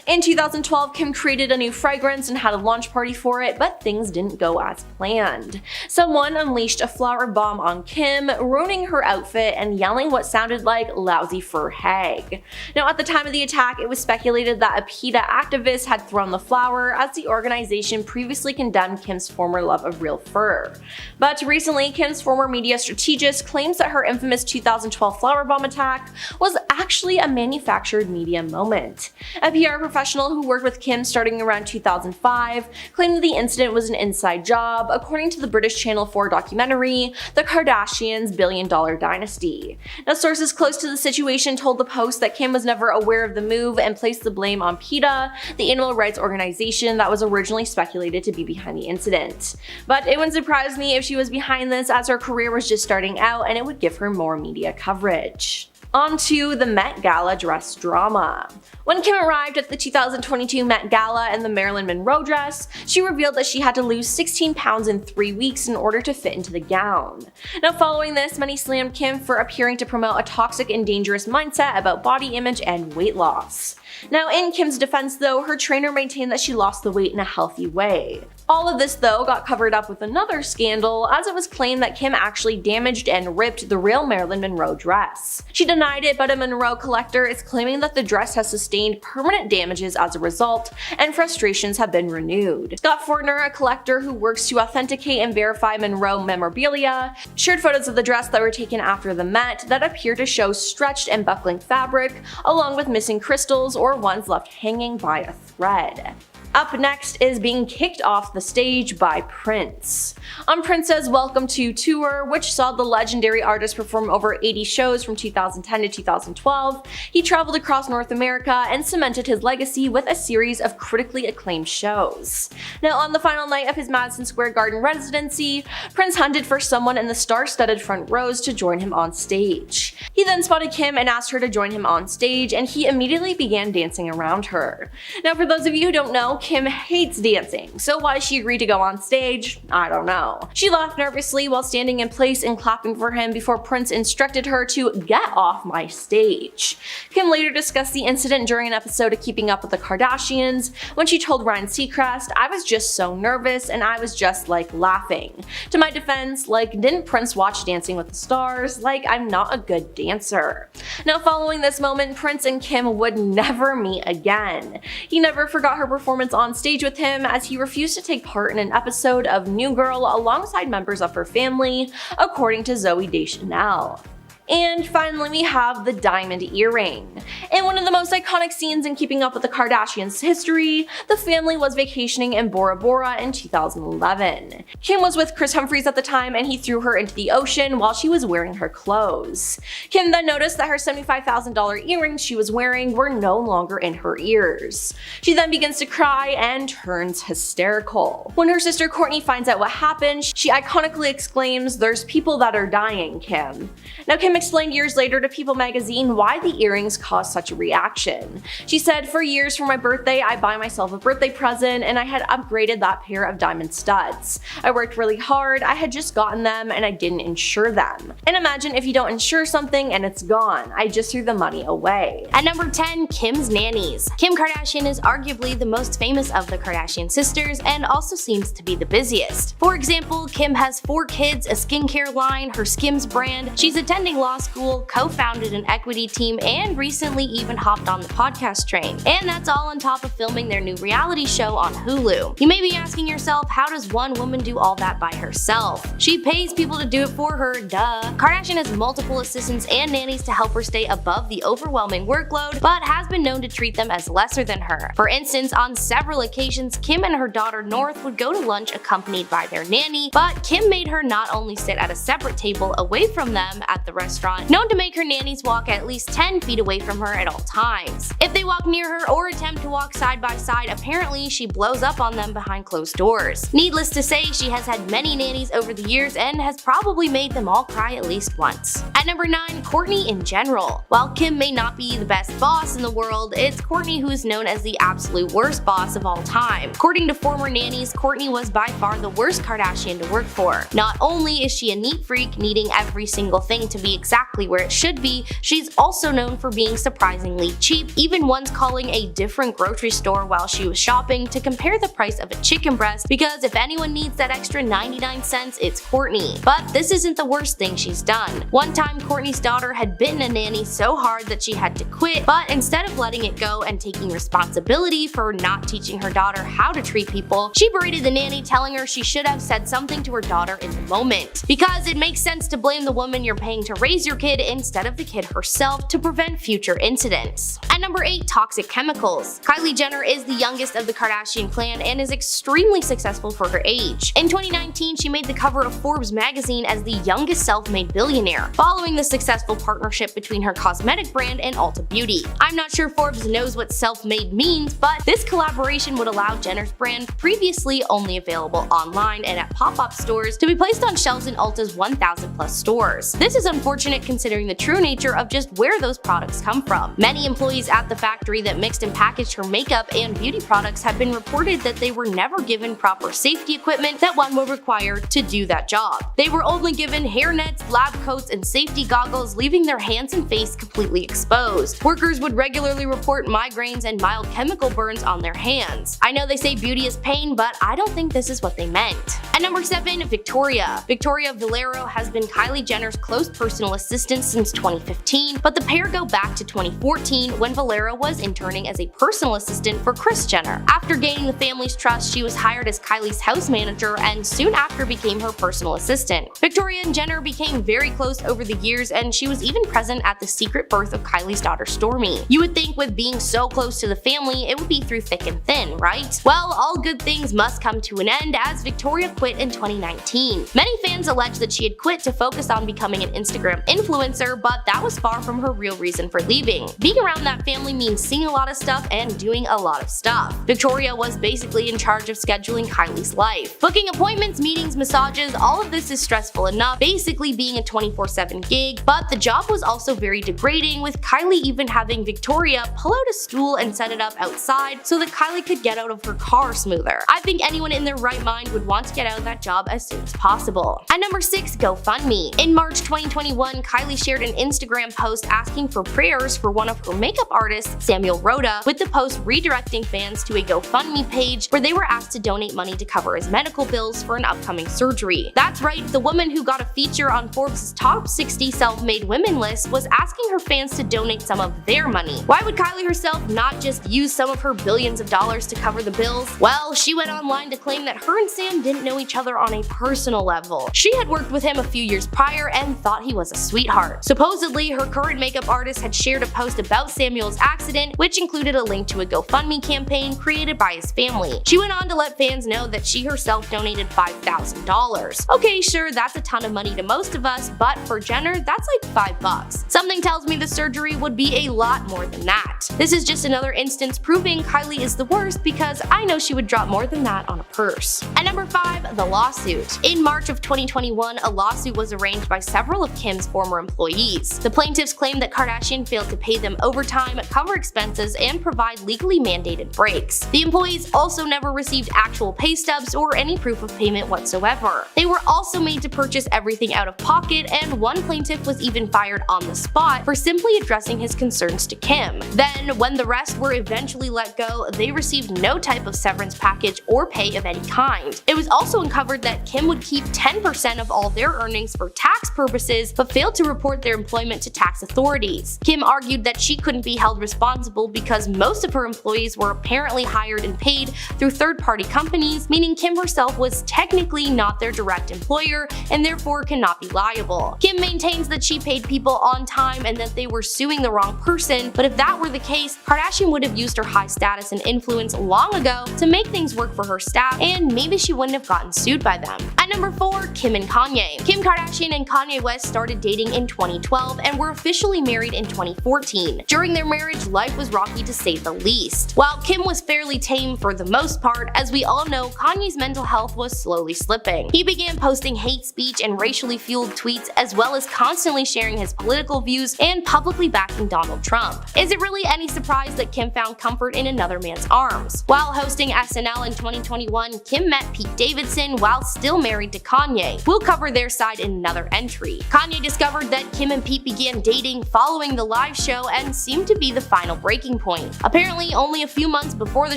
In 2012, Kim created a new fragrance and had a launch party for it, but things didn't go as planned. Someone unleashed a flower bomb on Kim, ruining her outfit and yelling what sounded like "lousy fur hag." Now, at the time of the attack, it was speculated that a PETA activist had thrown the flower, as the organization previously condemned Kim's former love of real fur. But recently, Kim's former media strategist claims that her infamous 2012 flower bomb attack was actually a manufactured media moment. A PR professional who worked with Kim starting around 2005 claimed that the incident was an inside job, according to the British Channel 4 documentary, The Kardashians' Billion-Dollar Dynasty. Now, sources close to the situation told the Post that Kim was never aware of the move and placed the blame on PETA, the animal rights organization that was originally speculated to be behind the incident. But it wouldn't surprise me if she was behind this, as her career was just starting out and it would give her more media coverage. On to the Met Gala dress drama. When Kim arrived at the 2022 Met Gala in the Marilyn Monroe dress, she revealed that she had to lose 16 pounds in 3 weeks in order to fit into the gown. Now, following this, many slammed Kim for appearing to promote a toxic and dangerous mindset about body image and weight loss. Now, in Kim's defense though, her trainer maintained that she lost the weight in a healthy way. All of this though got covered up with another scandal, as it was claimed that Kim actually damaged and ripped the real Marilyn Monroe dress. She denied it, but a Monroe collector is claiming that the dress has sustained permanent damages as a result, and frustrations have been renewed. Scott Fortner, a collector who works to authenticate and verify Monroe memorabilia, shared photos of the dress that were taken after the Met that appear to show stretched and buckling fabric, along with missing crystals or ones left hanging by a thread. Up next is being kicked off the stage by Prince. On Prince's Welcome to tour, which saw the legendary artist perform over 80 shows from 2010 to 2012, he traveled across North America and cemented his legacy with a series of critically acclaimed shows. Now, on the final night of his Madison Square Garden residency, Prince hunted for someone in the star-studded front rows to join him on stage. He then spotted Kim and asked her to join him on stage, and he immediately began dancing around her. Now, for those of you who don't know, Kim hates dancing, so why she agreed to go on stage, I don't know. She laughed nervously while standing in place and clapping for him before Prince instructed her to "get off my stage." Kim later discussed the incident during an episode of Keeping Up with the Kardashians, when she told Ryan Seacrest, "I was just so nervous and I was just like laughing. To my defense, like, didn't Prince watch Dancing with the Stars? Like, I'm not a good dancer." Now, following this moment, Prince and Kim would never meet again. He never forgot her performance on stage with him, as he refused to take part in an episode of New Girl alongside members of her family, according to Zooey Deschanel. And finally, we have the diamond earring. In one of the most iconic scenes in Keeping Up with the Kardashians history, the family was vacationing in Bora Bora in 2011. Kim was with Chris Humphries at the time, and he threw her into the ocean while she was wearing her clothes. Kim then noticed that her $75,000 earrings she was wearing were no longer in her ears. She then begins to cry and turns hysterical. When her sister Kourtney finds out what happened, she iconically exclaims, "There's people that are dying, Kim." Now, Kim explained years later to People magazine why the earrings caused such a reaction. She said, "For years for my birthday, I buy myself a birthday present, and I had upgraded that pair of diamond studs. I worked really hard, I had just gotten them, and I didn't insure them. And imagine if you don't insure something and it's gone. I just threw the money away." At number 10, Kim's nannies. Kim Kardashian is arguably the most famous of the Kardashian sisters and also seems to be the busiest. For example, Kim has 4 kids, a skincare line, her Skims brand, she's attending law school, co-founded an equity team, and recently even hopped on the podcast train. And that's all on top of filming their new reality show on Hulu. You may be asking yourself, how does one woman do all that by herself? She pays people to do it for her, duh. Kardashian has multiple assistants and nannies to help her stay above the overwhelming workload, but has been known to treat them as lesser than her. For instance, on several occasions, Kim and her daughter North would go to lunch accompanied by their nanny, but Kim made her not only sit at a separate table away from them at the restaurant, known to make her nannies walk at least 10 feet away from her at all times. If they walk near her or attempt to walk side by side, apparently she blows up on them behind closed doors. Needless to say, she has had many nannies over the years and has probably made them all cry at least once. At number 9, Kourtney in general. While Kim may not be the best boss in the world, it's Kourtney who is known as the absolute worst boss of all time. According to former nannies, Kourtney was by far the worst Kardashian to work for. Not only is she a neat freak needing every single thing to be exactly where it should be, she's also known for being surprisingly cheap, even once calling a different grocery store while she was shopping to compare the price of a chicken breast, because if anyone needs that extra 99 cents, it's Kourtney. But this isn't the worst thing she's done. One time, Kourtney's daughter had bitten a nanny so hard that she had to quit, but instead of letting it go and taking responsibility for not teaching her daughter how to treat people, she berated the nanny, telling her she should have said something to her daughter in the moment. Because it makes sense to blame the woman you're paying to raise your kid instead of the kid herself to prevent future incidents. At number 8, toxic chemicals. Kylie Jenner is the youngest of the Kardashian clan and is extremely successful for her age. In 2019, she made the cover of Forbes magazine as the youngest self-made billionaire, following the successful partnership between her cosmetic brand and Ulta Beauty. I'm not sure Forbes knows what self-made means, but this collaboration would allow Jenner's brand, previously only available online and at pop-up stores, to be placed on shelves in Ulta's 1,000 plus stores. This is unfortunate considering the true nature of just where those products come from. Many employees at the factory that mixed and packaged her makeup and beauty products have been reported that they were never given proper safety equipment that one would require to do that job. They were only given hairnets, lab coats, and safety goggles, leaving their hands and face completely exposed. Workers would regularly report migraines and mild chemical burns on their hands. I know they say beauty is pain, but I don't think this is what they meant. At number 7, Victoria. Victoria Valero has been Kylie Jenner's close personal assistant since 2015, but the pair go back to 2014 when Valero was interning as a personal assistant for Kris Jenner. After gaining the family's trust, she was hired as Kylie's house manager and soon after became her personal assistant. Victoria and Jenner became very close over the years, and she was even present at the secret birth of Kylie's daughter Stormi. You would think with being so close to the family, it would be through thick and thin, right? Well, all good things must come to an end as Victoria quit in 2019. Many fans allege that she had quit to focus on becoming an Instagram influencer, but that was far from her real reason for leaving. Being around that family means seeing a lot of stuff and doing a lot of stuff. Victoria was basically in charge of scheduling Kylie's life. Booking appointments, meetings, massages, all of this is stressful enough, basically being a 24/7 gig, but the job was also very degrading, with Kylie even having Victoria pull out a stool and set it up outside so that Kylie could get out of her car smoother. I think anyone in their right mind would want to get out of that job as soon as possible. At number 6, GoFundMe. In March 2021, Kylie shared an Instagram post asking for prayers for one of her makeup artists, Samuel Rhoda, with the post redirecting fans to a GoFundMe page where they were asked to donate money to cover his medical bills for an upcoming surgery. That's right, the woman who got a feature on Forbes' top 60 self-made women list was asking her fans to donate some of their money. Why would Kylie herself not just use some of her billions of dollars to cover the bills? Well, she went online to claim that her and Sam didn't know each other on a personal level. She had worked with him a few years prior and thought he was a sweetheart. Supposedly, her current makeup artist had shared a post about Samuel's accident, which included a link to a GoFundMe campaign created by his family. She went on to let fans know that she herself donated $5,000. Okay, sure, that's a ton of money to most of us, but for Jenner, that's like $5. Something tells me the surgery would be a lot more than that. This is just another instance proving Kylie is the worst, because I know she would drop more than that on a purse. At number 5, the lawsuit. In March of 2021, a lawsuit was arranged by several of Kim's former employees. The plaintiffs claimed that Kardashian failed to pay them overtime, cover expenses, and provide legally mandated breaks. The employees also never received actual pay stubs or any proof of payment whatsoever. They were also made to purchase everything out of pocket, and one plaintiff was even fired on the spot for simply addressing his concerns to Kim. Then, when the rest were eventually let go, they received no type of severance package or pay of any kind. It was also uncovered that Kim would keep 10% of all their earnings for tax purposes, but failed to report their employment to tax authorities. Kim argued that she couldn't be held responsible because most of her employees were apparently hired and paid through third-party companies, meaning Kim herself was technically not their direct employer and therefore cannot be liable. Kim maintains that she paid people on time and that they were suing the wrong person, but if that were the case, Kardashian would have used her high status and influence long ago to make things work for her staff, and maybe she wouldn't have gotten sued by them. At number 4, Kim and Kanye. Kim Kardashian and Kanye West started dating in 2012 and were officially married in 2014. During their their marriage, life was rocky to say the least. While Kim was fairly tame for the most part, as we all know, Kanye's mental health was slowly slipping. He began posting hate speech and racially fueled tweets, as well as constantly sharing his political views and publicly backing Donald Trump. Is it really any surprise that Kim found comfort in another man's arms? While hosting SNL in 2021, Kim met Pete Davidson while still married to Kanye. We'll cover their side in another entry. Kanye discovered that Kim and Pete began dating following the live show and seemed to be the final breaking point. Apparently, only a few months before the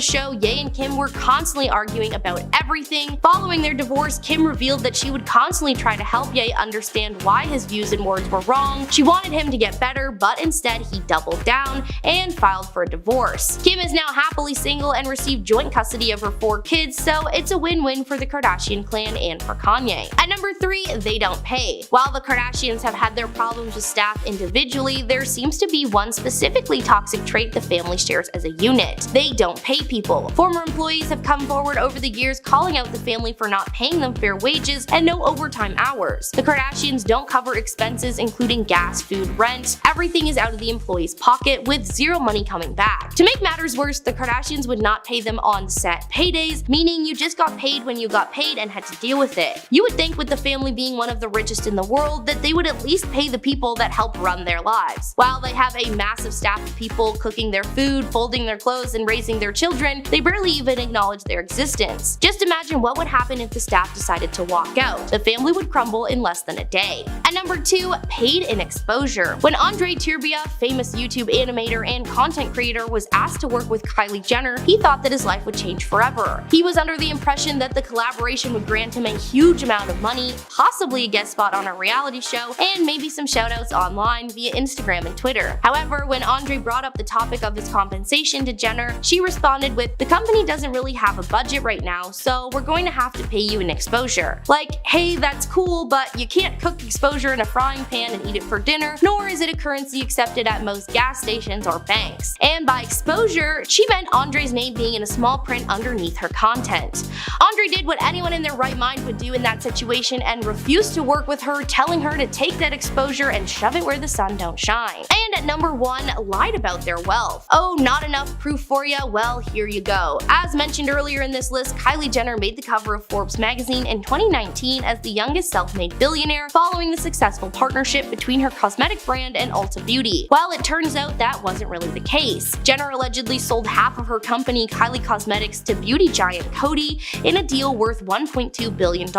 show, Ye and Kim were constantly arguing about everything. Following their divorce, Kim revealed that she would constantly try to help Ye understand why his views and words were wrong. She wanted him to get better, but instead he doubled down and filed for a divorce. Kim is now happily single and received joint custody of her 4 kids, so it's a win-win for the Kardashian clan and for Kanye. At number 3, they don't pay. While the Kardashians have had their problems with staff individually, there seems to be one specifically toxic trait the family shares as a unit. They don't pay people. Former employees have come forward over the years calling out the family for not paying them fair wages and no overtime hours. The Kardashians don't cover expenses including gas, food, rent. Everything is out of the employee's pocket with zero money coming back. To make matters worse, the Kardashians would not pay them on set paydays, meaning you just got paid when you got paid and had to deal with it. You would think with the family being one of the richest in the world that they would at least pay the people that help run their lives. While they have a massive staff of people cooking their food, folding their clothes, and raising their children, they barely even acknowledge their existence. Just imagine what would happen if the staff decided to walk out. The family would crumble in less than a day. At number 2, paid in exposure. When Andre Turbia, famous YouTube animator and content creator, was asked to work with Kylie Jenner, he thought that his life would change forever. He was under the impression that the collaboration would grant him a huge amount of money, possibly a guest spot on a reality show, and maybe some shoutouts online via Instagram and Twitter. However, when Andre brought up the topic of his compensation to Jenner, she responded with, "The company doesn't really have a budget right now, so we're going to have to pay you in exposure." Like, hey, that's cool, but you can't cook exposure in a frying pan and eat it for dinner, nor is it a currency accepted at most gas stations or banks. And by exposure, she meant Andre's name being in a small print underneath her content. Andre did what anyone in their right mind would do in that situation and refused to work with her, telling her to take that exposure and shove it where the sun don't shine. And at number 1, lied about their wealth. Oh, not enough proof for ya? Well, here you go. As mentioned earlier in this list, Kylie Jenner made the cover of Forbes magazine in 2019 as the youngest self-made billionaire, following the successful partnership between her cosmetic brand and Ulta Beauty. While it turns out that wasn't really the case. Jenner allegedly sold half of her company, Kylie Cosmetics, to beauty giant Coty in a deal worth $1.2 billion.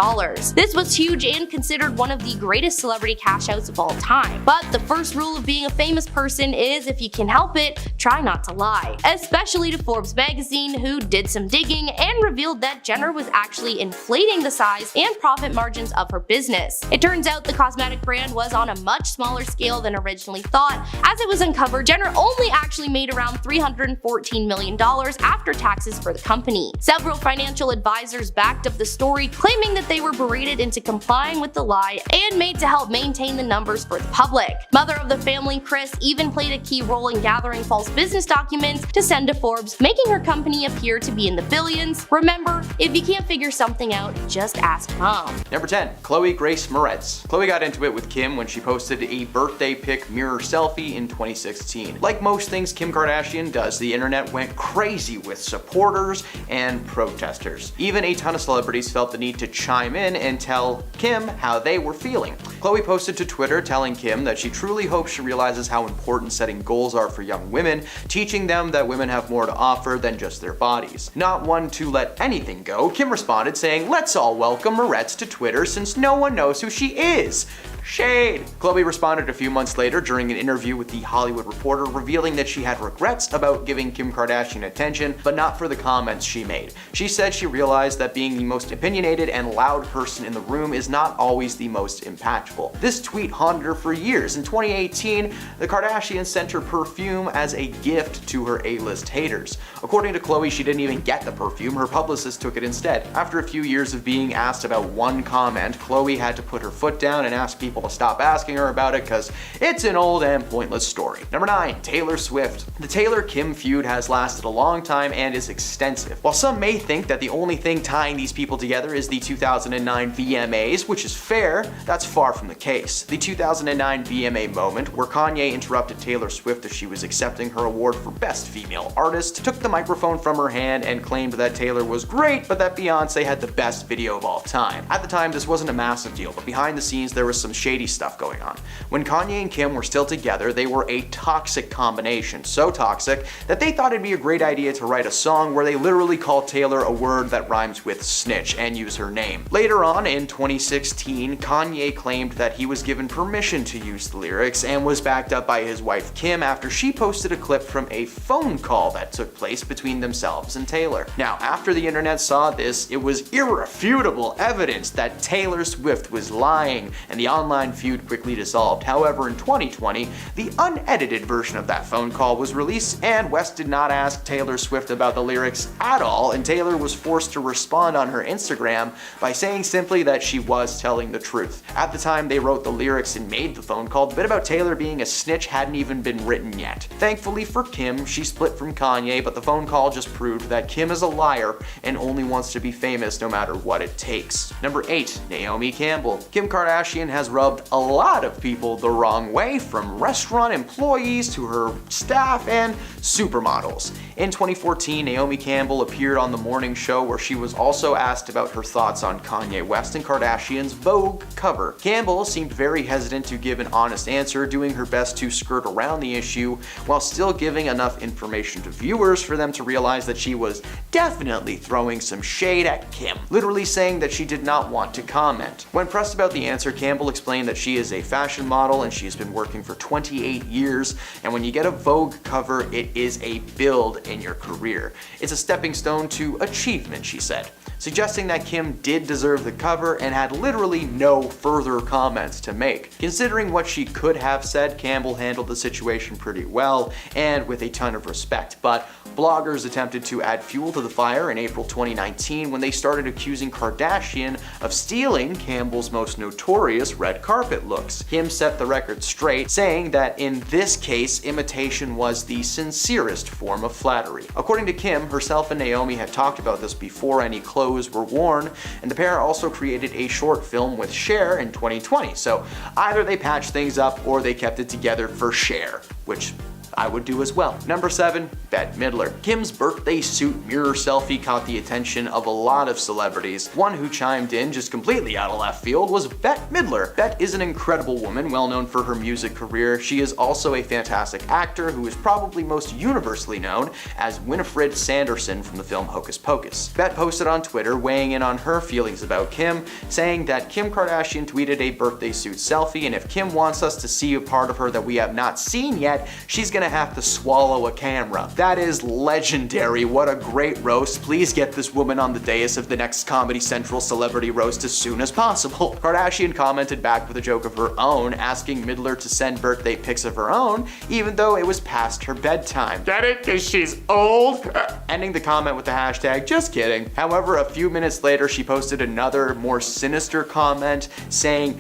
This was huge and considered one of the greatest celebrity cash outs of all time. But the first rule of being a famous person is, if you can help it, try not to lie. Especially to Forbes magazine, who did some digging and revealed that Jenner was actually inflating the size and profit margins of her business. It turns out the cosmetic brand was on a much smaller scale than originally thought. As it was uncovered, Jenner only actually made around $314 million after taxes for the company. Several financial advisors backed up the story, claiming that they were berated into complying with the lie and made to help maintain the numbers for the public. Mother of the family, Kris, even played a key role in gathering false business documents to send to Forbes, making her company appear to be in the billions. Remember, if you can't figure something out, just ask mom. Number 10. Chloe Grace Moretz. Chloe got into it with Kim when she posted a birthday pic mirror selfie in 2016. Like most things Kim Kardashian does, the internet went crazy with supporters and protesters. Even a ton of celebrities felt the need to chime in and tell Kim how they were feeling. Chloe posted to Twitter telling Kim that she truly hopes she realizes how important setting goals are for young women, teaching them that women have more to offer than just their bodies. Not one to let anything go, Kim responded saying, "Let's all welcome Moretz to Twitter since no one knows who she is." Shade! Chloe responded a few months later during an interview with The Hollywood Reporter, revealing that she had regrets about giving Kim Kardashian attention, but not for the comments she made. She said she realized that being the most opinionated and loud person in the room is not always the most impactful. This tweet haunted her for years. In 2018, the Kardashians sent her perfume as a gift to her A-list haters. According to Chloe, she didn't even get the perfume, her publicist took it instead. After a few years of being asked about one comment, Chloe had to put her foot down and ask people people to stop asking her about it because it's an old and pointless story. Number 9, Taylor Swift. The Taylor-Kim feud has lasted a long time and is extensive. While some may think that the only thing tying these people together is the 2009 VMAs, which is fair, that's far from the case. The 2009 VMA moment, where Kanye interrupted Taylor Swift as she was accepting her award for Best Female Artist, took the microphone from her hand and claimed that Taylor was great, but that Beyonce had the best video of all time. At the time, this wasn't a massive deal, but behind the scenes there was some shady stuff going on. When Kanye and Kim were still together, they were a toxic combination, so toxic that they thought it'd be a great idea to write a song where they literally call Taylor a word that rhymes with snitch and use her name. Later on in 2016, Kanye claimed that he was given permission to use the lyrics and was backed up by his wife Kim after she posted a clip from a phone call that took place between themselves and Taylor. Now, after the internet saw this, it was irrefutable evidence that Taylor Swift was lying, and the online feud quickly dissolved. However, in 2020, the unedited version of that phone call was released, and West did not ask Taylor Swift about the lyrics at all, and Taylor was forced to respond on her Instagram by saying simply that she was telling the truth. At the time they wrote the lyrics and made the phone call, the bit about Taylor being a snitch hadn't even been written yet. Thankfully for Kim, she split from Kanye, but the phone call just proved that Kim is a liar and only wants to be famous no matter what it takes. Number 8, Naomi Campbell. Kim Kardashian has rubbed a lot of people the wrong way, from restaurant employees to her staff and supermodels. In 2014, Naomi Campbell appeared on The Morning Show, where she was also asked about her thoughts on Kanye West and Kardashian's Vogue cover. Campbell seemed very hesitant to give an honest answer, doing her best to skirt around the issue while still giving enough information to viewers for them to realize that she was definitely throwing some shade at Kim, literally saying that she did not want to comment. When pressed about the answer, Campbell explained that she is a fashion model and she has been working for 28 years, and when you get a Vogue cover, it is a build in your career. It's a stepping stone to achievement, she said, suggesting that Kim did deserve the cover and had literally no further comments to make. Considering what she could have said, Campbell handled the situation pretty well and with a ton of respect, but bloggers attempted to add fuel to the fire in April 2019 when they started accusing Kardashian of stealing Campbell's most notorious red carpet looks. Kim set the record straight, saying that in this case, imitation was the sincerest form of flattery. According to Kim, herself and Naomi had talked about this before any clothes were worn, and the pair also created a short film with Cher in 2020, so either they patched things up or they kept it together for Cher, which I would do as well. Number 7, Bette Midler. Kim's birthday suit mirror selfie caught the attention of a lot of celebrities. One who chimed in just completely out of left field was Bette Midler. Bette is an incredible woman, well known for her music career. She is also a fantastic actor who is probably most universally known as Winifred Sanderson from the film Hocus Pocus. Bette posted on Twitter weighing in on her feelings about Kim, saying that Kim Kardashian tweeted a birthday suit selfie, and if Kim wants us to see a part of her that we have not seen yet, she's gonna have to swallow a camera. That is legendary. What a great roast. Please get this woman on the dais of the next Comedy Central celebrity roast as soon as possible. Kardashian commented back with a joke of her own, asking Midler to send birthday pics of her own, even though it was past her bedtime. Get it? Cause she's old? Ending the comment with the hashtag, just kidding. However, a few minutes later, she posted another, more sinister comment saying,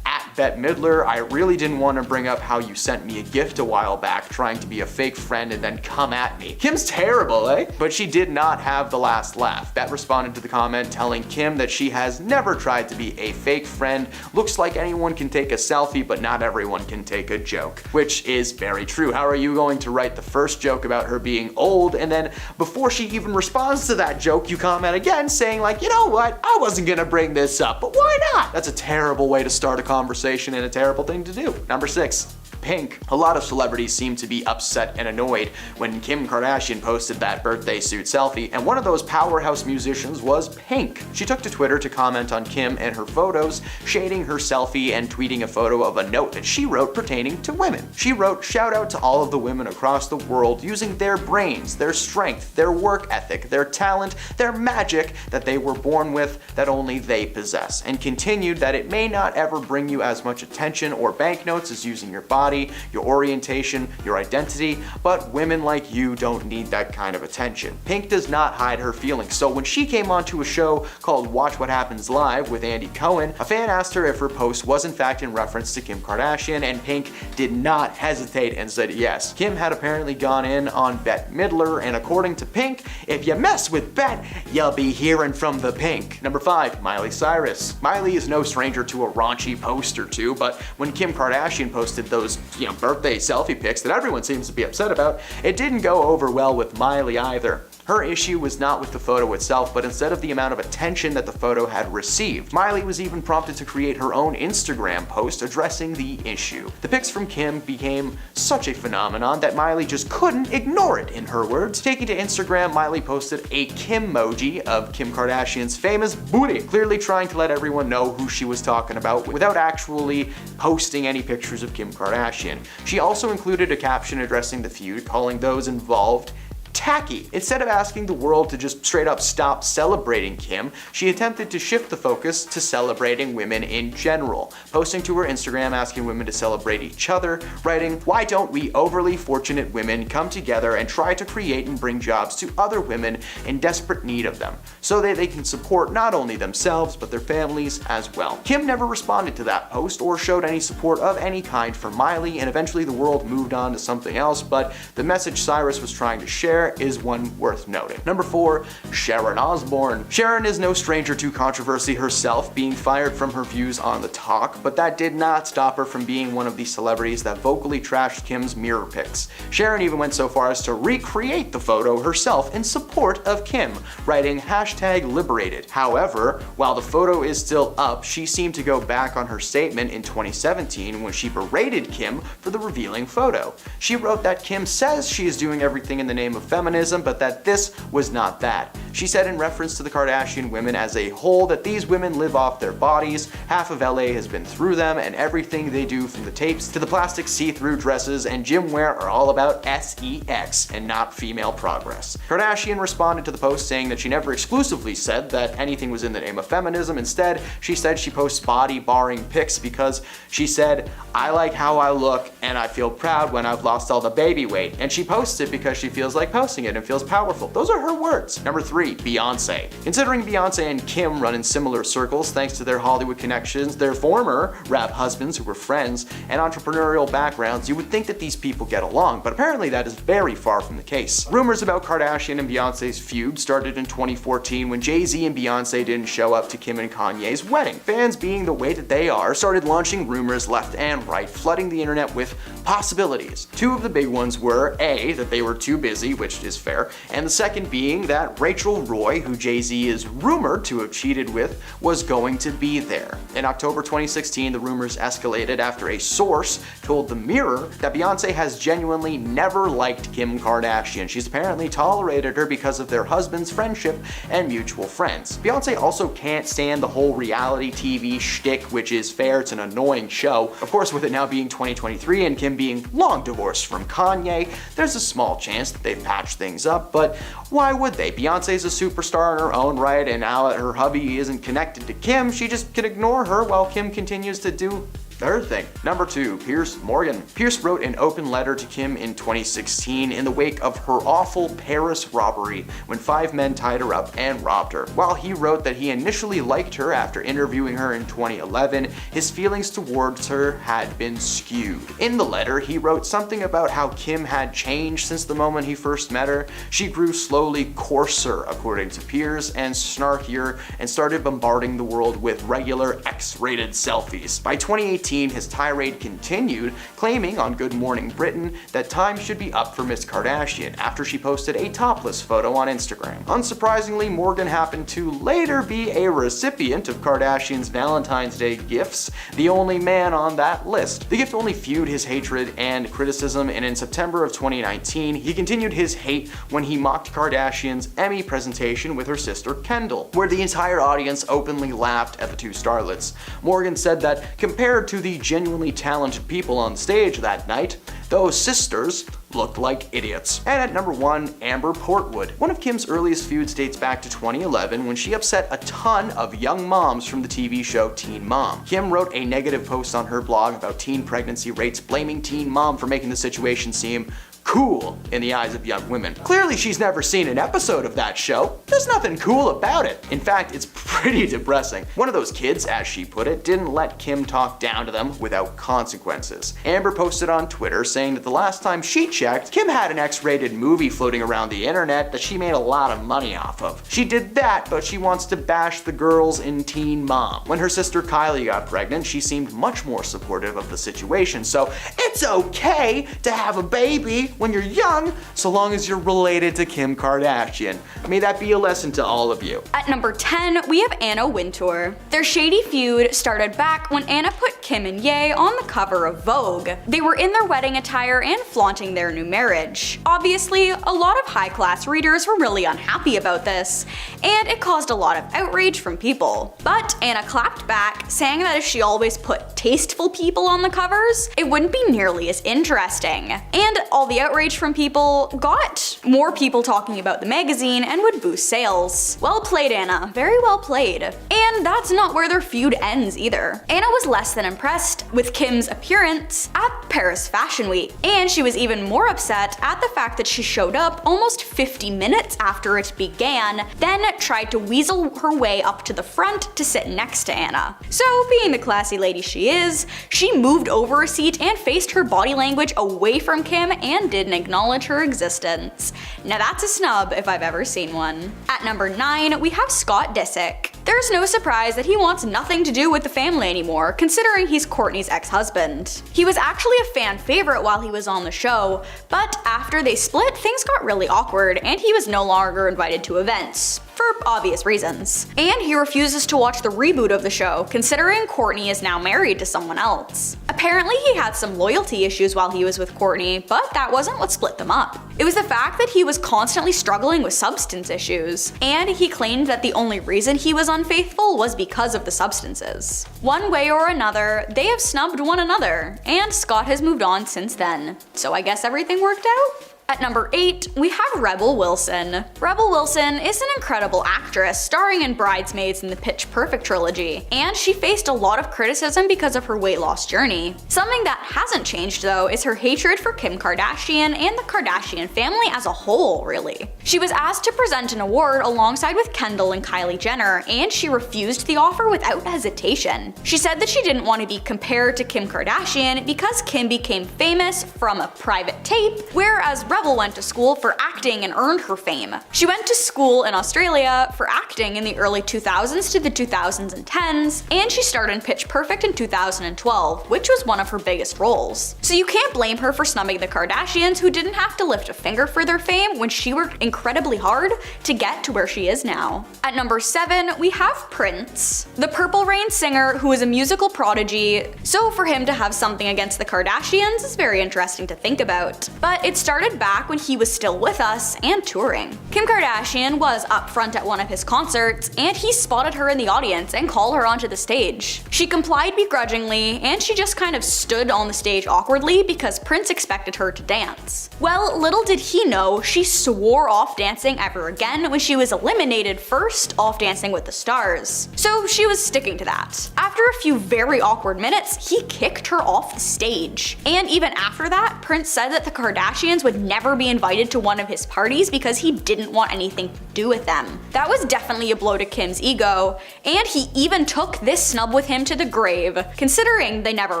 Bette Midler, I really didn't want to bring up how you sent me a gift a while back trying to be a fake friend and then come at me. Kim's terrible, eh? But she did not have the last laugh. Bette responded to the comment telling Kim that she has never tried to be a fake friend. Looks like anyone can take a selfie, but not everyone can take a joke. Which is very true. How are you going to write the first joke about her being old, and then before she even responds to that joke, you comment again saying like, you know what, I wasn't gonna bring this up, but why not? That's a terrible way to start a conversation and a terrible thing to do. Number 6. Pink. A lot of celebrities seem to be upset and annoyed when Kim Kardashian posted that birthday suit selfie, and one of those powerhouse musicians was Pink. She took to Twitter to comment on Kim and her photos, shading her selfie and tweeting a photo of a note that she wrote pertaining to women. She wrote, "Shout out to all of the women across the world using their brains, their strength, their work ethic, their talent, their magic that they were born with that only they possess," and continued that it may not ever bring you as much attention or banknotes as using your body, body, your orientation, your identity, but women like you don't need that kind of attention. Pink does not hide her feelings, so when she came onto a show called Watch What Happens Live with Andy Cohen, a fan asked her if her post was in fact in reference to Kim Kardashian, and Pink did not hesitate and said yes. Kim had apparently gone in on Bette Midler, and according to Pink, if you mess with Bette, you'll be hearing from the Pink. Number 5, Miley Cyrus. Miley is no stranger to a raunchy post or two, but when Kim Kardashian posted those, birthday selfie pics that everyone seems to be upset about, it didn't go over well with Miley either. Her issue was not with the photo itself, but instead of the amount of attention that the photo had received. Miley was even prompted to create her own Instagram post addressing the issue. The pics from Kim became such a phenomenon that Miley just couldn't ignore it, in her words. Taking to Instagram, Miley posted a Kim-moji of Kim Kardashian's famous booty, clearly trying to let everyone know who she was talking about without actually posting any pictures of Kim Kardashian. She also included a caption addressing the feud, calling those involved tacky. Instead of asking the world to just straight up stop celebrating Kim, she attempted to shift the focus to celebrating women in general, posting to her Instagram asking women to celebrate each other, writing, "Why don't we overly fortunate women come together and try to create and bring jobs to other women in desperate need of them, so that they can support not only themselves but their families as well." Kim never responded to that post or showed any support of any kind for Miley, and eventually the world moved on to something else, but the message Cyrus was trying to share is one worth noting. Number 4, Sharon Osbourne. Sharon is no stranger to controversy herself, being fired from her views on The Talk, but that did not stop her from being one of the celebrities that vocally trashed Kim's mirror pics. Sharon even went so far as to recreate the photo herself in support of Kim, writing #liberated. However, while the photo is still up, she seemed to go back on her statement in 2017 when she berated Kim for the revealing photo. She wrote that Kim says she is doing everything in the name of feminism, but that this was not that. She said in reference to the Kardashian women as a whole that these women live off their bodies, half of LA has been through them, and everything they do from the tapes to the plastic see-through dresses and gym wear are all about sex and not female progress. Kardashian responded to the post saying that she never exclusively said that anything was in the name of feminism. Instead, she said she posts body-barring pics because she said, "I like how I look and I feel proud when I've lost all the baby weight," and she posts it because she feels like posting it and feels powerful. Those are her words. Number 3, Beyonce. Considering Beyonce and Kim run in similar circles thanks to their Hollywood connections, their former rap husbands who were friends, and entrepreneurial backgrounds, you would think that these people get along, but apparently that is very far from the case. Rumors about Kardashian and Beyonce's feud started in 2014 when Jay-Z and Beyonce didn't show up to Kim and Kanye's wedding. Fans, being the way that they are, started launching rumors left and right, flooding the internet with possibilities. 2 of the big ones were A, that they were too busy, which is fair, and the second being that Rachel Roy, who Jay-Z is rumored to have cheated with, was going to be there. In October 2016, the rumors escalated after a source told The Mirror that Beyonce has genuinely never liked Kim Kardashian. She's apparently tolerated her because of their husband's friendship and mutual friends. Beyonce also can't stand the whole reality TV shtick, which is fair, it's an annoying show. Of course, with it now being 2023 and Kim being long divorced from Kanye, there's a small chance that they've patched things up, but why would they? Beyonce's a superstar in her own right, and now that her hubby isn't connected to Kim, she just can ignore her while Kim continues to do her thing. Number 2, Piers Morgan. Piers wrote an open letter to Kim in 2016 in the wake of her awful Paris robbery when 5 men tied her up and robbed her. While he wrote that he initially liked her after interviewing her in 2011, his feelings towards her had been skewed. In the letter, he wrote something about how Kim had changed since the moment he first met her. She grew slowly coarser, according to Piers, and snarkier, and started bombarding the world with regular X-rated selfies. By 2018, his tirade continued, claiming on Good Morning Britain that time should be up for Miss Kardashian after she posted a topless photo on Instagram. Unsurprisingly, Morgan happened to later be a recipient of Kardashian's Valentine's Day gifts, the only man on that list. The gift only fueled his hatred and criticism, and in September of 2019, he continued his hate when he mocked Kardashian's Emmy presentation with her sister Kendall, where the entire audience openly laughed at the 2 starlets. Morgan said that compared to the genuinely talented people on stage that night, those sisters looked like idiots. And at number 1, Amber Portwood. One of Kim's earliest feuds dates back to 2011 when she upset a ton of young moms from the TV show Teen Mom. Kim wrote a negative post on her blog about teen pregnancy rates, blaming Teen Mom for making the situation seem cool in the eyes of young women. Clearly she's never seen an episode of that show. There's nothing cool about it. In fact, it's pretty depressing. One of those kids, as she put it, didn't let Kim talk down to them without consequences. Amber posted on Twitter saying that the last time she checked, Kim had an X-rated movie floating around the internet that she made a lot of money off of. She did that, but she wants to bash the girls in Teen Mom. When her sister Kylie got pregnant, she seemed much more supportive of the situation, so it's okay to have a baby when you're young, so long as you're related to Kim Kardashian. May that be a lesson to all of you. At number 10, we have Anna Wintour. Their shady feud started back when Anna put Kim and Ye on the cover of Vogue. They were in their wedding attire and flaunting their new marriage. Obviously, a lot of high-class readers were really unhappy about this, and it caused a lot of outrage from people. But Anna clapped back, saying that if she always put tasteful people on the covers, it wouldn't be nearly as interesting. And all the outrage from people got more people talking about the magazine and would boost sales. Well played, Anna. Very well played. And that's not where their feud ends either. Anna was less than impressed with Kim's appearance at Paris Fashion Week, and she was even more upset at the fact that she showed up almost 50 minutes after it began, then tried to weasel her way up to the front to sit next to Anna. So, being the classy lady she is, she moved over a seat and faced her body language away from Kim and didn't acknowledge her existence. Now that's a snub if I've ever seen one. At number 9, we have Scott Disick. There's no surprise that he wants nothing to do with the family anymore, considering he's Kourtney's ex-husband. He was actually a fan favorite while he was on the show, but after they split, things got really awkward and he was no longer invited to events. For obvious reasons. And he refuses to watch the reboot of the show, considering Kourtney is now married to someone else. Apparently he had some loyalty issues while he was with Kourtney, but that wasn't what split them up. It was the fact that he was constantly struggling with substance issues, and he claimed that the only reason he was unfaithful was because of the substances. One way or another, they have snubbed one another, and Scott has moved on since then. So I guess everything worked out? At number 8, we have Rebel Wilson. Rebel Wilson is an incredible actress starring in Bridesmaids in the Pitch Perfect trilogy, and she faced a lot of criticism because of her weight loss journey. Something that hasn't changed though is her hatred for Kim Kardashian and the Kardashian family as a whole, really. She was asked to present an award alongside with Kendall and Kylie Jenner, and she refused the offer without hesitation. She said that she didn't want to be compared to Kim Kardashian because Kim became famous from a private tape, whereas Rebel went to school for acting and earned her fame. She went to school in Australia for acting in the early 2000s to the 2010s, and she starred in Pitch Perfect in 2012, which was one of her biggest roles. So you can't blame her for snubbing the Kardashians, who didn't have to lift a finger for their fame when she worked incredibly hard to get to where she is now. At number 7, we have Prince, the Purple Rain singer who is a musical prodigy, so for him to have something against the Kardashians is very interesting to think about. But it started back when he was still with us and touring. Kim Kardashian was up front at one of his concerts, and he spotted her in the audience and called her onto the stage. She complied begrudgingly, and she just kind of stood on the stage awkwardly because Prince expected her to dance. Well, little did he know, she swore off dancing ever again when she was eliminated first off Dancing with the Stars. So she was sticking to that. After a few very awkward minutes, he kicked her off the stage. And even after that, Prince said that the Kardashians would never be invited to one of his parties because he didn't want anything to do with them. That was definitely a blow to Kim's ego, and he even took this snub with him to the grave, considering they never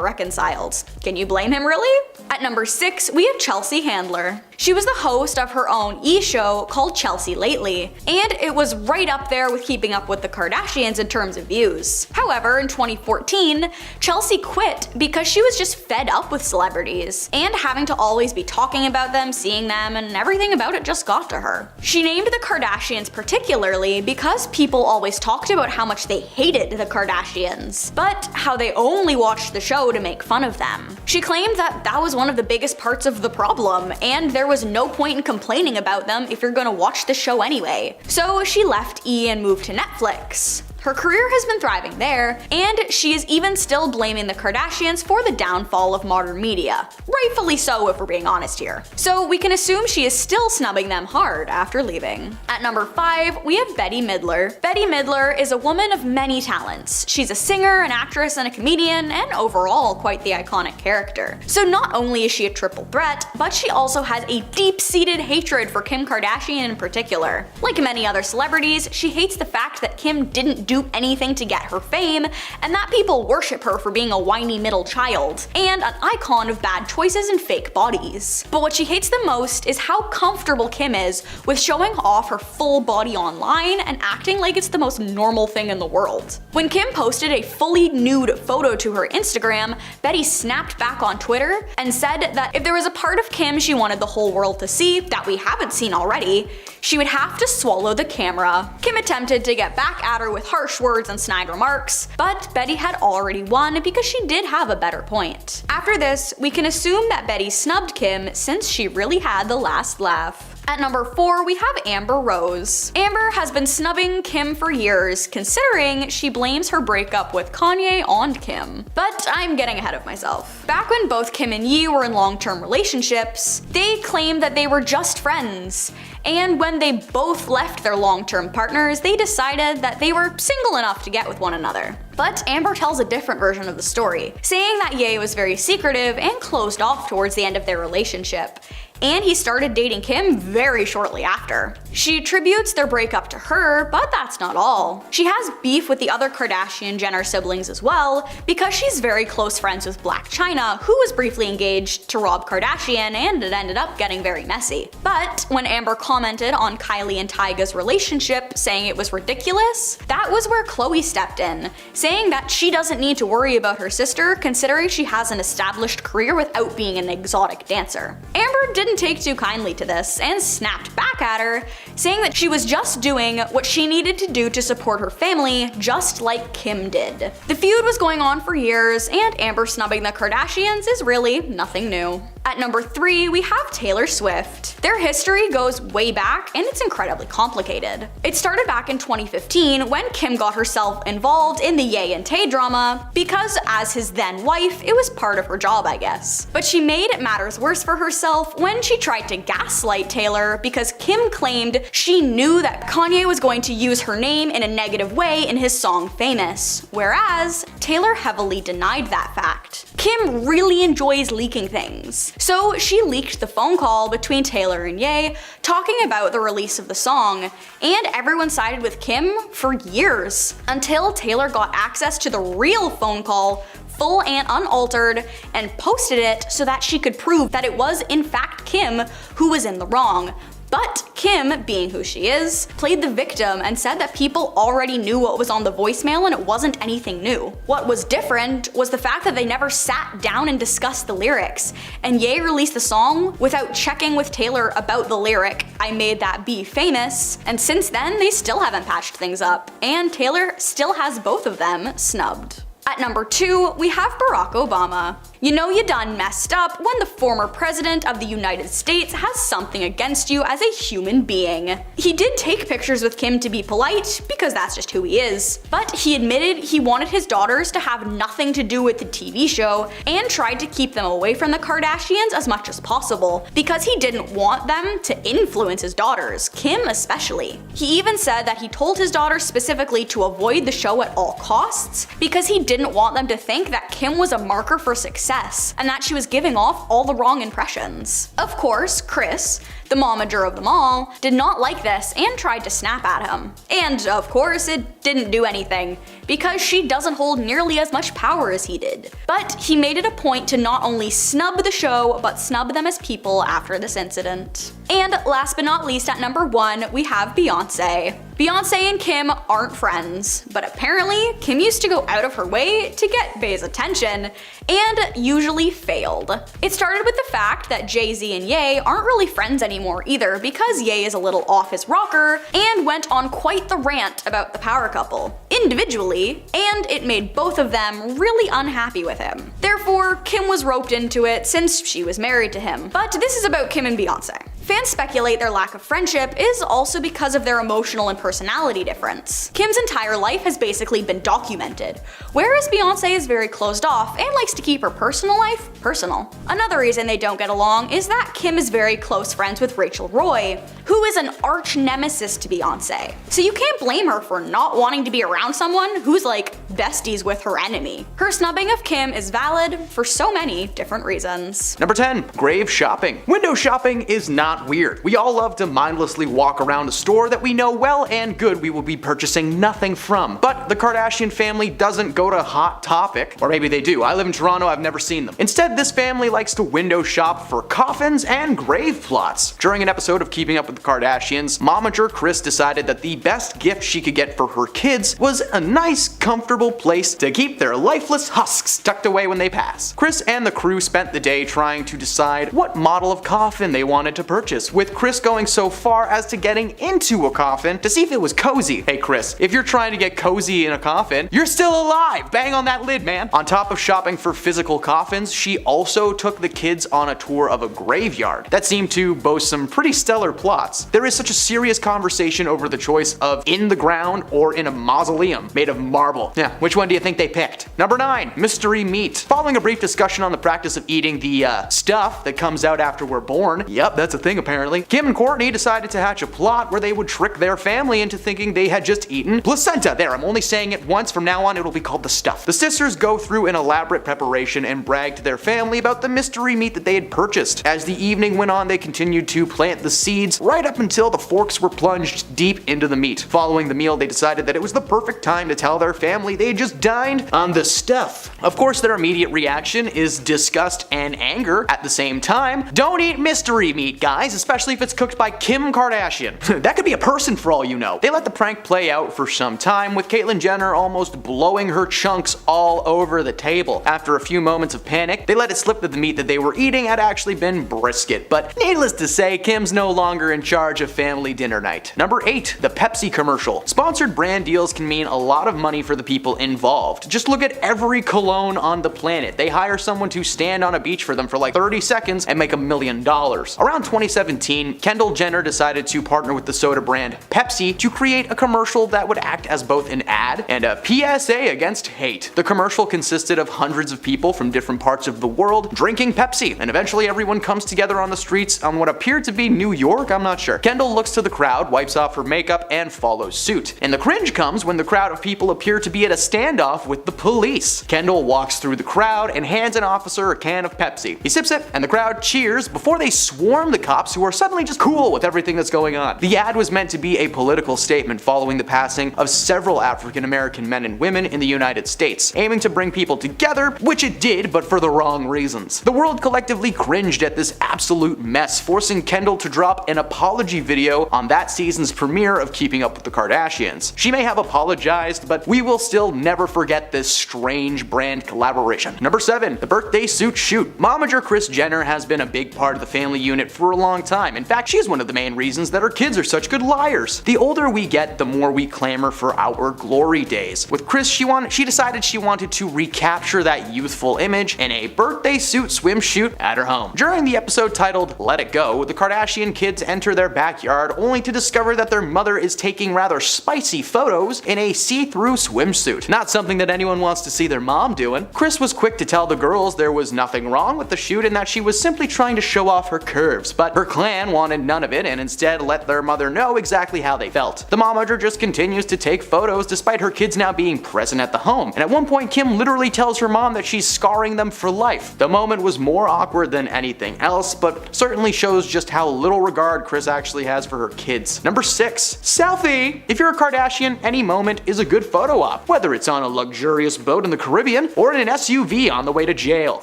reconciled. Can you blame him really? At number 6, we have Chelsea Handler. She was the host of her own e-show called Chelsea Lately, and it was right up there with Keeping Up with the Kardashians in terms of views. However, in 2014, Chelsea quit because she was just fed up with celebrities, and having to always be talking about them, seeing them, and everything about it just got to her. She named the Kardashians particularly because people always talked about how much they hated the Kardashians, but how they only watched the show to make fun of them. She claimed that that was one of the biggest parts of the problem, and there was no point in complaining about them if you're gonna watch the show anyway. So she left E and moved to Netflix. Her career has been thriving there, and she is even still blaming the Kardashians for the downfall of modern media. Rightfully so, if we're being honest here. So we can assume she is still snubbing them hard after leaving. At number 5, we have Bette Midler. Bette Midler is a woman of many talents. She's a singer, an actress, and a comedian, and overall quite the iconic character. So not only is she a triple threat, but she also has a deep-seated hatred for Kim Kardashian in particular. Like many other celebrities, she hates the fact that Kim didn't do anything to get her fame, and that people worship her for being a whiny middle child, and an icon of bad choices and fake bodies. But what she hates the most is how comfortable Kim is with showing off her full body online and acting like it's the most normal thing in the world. When Kim posted a fully nude photo to her Instagram, Bette snapped back on Twitter and said that if there was a part of Kim she wanted the whole world to see that we haven't seen already, she would have to swallow the camera. Kim attempted to get back at her with harsh words and snide remarks, but Bette had already won because she did have a better point. After this, we can assume that Bette snubbed Kim since she really had the last laugh. At number 4, we have Amber Rose. Amber has been snubbing Kim for years, considering she blames her breakup with Kanye on Kim. But I'm getting ahead of myself. Back when both Kim and Ye were in long-term relationships, they claimed that they were just friends. And when they both left their long-term partners, they decided that they were single enough to get with one another. But Amber tells a different version of the story, saying that Ye was very secretive and closed off towards the end of their relationship, and he started dating Kim very shortly after. She attributes their breakup to her, but that's not all. She has beef with the other Kardashian Jenner siblings as well, because she's very close friends with Blac Chyna, who was briefly engaged to Rob Kardashian, and it ended up getting very messy. But when Amber commented on Kylie and Tyga's relationship, saying it was ridiculous, that was where Khloe stepped in, saying that she doesn't need to worry about her sister, considering she has an established career without being an exotic dancer. Amber didn't take too kindly to this and snapped back at her, saying that she was just doing what she needed to do to support her family, just like Kim did. The feud was going on for years, and Amber snubbing the Kardashians is really nothing new. At number 3, we have Taylor Swift. Their history goes way back, and it's incredibly complicated. It started back in 2015 when Kim got herself involved in the Ye and Tay drama, because as his then wife, it was part of her job, I guess. But she made matters worse for herself when she tried to gaslight Taylor, because Kim claimed she knew that Kanye was going to use her name in a negative way in his song Famous, whereas Taylor heavily denied that fact. Kim really enjoys leaking things. So she leaked the phone call between Taylor and Ye, talking about the release of the song, and everyone sided with Kim for years, until Taylor got access to the real phone call, full and unaltered, and posted it so that she could prove that it was in fact Kim who was in the wrong. But Kim, being who she is, played the victim and said that people already knew what was on the voicemail and it wasn't anything new. What was different was the fact that they never sat down and discussed the lyrics, and Ye released the song without checking with Taylor about the lyric, "I made that be famous," and since then they still haven't patched things up, and Taylor still has both of them snubbed. At number 2, we have Barack Obama. You know you done messed up when the former president of the United States has something against you as a human being. He did take pictures with Kim to be polite, because that's just who he is, but he admitted he wanted his daughters to have nothing to do with the TV show and tried to keep them away from the Kardashians as much as possible, because he didn't want them to influence his daughters, Kim especially. He even said that he told his daughters specifically to avoid the show at all costs, because he didn't want them to think that Kim was a marker for success, and that she was giving off all the wrong impressions. Of course, Kris, the momager of them all, did not like this and tried to snap at him. And of course, it didn't do anything, because she doesn't hold nearly as much power as he did. But he made it a point to not only snub the show, but snub them as people after this incident. And last but not least, at number 1, we have Beyonce. Beyonce and Kim aren't friends, but apparently Kim used to go out of her way to get Bey's attention, and usually failed. It started with the fact that Jay-Z and Ye aren't really friends anymore either, because Ye is a little off his rocker and went on quite the rant about the power couple, individually, and it made both of them really unhappy with him. Therefore, Kim was roped into it since she was married to him. But this is about Kim and Beyonce. Fans speculate their lack of friendship is also because of their emotional and personality difference. Kim's entire life has basically been documented, whereas Beyonce is very closed off and likes to keep her personal life personal. Another reason they don't get along is that Kim is very close friends with Rachel Roy, who is an arch nemesis to Beyonce. So you can't blame her for not wanting to be around someone who's like besties with her enemy. Her snubbing of Kim is valid for so many different reasons. Number 10. Grave shopping. Window shopping is not weird. We all love to mindlessly walk around a store that we know well and good we will be purchasing nothing from. But the Kardashian family doesn't go to Hot Topic, or maybe they do. I live in Toronto, I've never seen them. Instead, this family likes to window shop for coffins and grave plots. During an episode of Keeping Up with the Kardashians, momager Kris decided that the best gift she could get for her kids was a nice, comfortable place to keep their lifeless husks tucked away when they pass. Kris and the crew spent the day trying to decide what model of coffin they wanted to purchase, with Kris going so far as to getting into a coffin to see if it was cozy. Hey Kris, if you're trying to get cozy in a coffin, you're still alive! Bang on that lid, man! On top of shopping for physical coffins, she also took the kids on a tour of a graveyard that seemed to boast some pretty stellar plots. There is such a serious conversation over the choice of in the ground or in a mausoleum made of marble. Yeah, which one do you think they picked? Number 9. Mystery meat. Following a brief discussion on the practice of eating the stuff that comes out after we're born, yep, that's a thing apparently, Kim and Kourtney decided to hatch a plot where they would trick their family into thinking they had just eaten placenta. There, I'm only saying it once, from now on it'll be called the stuff. The sisters go through an elaborate preparation and brag to their family about the mystery meat that they had purchased. As the evening went on, they continued to plant the seeds right up until the forks were plunged deep into the meat. Following the meal, they decided that it was the perfect time to tell their family they had just dined on the stuff. Of course, their immediate reaction is disgust and anger at the same time. Don't eat mystery meat, guys, especially if it's cooked by Kim Kardashian. That could be a person for all you know. They let the prank play out for some time, with Caitlyn Jenner almost blowing her chunks all over the table. After a few moments of panic, they let it slip that the meat that they were eating had actually been brisket, but needless to say, Kim's no longer in charge of family dinner night. Number 8. The Pepsi commercial. Sponsored brand deals can mean a lot of money for the people involved. Just look at every cologne on the planet. They hire someone to stand on a beach for them for like 30 seconds and make $1 million. Around 2017, Kendall Jenner decided to partner with the soda brand Pepsi to create a commercial that would act as both an ad and a PSA against hate. The commercial consisted of hundreds of people from different parts of the world drinking Pepsi, and eventually everyone comes together on the streets on what appeared to be New York, I'm not sure. Kendall looks to the crowd, wipes off her makeup, and follows suit. And the cringe comes when the crowd of people appear to be at a standoff with the police. Kendall walks through the crowd and hands an officer a can of Pepsi. He sips it, and the crowd cheers before they swarm the cops, who are suddenly just cool with everything that's going on. The ad was meant to be a political statement following the passing of several African American men and women in the United States, aiming to bring people together, which it did, but for the wrong reasons. The world collectively cringed at this absolute mess, forcing Kendall to drop an apology video on that season's premiere of Keeping Up with the Kardashians. She may have apologized, but we will still never forget this strange brand collaboration. Number 7. The birthday suit shoot. Momager Kris Jenner has been a big part of the family unit for a long time. In fact, she's one of the main reasons that her kids are such good liars. The older we get, the more we clamor for our glory days. With Kris, she decided she wanted to recapture that youthful image in a birthday suit swimsuit at her home. During the episode titled Let It Go, the Kardashian kids enter their backyard only to discover that their mother is taking rather spicy photos in a see-through swimsuit. Not something that anyone wants to see their mom doing. Kris was quick to tell the girls there was nothing wrong with the shoot and that she was simply trying to show off her curves, but her clan wanted none of it and instead let their mother know exactly how they felt. The momager just continues to take photos despite her kids now being present at the home, and at one point Kim literally tells her mom that she's scarring them for life. The moment was more awkward than anything else, but certainly shows just how little regard Kris actually has for her kids. Number 6. Selfie! If you're a Kardashian, any moment is a good photo op, whether it's on a luxurious boat in the Caribbean or in an SUV on the way to jail.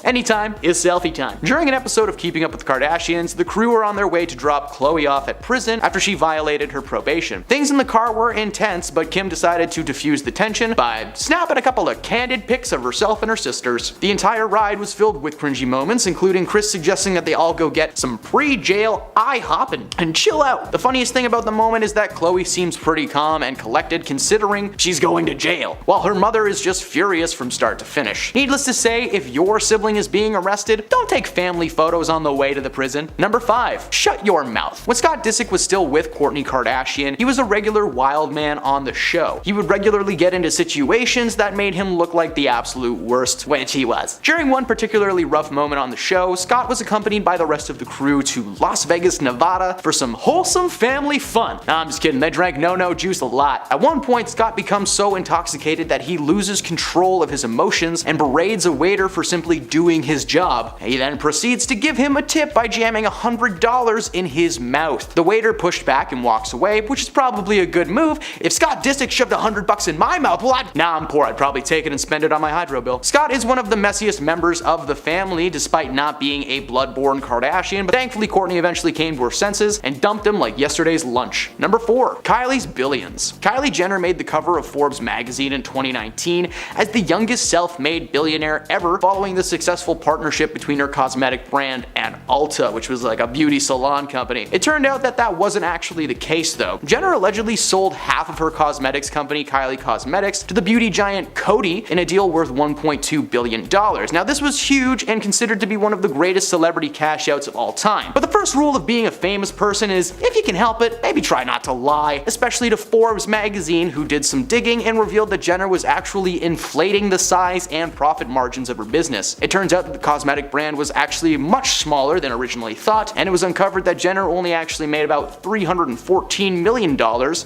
Anytime is selfie time. During an episode of Keeping Up with the Kardashians, the crew were on their way to drop Khloe off at prison after she violated her probation. Things in the car were intense, but Kim decided to diffuse the tension by snapping a couple of candid pics of herself and her sisters. The entire ride was filled with cringy moments, including Kris suggesting that they all go get some pre-jail IHOP and chill out. The funniest thing about the moment is that Khloe seems pretty calm and collected considering she's going to jail, while her mother is just furious from start to finish. Needless to say, if your sibling is being arrested, don't take family photos on the way to the prison. Number 5. 5. Shut your mouth. When Scott Disick was still with Kourtney Kardashian, he was a regular wild man on the show. He would regularly get into situations that made him look like the absolute worst, which he was. During one particularly rough moment on the show, Scott was accompanied by the rest of the crew to Las Vegas, Nevada for some wholesome family fun. Nah, I'm just kidding, they drank no-no juice a lot. At one point, Scott becomes so intoxicated that he loses control of his emotions and berates a waiter for simply doing his job. He then proceeds to give him a tip by jamming $100 in his mouth. The waiter pushed back and walks away, which is probably a good move. If Scott Disick shoved $100 in my mouth, well, I'm poor, I'd probably take it and spend it on my hydro bill. Scott is one of the messiest members of the family, despite not being a blood-born Kardashian, but thankfully Kourtney eventually came to her senses and dumped him like yesterday's lunch. Number 4. Kylie's billions. Kylie Jenner made the cover of Forbes magazine in 2019 as the youngest self-made billionaire ever, following the successful partnership between her cosmetic brand and Ulta, which was like a beauty salon company. It turned out that that wasn't actually the case though. Jenner allegedly sold half of her cosmetics company, Kylie Cosmetics, to the beauty giant Coty in a deal worth $1.2 billion. Now this was huge and considered to be one of the greatest celebrity cash outs of all time. But the first rule of being a famous person is, if you can help it, maybe try not to lie, especially to Forbes magazine, who did some digging and revealed that Jenner was actually inflating the size and profit margins of her business. It turns out that the cosmetic brand was actually much smaller than originally thought, and it was uncovered that Jenner only actually made about $314 million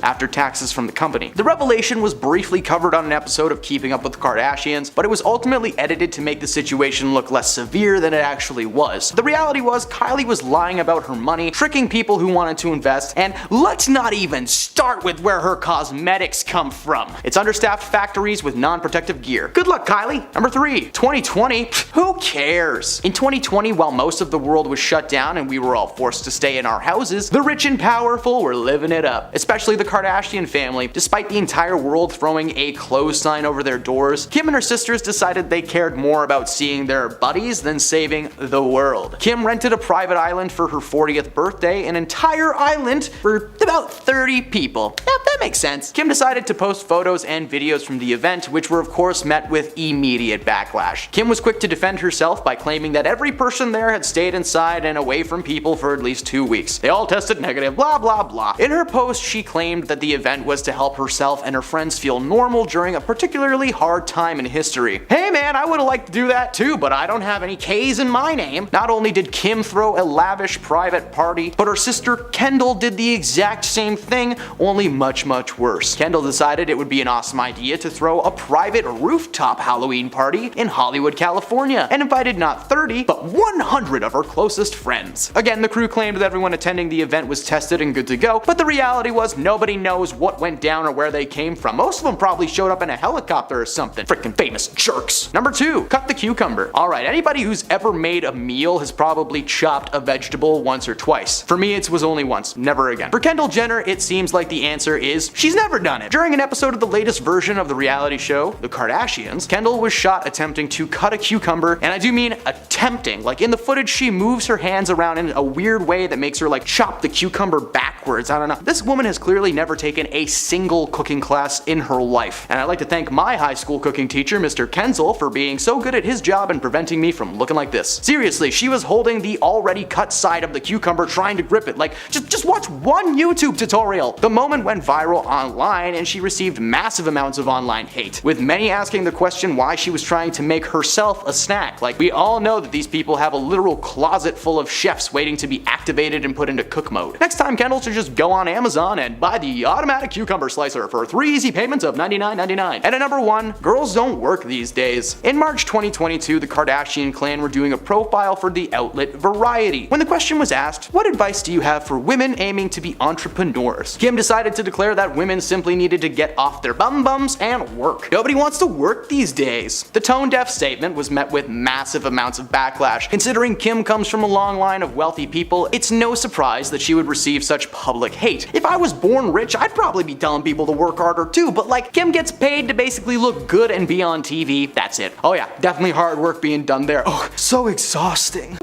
after taxes from the company. The revelation was briefly covered on an episode of Keeping Up with the Kardashians, but it was ultimately edited to make the situation look less severe than it actually was. The reality was Kylie was lying about her money, tricking people who wanted to invest, and let's not even start with where her cosmetics come from. It's understaffed factories with non-protective gear. Good luck, Kylie. Number 3. 2020. Who cares? In 2020, while most of the world was shut down and we were all forced to stay in our houses, the rich and powerful were living it up, especially the Kardashian family. Despite the entire world throwing a close sign over their doors, Kim and her sisters decided they cared more about seeing their buddies than saving the world. Kim rented a private island for her 40th birthday, an entire island for about 30 people. Yep, that makes sense. Kim decided to post photos and videos from the event, which were of course met with immediate backlash. Kim was quick to defend herself by claiming that every person there had stayed inside and away from people for at least 2 weeks. They all tested negative, blah blah blah. In her post, she claimed that the event was to help herself and her friends feel normal during a particularly hard time in history. Hey man, I would've liked to do that too, but I don't have any K's in my name. Not only did Kim throw a lavish private party, but her sister Kendall did the exact same thing, only much worse. Kendall decided it would be an awesome idea to throw a private rooftop Halloween party in Hollywood, California, and invited not 30, but 100 of her closest friends. Again, the crew claimed that everyone attending the event was tested and good to go, but the reality was nobody knows what went down or where they came from. Most of them probably showed up in a helicopter or something. Freaking famous jerks. Number 2, cut the cucumber. Alright, anybody who's ever made a meal has probably chopped a vegetable once or twice. For me, it was only once, never again. For Kendall Jenner, it seems like the answer is she's never done it. During an episode of the latest version of the reality show, The Kardashians, Kendall was shot attempting to cut a cucumber, and I do mean attempting. Like in the footage, she moves her hands around in a weird way that makes her like chop the cucumber backwards. I don't know. This woman has clearly never taken a single cooking class in her life. And I'd like to thank my high school cooking teacher, Mr. Kenzel, for being so good at his job and preventing me from looking like this. Seriously, she was holding the already cut side of the cucumber trying to grip it. Like, just watch one YouTube tutorial. The moment went viral online and she received massive amounts of online hate, with many asking the question why she was trying to make herself a snack. Like, we all know that these people have a literal closet full of chefs waiting to be activated and put into cook mode. Next time, Kendall should just go on Amazon and buy the automatic cucumber slicer for 3 easy payments of $99.99. And at number 1, girls don't work these days. In March 2022, the Kardashian clan were doing a profile for the outlet Variety. When the question was asked, what advice do you have for women aiming to be entrepreneurs? Kim decided to declare that women simply needed to get off their bums and work. Nobody wants to work these days. The tone-deaf statement was met with massive amounts of backlash. Considering Kim comes from a long line of wealthy people, it's no surprise that she would receive such public hate. If I was born rich, I'd probably be telling people to work harder too, but like, Kim gets paid to basically look good and be on TV, that's it. Oh yeah, definitely hard work being done there. Oh, so exhausting.